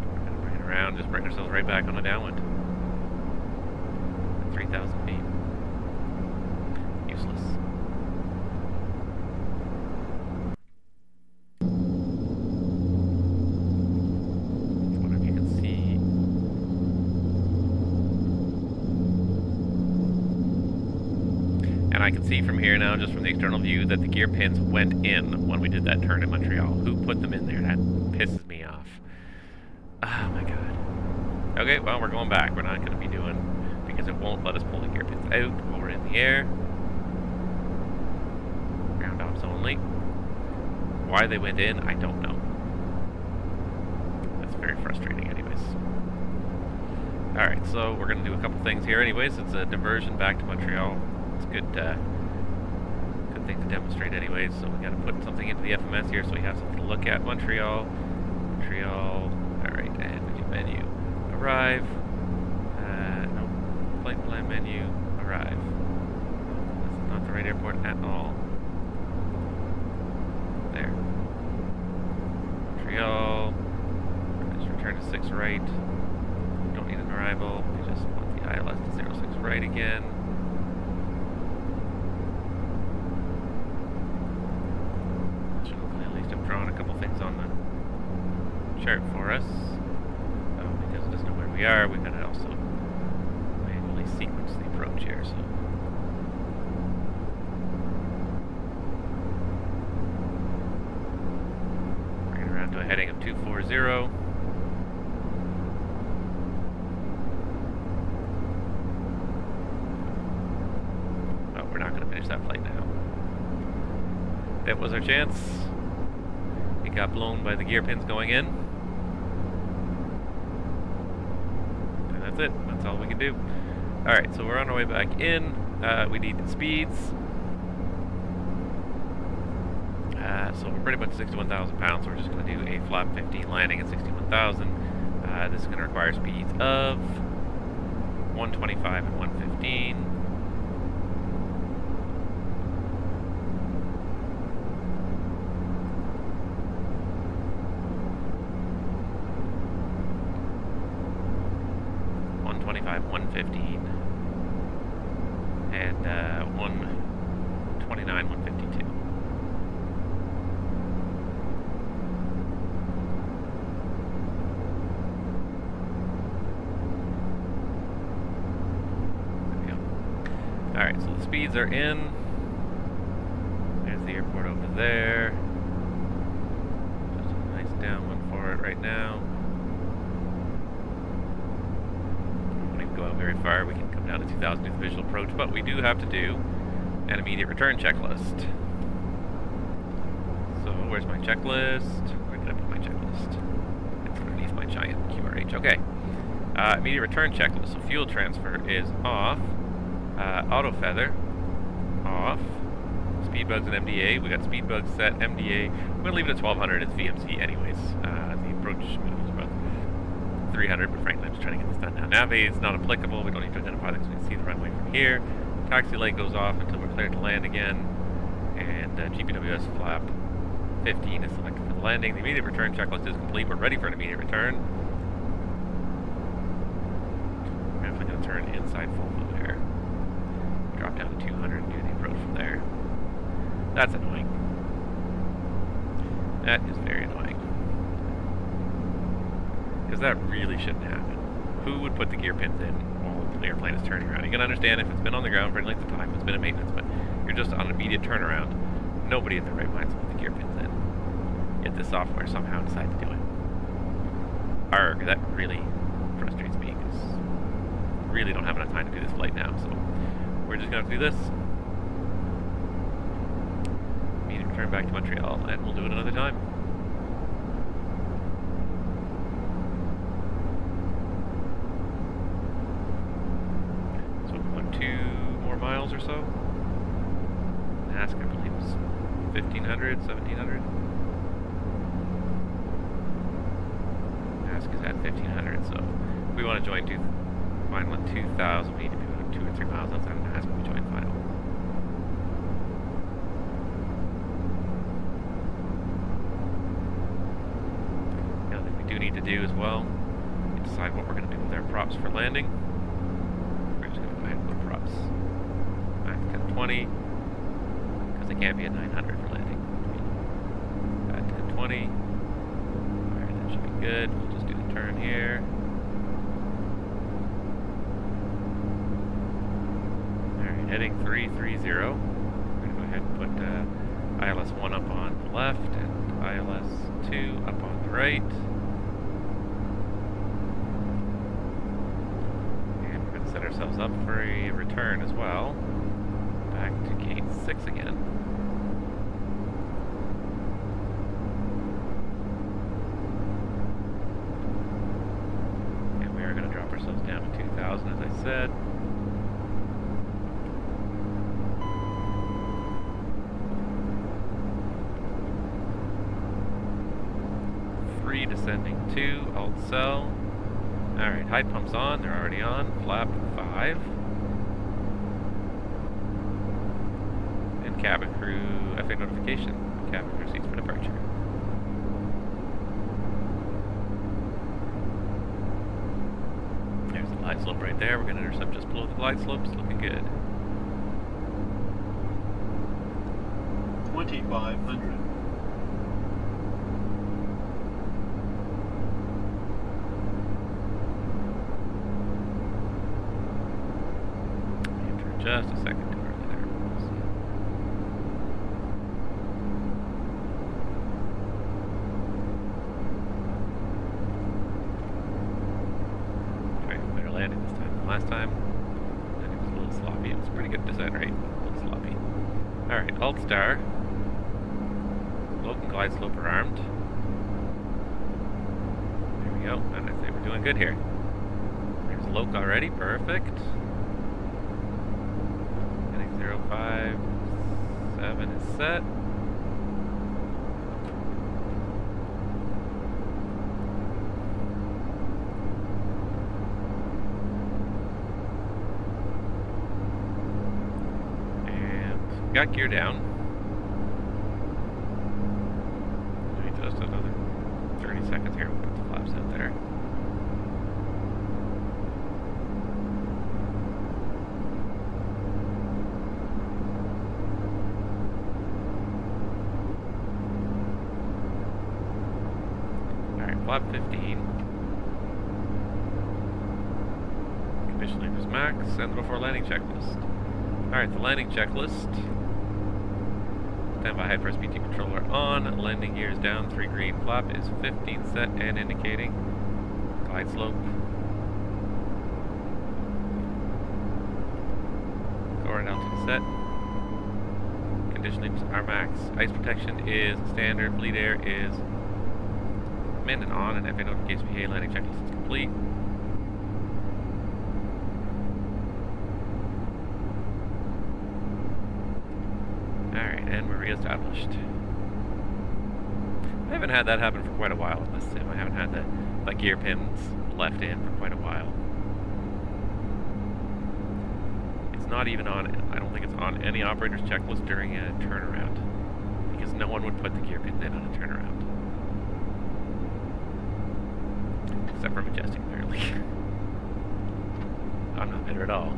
We're going to bring it around, just bring ourselves right back on the downwind. 3,000 feet. Useless. I wonder if you can see. And I can see from here now, just from the external view, that the gear pins went in when we did that turn in Montreal. Who put them in there? That pisses me off. Oh my god. Okay, well, we're going back. We're not going to be doing... because it won't let us pull the gear pins out while we're in the air. Ground ops only. Why they went in, I don't know. That's very frustrating anyways. Alright, so we're going to do a couple things here anyways. It's a diversion back to Montreal. It's a good thing to demonstrate anyways, so we got to put something into the FMS here so we have something to look at. Montreal. Alright, and menu. Arrive. Flight plan menu, arrive. This is not the right airport at all. There. Montreal. Let's return to 6 right. We don't need an arrival. We just want the ILS to 06 right again. Should hopefully at least have drawn a couple things on the chart for us. Because it doesn't know where we are, we've got to also sequence the approach here, so bring it around to a heading of 240. Oh, we're not going to finish that flight now. That was our chance. It got blown by the gear pins going in. And that's it. That's all we can do. Alright, so we're on our way back in. We need the speeds. So we're pretty much 61,000 pounds, so we're just going to do a flap 15 landing at 61,000. This is going to require speeds of 125 and 115. And 129, 152. There we go. Alright, so the speeds are in. There's the airport over there. Just a nice downwind for it right now. Go out very far, we can come down to 2,000 with visual approach, but we do have to do and immediate return checklist. So where's my checklist? Where did I put my checklist? It's underneath my giant QRH. Okay. Immediate return checklist. So fuel transfer is off. Auto feather off. Speed bugs and MDA. We got speed bugs set. MDA. I'm gonna leave it at 1200. It's VMC anyways. The approach speed is about 300, but frankly, I'm just trying to get this done now. Navigate is not applicable. We don't need to identify this. We can see the runway from here. Taxi light goes off until we're cleared to land again. And GPWS flap 15 is selected for the landing. The immediate return checklist is complete. We're ready for an immediate return. I'm definitely going to turn inside full flow here. Drop down to 200 and do the approach from there. That's annoying. That is very annoying. Because that really shouldn't happen. Who would put the gear pins in while the airplane is turning around? You can understand if it's been on the ground for any length of time, it's been in maintenance, but you're just on an immediate turnaround. Nobody in their right mind will put the gear pins in. Yet the software somehow decided to do it. Arrgh, that really frustrates me because I really don't have enough time to do this flight now, so we're just going to have to do this. Immediate return back to Montreal, and we'll do it another time. So, what, 2 more miles or so? Ask, I believe, was 1500, 1700. Ask is at 1500, so if we want to join final at 2000, we need to be about 2 or 3 miles outside of Ask when we join final. The other thing we do need to do as well is decide what we're going to do with our props for landing. We're just going to go ahead and put props back to 1020. They can't be at 900 for landing. At 1020. Alright, that should be good. We'll just do the turn here. Alright, heading 330. We're going to go ahead and put ILS 1 up on the left and ILS 2 up on the right. And we're going to set ourselves up for a return as well. Back to gate 6 again. And we are going to drop ourselves down to 2000 as I said. Descending 2, alt cell. Alright, hide pumps on, they're already on. Flap 5. And cabin crew FA notification. Cabin crew seats for departure. There's the glide slope right there. We're going to intercept just below the glide slope. It's looking good. 2500. Just a second too early there. Okay, better landing this time than last time. And it was a little sloppy. It was a pretty good descent rate, but a little sloppy. Alright, alt star. Local and glide slope are armed. There we go. And I'd say we're doing good here. There's Loc already. Perfect. 057 is set. And got gear down. Maybe just another 30 seconds here. We'll put the flaps out there. Flap 15. Condition leaders max, and the before landing checklist. Alright, the landing checklist. Standby high press PT controller on. Landing gears down, 3 green. Flap is 15 set and indicating. Glide slope. Core and altitude set. conditioning are max. Ice protection is standard. Bleed air is min and on, and FA notification PA landing checklist is complete. Alright, and we're re-established. I haven't had that happen for quite a while in this sim. I haven't had the gear pins left in for quite a while. It's not even on, I don't think it's on any operator's checklist during a turnaround, because no one would put the gear pins in on a turnaround. Except for Majestic, apparently. I'm not bitter at all.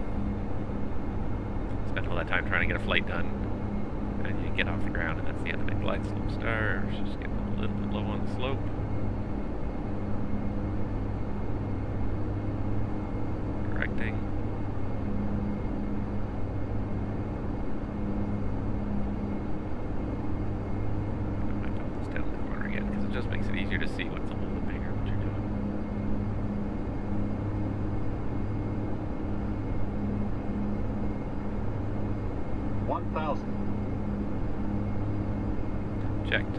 Spent all that time trying to get a flight done, and you get off the ground, and that's the end of my glide slope star. Just getting a little bit low on the slope. Correcting. I might pop this down the corner again, because it just makes it easier to see what's a little bit bigger what you're doing. Checked.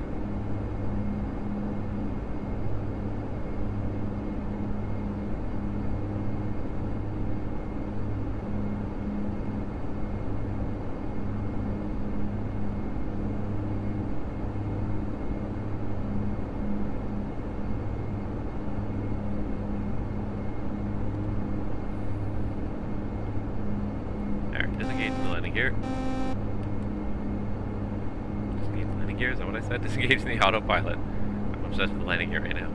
Alright, disengage the landing gear. Gear, is that what I said? Disengage the autopilot. I'm obsessed with the landing gear right now.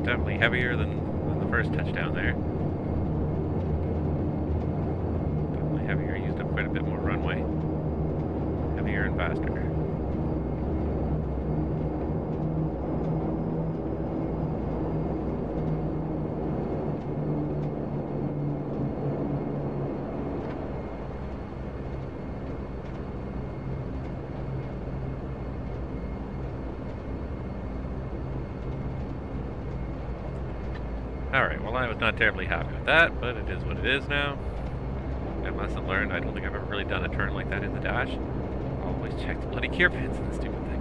Definitely heavier than the first touchdown there. Definitely heavier, used up quite a bit more runway. Heavier and faster. Alright, well I was not terribly happy with that, but it is what it is now. And lesson learned, I don't think I've ever really done a turn like that in the dash. Always check the bloody gear pins in this stupid thing.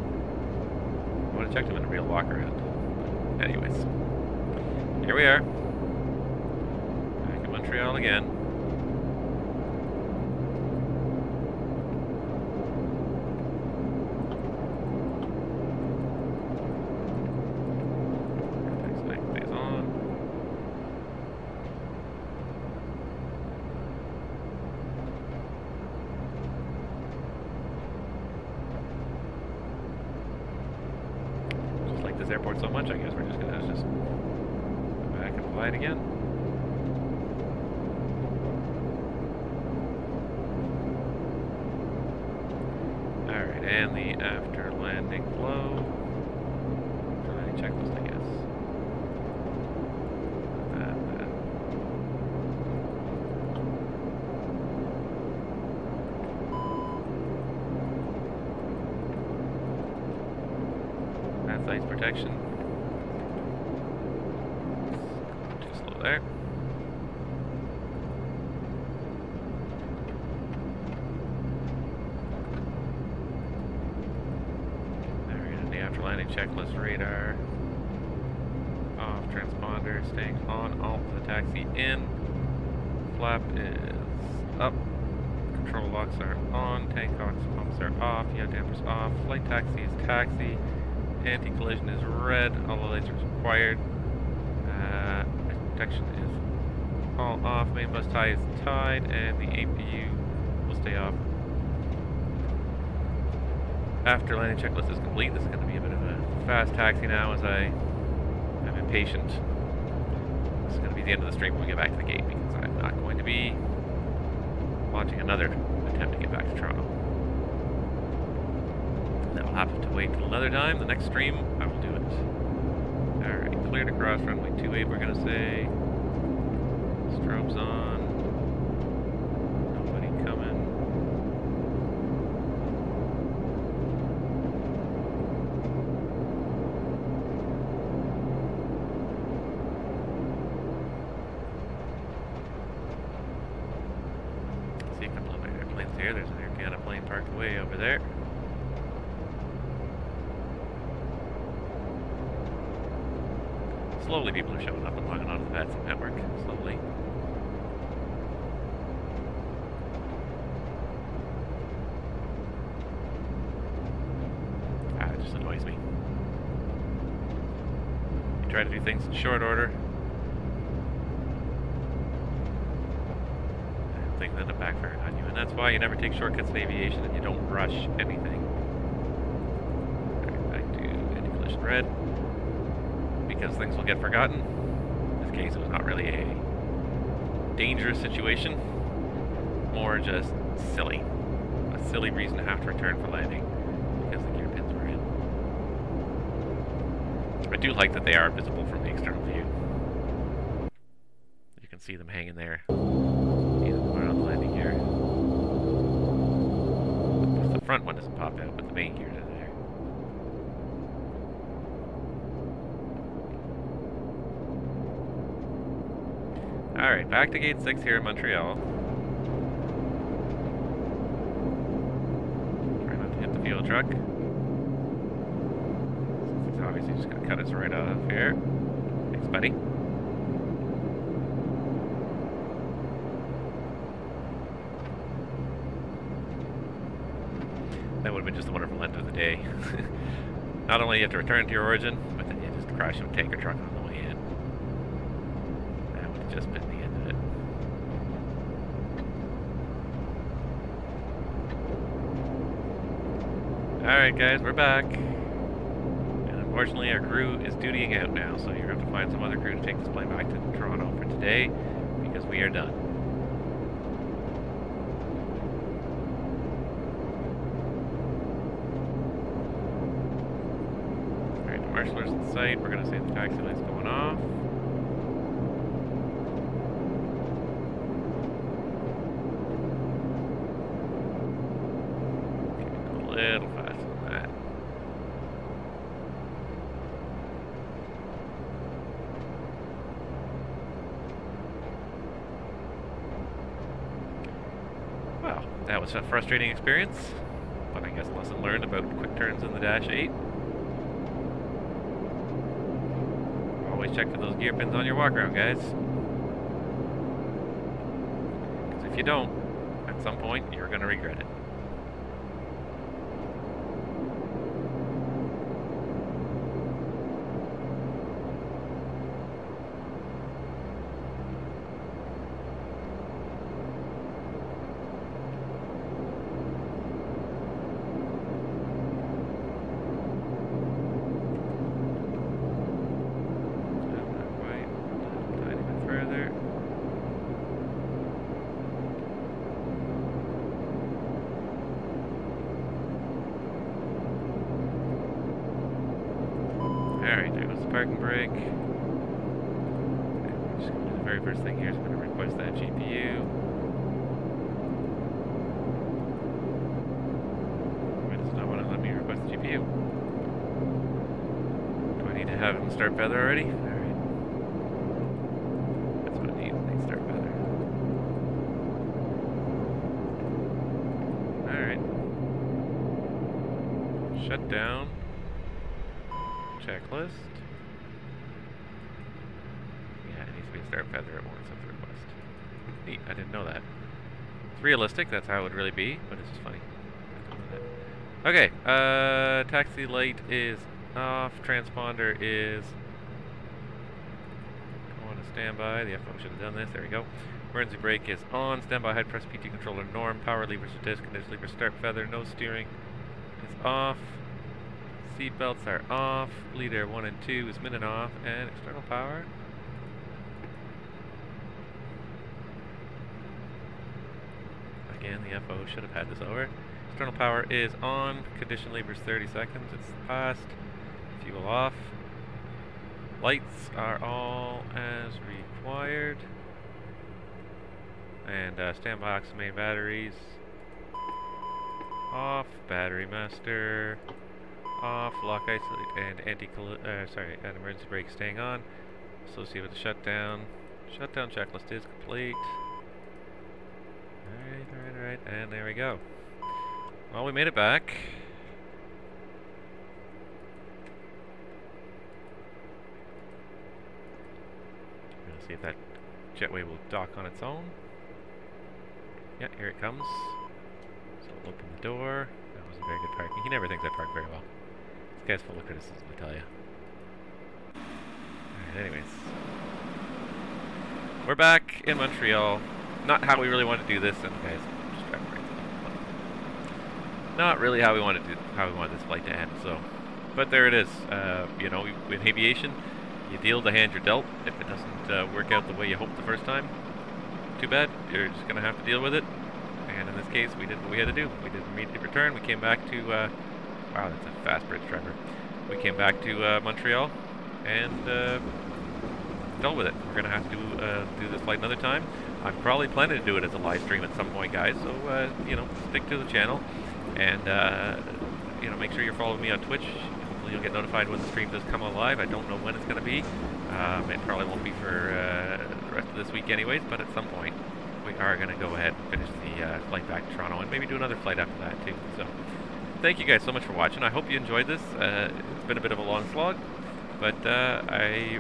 I would have checked them in a real walk around. Anyways, here we are. Back in Montreal again. This airport so much, I guess we're just gonna go back and fly it again. Alright, and the after landing flow. Checklist, I guess. Ice protection. Too slow there. landing checklist radar. Off transponder, staying on, alt for the taxi in. Flap is up. Control locks are on. Takeoff pumps are off. Yaw dampers off. Flight taxi is taxi. Anti-collision is red. All the lights are required. Protection is all off. Main bus tie is tied, and the APU will stay off. After landing checklist is complete, this is going to be a bit of a fast taxi now as I'm impatient. This is going to be the end of the stream when we get back to the gate because I'm not going to be launching another attempt to get back to Toronto. That will have to wait till another time. The next stream, I will do it. Alright, cleared across runway 28, we're going to say. Strobes on. Nobody coming. See a couple of airplanes here. There's an Air Canada plane parked way over there. Slowly people are showing up and logging onto the VATSIM network. Slowly. It just annoys me. You try to do things in short order. Things end up backfiring on you, and that's why you never take shortcuts in aviation and you don't rush anything. Alright, back to anti-collision red. Because things will get forgotten. In this case, it was not really a dangerous situation. More just silly. A silly reason to have to return for landing because the gear pins were in. I do like that they are visible from the external view. You can see them hanging there. On the landing gear. The front one doesn't pop out, but the main gears are there. Alright, back to gate 6 here in Montreal. Try not to hit the fuel truck. Since it's obviously just going to cut us right off here. Thanks, buddy. That would have been just a wonderful end of the day. Not only do you have to return to your origin, but then you just crash a tanker truck on the way in. That would have just been the end of it. Alright guys, we're back. And unfortunately our crew is dutying out now, so you're going to have to find some other crew to take this plane back to Toronto for today, because we are done. Marshallers in sight. We're going to say the taxi light's going off. Okay, go a little faster than that. Well, that was a frustrating experience, but I guess a lesson learned about quick turns in the Dash 8. Always check for those gear pins on your walk around, guys. Because if you don't, at some point, you're going to regret it. Alright, there goes the parking brake. Okay, we're just going to do the very first thing here is we're going to request that GPU. Why does it not want to let me request the GPU? Do I need to have him start feather already? Alright. That's what I need. I need start feather. Alright. Shut down. checklist. Yeah, it needs to be a start feather. It warrants up the request. Neat, I didn't know that. It's realistic, that's how it would really be, but it's just funny. I don't know that. Okay, taxi light is off, transponder is on a standby. The FO should have done this, there we go. Emergency brake is on, standby high press PT controller norm, power levers are disc, condition lever start feather, no steering is off. Seat belts are off, bleed air 1 and 2 is min and off, and external power. Again, the FO should have had this over. External power is on, condition levers 30 seconds, it's passed, fuel off. Lights are all as required. And standby oxygen main batteries off, battery master off, lock isolate and and emergency brake staying on. Associated with the shutdown. Shutdown checklist is complete. Alright, and there we go. Well, we made it back. We're gonna see if that jetway will dock on its own. Yeah, here it comes. So we'll open the door. That wasn't very good parking. He never thinks I park very well. This guy's full of criticism, I tell you. Alright, anyways. We're back in Montreal. Not how we really want to do this, and guys, just drive right to them. Not really how we want this flight to end, so. But there it is. You know, in aviation, you deal the hand you're dealt. If it doesn't work out the way you hoped the first time, too bad. You're just going to have to deal with it. And in this case, we did what we had to do. We did immediate return. We came back to, wow, that's a fast bridge driver. We came back to Montreal and dealt with it. We're going to have to do this flight another time. I'm probably planning to do it as a live stream at some point, guys. So, you know, stick to the channel. And, you know, make sure you're following me on Twitch. Hopefully you'll get notified when the stream does come on live. I don't know when it's going to be. It probably won't be for the rest of this week anyways, but at some point we are going to go ahead and finish the flight back to Toronto and maybe do another flight after that too. So thank you guys so much for watching. I hope you enjoyed this. It's been a bit of a long slog, but I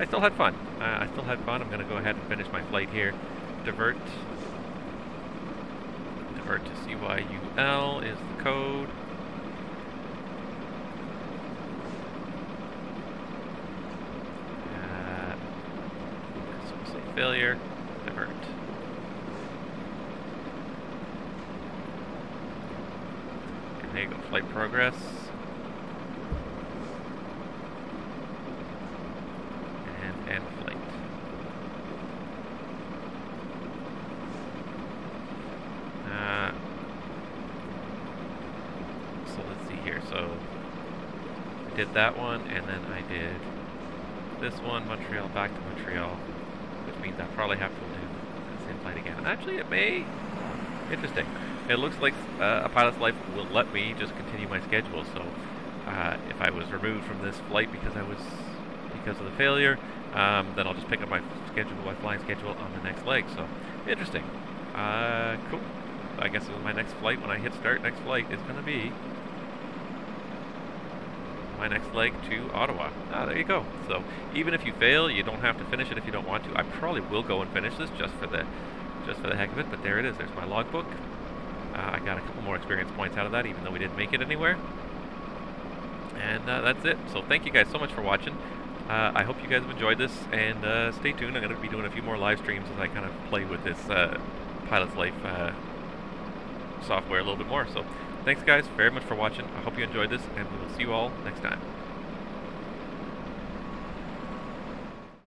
still had fun. I still had fun. I'm going to go ahead and finish my flight here. Divert to CYUL is the code. Failure, divert. And there you go, flight progress. And end flight. So let's see here. So I did that one, and then I did this one, Montreal back to Montreal. Which means I probably have to do the same flight again. Actually, it may. Interesting. It looks like a pilot's life will let me just continue my schedule. So, if I was removed from this flight because of the failure, then I'll just pick up my flying schedule on the next leg. So, interesting. Cool. I guess my next flight, when I hit start, next flight is going to be my next leg to Ottawa. Ah, there you go. So even if you fail, you don't have to finish it if you don't want to. I probably will go and finish this just for the heck of it. But there it is. There's my logbook. I got a couple more experience points out of that, even though we didn't make it anywhere. And that's it. So thank you guys so much for watching. I hope you guys have enjoyed this, and stay tuned. I'm going to be doing a few more live streams as I kind of play with this Pilot's Life software a little bit more. So thanks guys very much for watching. I hope you enjoyed this, and we will see you all next time.